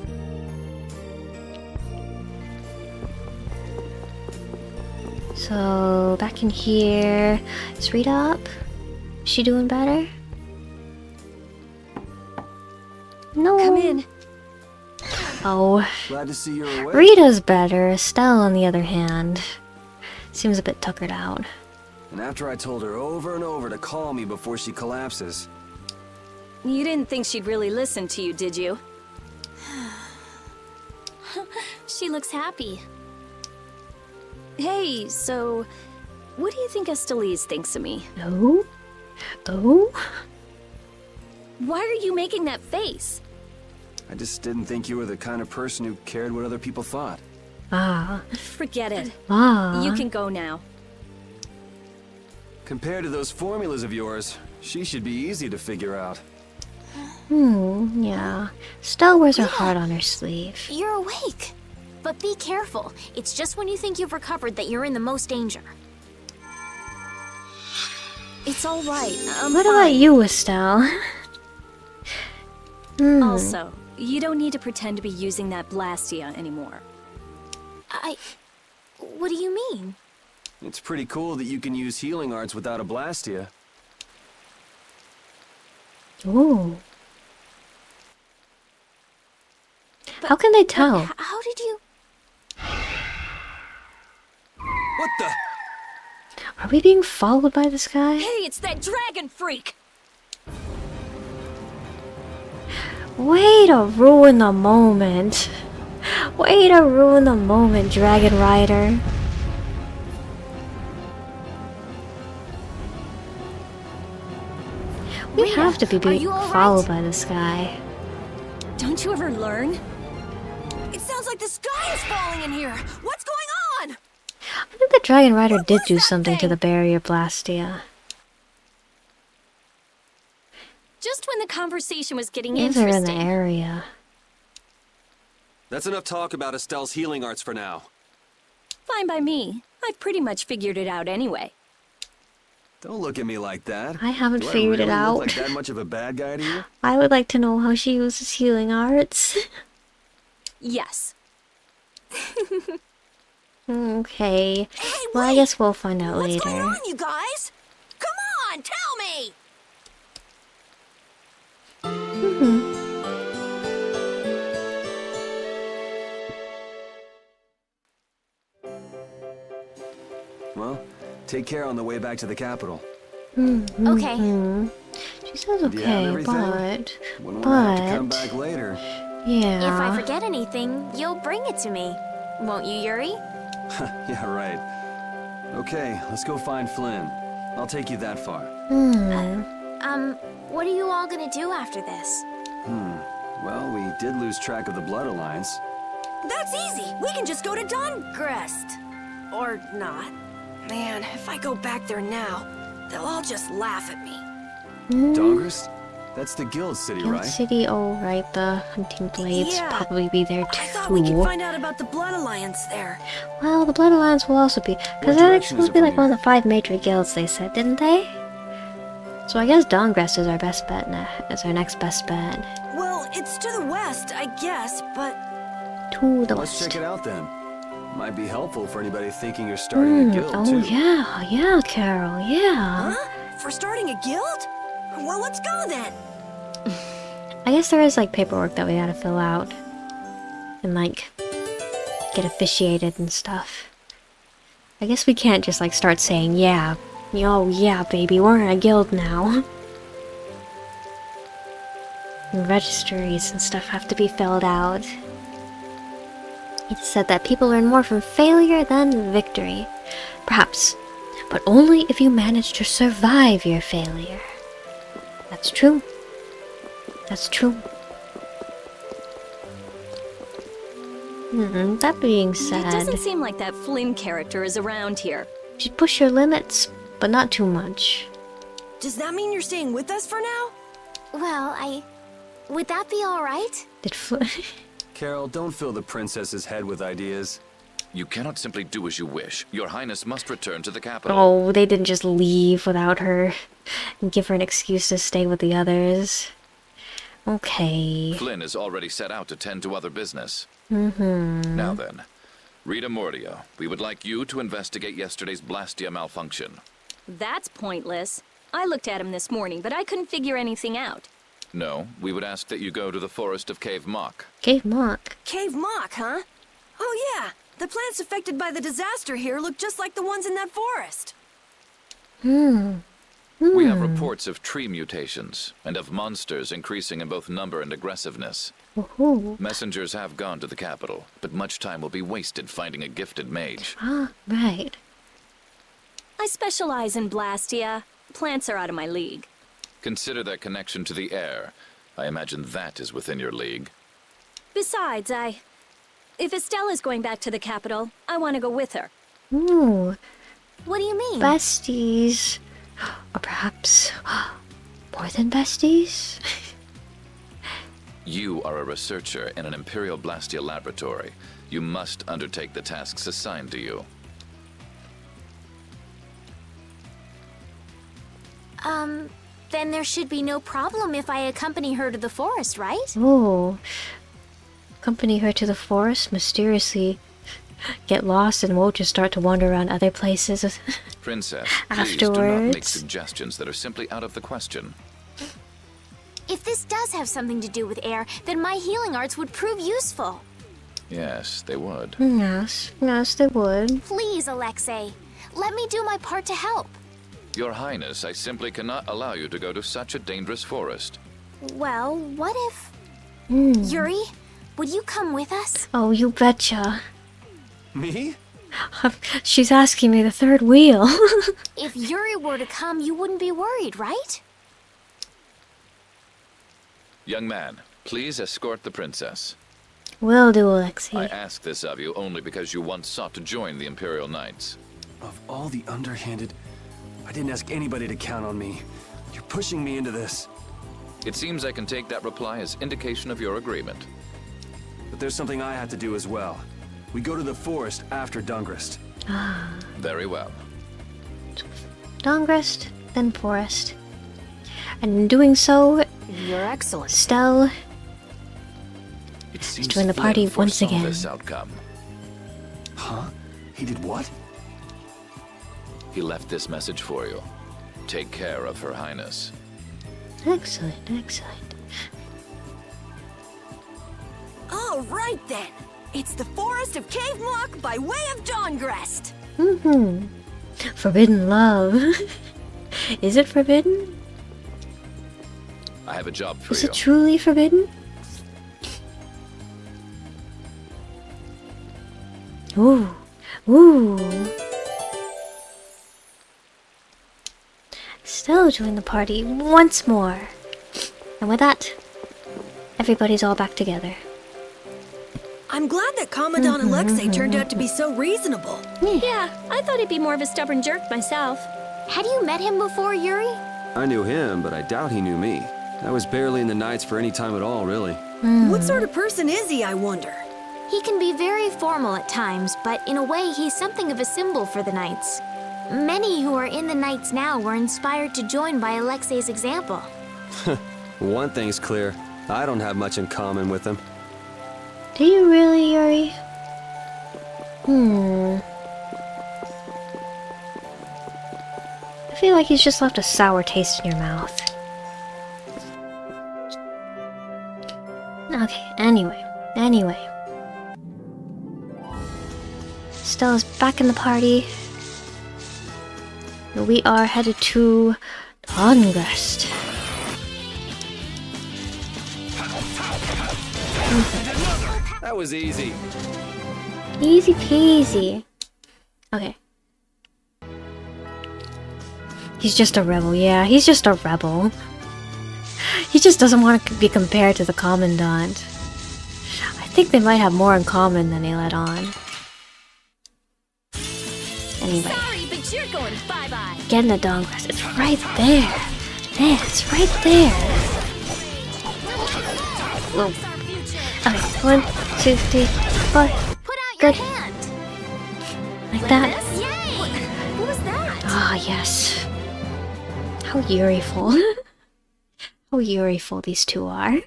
So, back in here. Is Rita up? Is she doing better? No. Come in. Oh. Glad to see you're awake. Rita's better. Estelle, on the other hand, seems a bit tuckered out. And after I told her over and over to call me before she collapses. You didn't think she'd really listen to you, did you? She looks happy. Hey, so... what do you think Estelise thinks of me? Oh? Oh? Why are you making that face? I just didn't think you were the kind of person who cared what other people thought. Ah. Forget it. Ah. You can go now. Compared to those formulas of yours, she should be easy to figure out. Yeah. Estelle wears her heart on her sleeve. You're awake. But be careful. It's just when you think you've recovered that you're in the most danger. It's all right. What about you, Estelle? Also, you don't need to pretend to be using that Blastia anymore. What do you mean? It's pretty cool that you can use healing arts without a Blastia. Ooh. How can they tell? How did you... What the? Are we being followed by this guy? Hey, it's that dragon freak! Way to ruin the moment. Way to ruin the moment, Dragon Rider. We have to be being followed by this guy. Don't you ever learn? It sounds like the sky is falling in here. What's going on? I think the Dragon Rider did do something to the barrier Blastia. Just when the conversation was getting They're in interesting. the area. That's enough talk about Estelle's healing arts for now. Fine by me. I've pretty much figured it out anyway. Don't look at me like that. I haven't Do figured I it really out. look like that much of a bad guy to you? I would like to know how she uses healing arts. Yes. Okay. Hey, well, I guess we'll find out What's later. going on, you guys? Come on, tell me! Well, take care on the way back to the capital. Okay. She says Do you have okay, everything? but... Wouldn't want to have to come back later. Yeah. If I forget anything, you'll bring it to me. Won't you, Yuri? Yeah, right. Okay, let's go find Flynn. I'll take you that far. What are you all gonna do after this? Well, we did lose track of the Blood Alliance. That's easy. We can just go to Dongrest. Or not. Man, if I go back there now, they'll all just laugh at me. Dongrest? That's the guild city, Guild right? City, oh right, the hunting blades Yeah. probably be there too. I thought we could find out about the Blood Alliance there. Well, the Blood Alliance will also be, because they're like, supposed to be like one of the 5 major guilds, they said, didn't they? So I guess Dongrest is our best bet now. Is our next best bet. Well, it's to the west, I guess, but... To the Let's west. check it out then. Might be helpful for anybody thinking you're starting a guild, Oh, too. yeah, Carol, yeah. Huh? For starting a guild? Well, let's go then. I guess there is, like, paperwork that we gotta fill out. And, like, get officiated and stuff. I guess we can't just, like, start saying, yeah, oh, yeah, baby, we're in a guild now. And registries and stuff have to be filled out. It said that people learn more from failure than victory. Perhaps, but only if you manage to survive your failure. That's true. That's true. That being said... It doesn't seem like that Flynn character is around here. You should push your limits, but not too much. Does that mean you're staying with us for now? Well, would that be alright? Did Flynn... Carol, don't fill the princess's head with ideas. You cannot simply do as you wish. Your Highness must return to the capital. Oh, they didn't just leave without her and give her an excuse to stay with the others. Okay. Flynn is already set out to tend to other business. Mm-hmm. Now then, Rita Mordia, we would like you to investigate yesterday's Blastia malfunction. That's pointless. I looked at him this morning, but I couldn't figure anything out. No, we would ask that you go to the forest of Cave Mock. Cave Mock? Cave Mock, huh? Oh yeah, the plants affected by the disaster here look just like the ones in that forest. We have reports of tree mutations, and of monsters increasing in both number and aggressiveness. Messengers have gone to the capital, but much time will be wasted finding a gifted mage. Ah, right. I specialize in Blastia. Plants are out of my league. Consider their connection to the air. I imagine that is within your league. Besides, if Estella's going back to the capital, I want to go with her. Ooh. What do you mean? Besties. Or perhaps more than besties? You are a researcher in an Imperial Blastia laboratory. You must undertake the tasks assigned to you. Then there should be no problem if I accompany her to the forest, right? Oh. Accompany her to the forest, mysteriously get lost, and won't just start to wander around other places. Princess, please do not make suggestions that are simply out of the question. If this does have something to do with air, then my healing arts would prove useful. Yes, they would. Yes, they would. Please, Alexei, let me do my part to help. Your Highness, I simply cannot allow you to go to such a dangerous forest. Well, what if... Yuri, would you come with us? Oh, you betcha. Me? She's asking me the third wheel. If Yuri were to come, you wouldn't be worried, right? Young man, please escort the princess. Will do, Alexei. I ask this of you only because you once sought to join the Imperial Knights. Of all the underhanded... I didn't ask anybody to count on me. You're pushing me into this. It seems I can take that reply as indication of your agreement. But there's something I have to do as well. We go to the forest after Dungrist. Very well. Dungrist, then forest. And in doing so, You're excellent. Stell It seems join the party Flynn once foresaw again. This outcome. Huh? He did what? He left this message for you. Take care of Her Highness. Excellent. All right then. It's the forest of Cave Mock by way of Dawngrest. Forbidden love. Is it forbidden? I have a job for Is you. it truly forbidden? Ooh. Still join the party once more. And with that, everybody's all back together. I'm glad that Commandant Alexei turned out to be so reasonable. Yeah, I thought he'd be more of a stubborn jerk myself. Had you met him before, Yuri? I knew him, but I doubt he knew me. I was barely in the Knights for any time at all, really. What sort of person is he, I wonder? He can be very formal at times, but in a way he's something of a symbol for the Knights. Many who are in the Knights now were inspired to join by Alexei's example. One thing's clear. I don't have much in common with him. Do you really, Yuri? I feel like he's just left a sour taste in your mouth. Okay, anyway. Stella's back in the party. We are headed to Ungest. That was easy. Easy peasy. Okay. He's just a rebel, yeah, he's just a rebel. He just doesn't want to be compared to the Commandant. I think they might have more in common than they let on. Anyway. Sorry, but you're going bye-bye. Get in the Dongrass. It's right there. There, it's right there. Whoa. Okay, 1, 2, 3, 4. Good. Like that. Yay! What was that? Ah, yes. How yuri-ful. How yuri-ful these two are.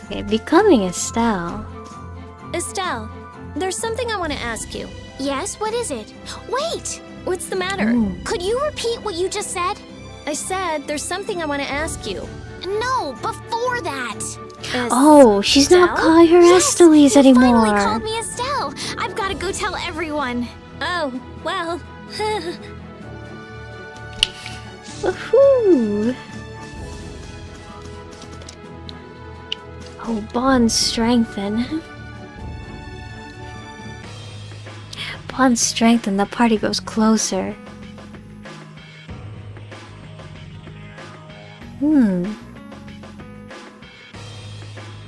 Okay, becoming Estelle. Estelle, there's something I want to ask you. Yes, what is it? Wait! What's the matter? Ooh. Could you repeat what you just said? I said there's something I want to ask you. No, before that. Oh, she's not calling her Estellise anymore. Finally called me Estelle. I've got to go tell everyone. Oh, well. Woohoo! Oh, bonds strengthen. Bonds strengthen, the party grows closer.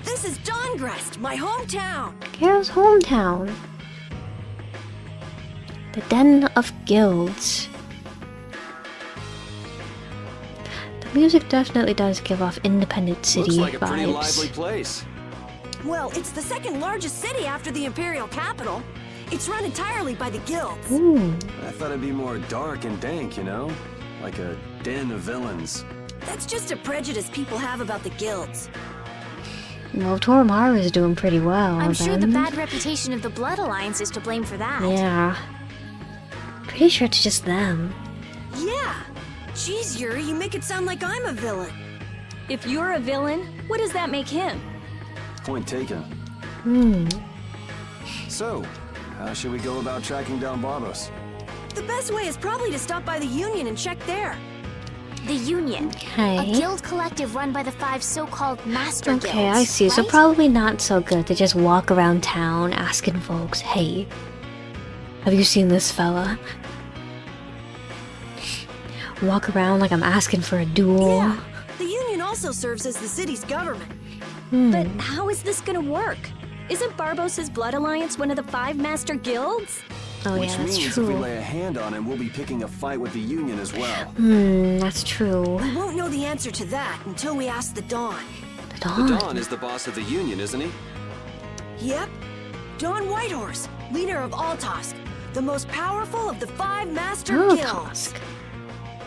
This is Dongrest, my hometown. Carol's hometown. The Den of Guilds. The music definitely does give off independent city Looks like a vibes. pretty lively place. Well, it's the second largest city after the Imperial capital. It's run entirely by the guilds. Ooh. I thought it'd be more dark and dank, you know? Like a den of villains. That's just a prejudice people have about the guilds. Well, Toromaru is doing pretty well. I'm sure the then. bad reputation of the Blood Alliance is to blame for that. Yeah. Pretty sure it's just them. Yeah. Jeez, Yuri, you make it sound like I'm a villain. If you're a villain, what does that make him? Point taken. So, how should we go about tracking down Barbos? The best way is probably to stop by the Union and check there. The Union. Okay. A guild collective run by the 5 so-called master guilds. Okay, I see. So right? probably not so good to just walk around town asking folks, hey, have you seen this fella? Walk around like I'm asking for a duel. Yeah. The Union also serves as the city's government. But how is this gonna work? Isn't Barbos' Blood Alliance one of the 5 master guilds? Oh Which yeah, that's means true. if we lay a hand on him, we'll be picking a fight with the Union as well. That's true. We won't know the answer to that until we ask the Dawn. The Dawn? The Dawn is the boss of the Union, isn't he? Yep. Dawn Whitehorse, leader of Altosk, the most powerful of the 5 master guilds.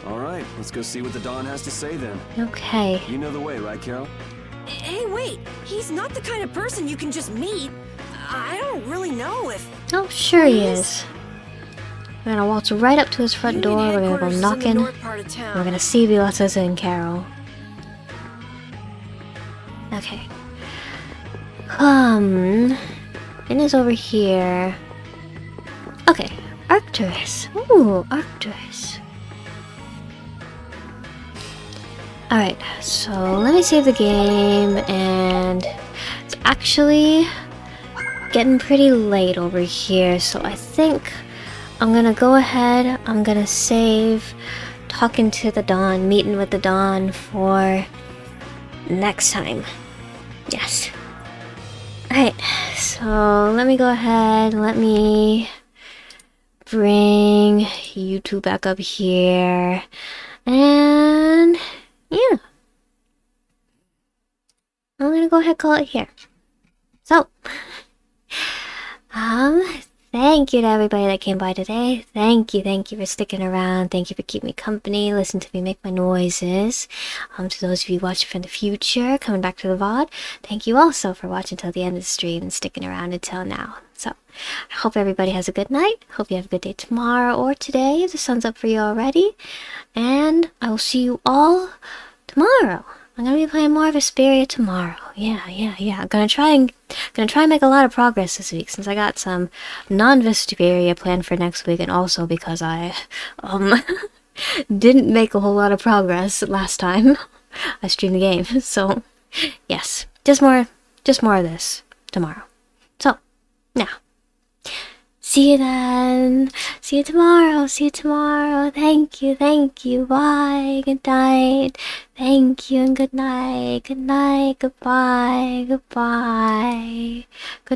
All right, let's go see what the Dawn has to say then. Okay. You know the way, right, Carol? Hey, wait. He's not the kind of person you can just meet. I don't really know if... Oh, sure he is. We're gonna waltz right up to his front door. We're gonna go knocking. We're gonna see if he lets us in, Carol. Okay. It is over here. Okay, Arcturus. Ooh, Arcturus. Alright, so let me save the game, and it's actually getting pretty late over here, so I think I'm gonna go ahead, I'm gonna save talking to the Dawn, meeting with the Dawn for next time. Yes. Alright, so let me go ahead, let me bring you two back up here, and yeah. I'm gonna go ahead and call it here. So, Thank you to everybody that came by today. Thank you for sticking around. Thank you for keeping me company, listening to me make my noises. To those of you watching from the future, coming back to the VOD, thank you also for watching till the end of the stream and sticking around until now. So, I hope everybody has a good night. Hope you have a good day tomorrow or today if the sun's up for you already. And I will see you all tomorrow. I'm gonna be playing more of Vesperia tomorrow. Yeah. I'm gonna try and make a lot of progress this week since I got some non-Vesperia planned for next week, and also because I didn't make a whole lot of progress last time I streamed the game. So yes, just more of this tomorrow. So now, see you then. See you tomorrow. Thank you. Bye. Good night. Thank you and good night. Goodbye. Good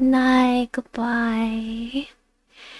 night. Goodbye.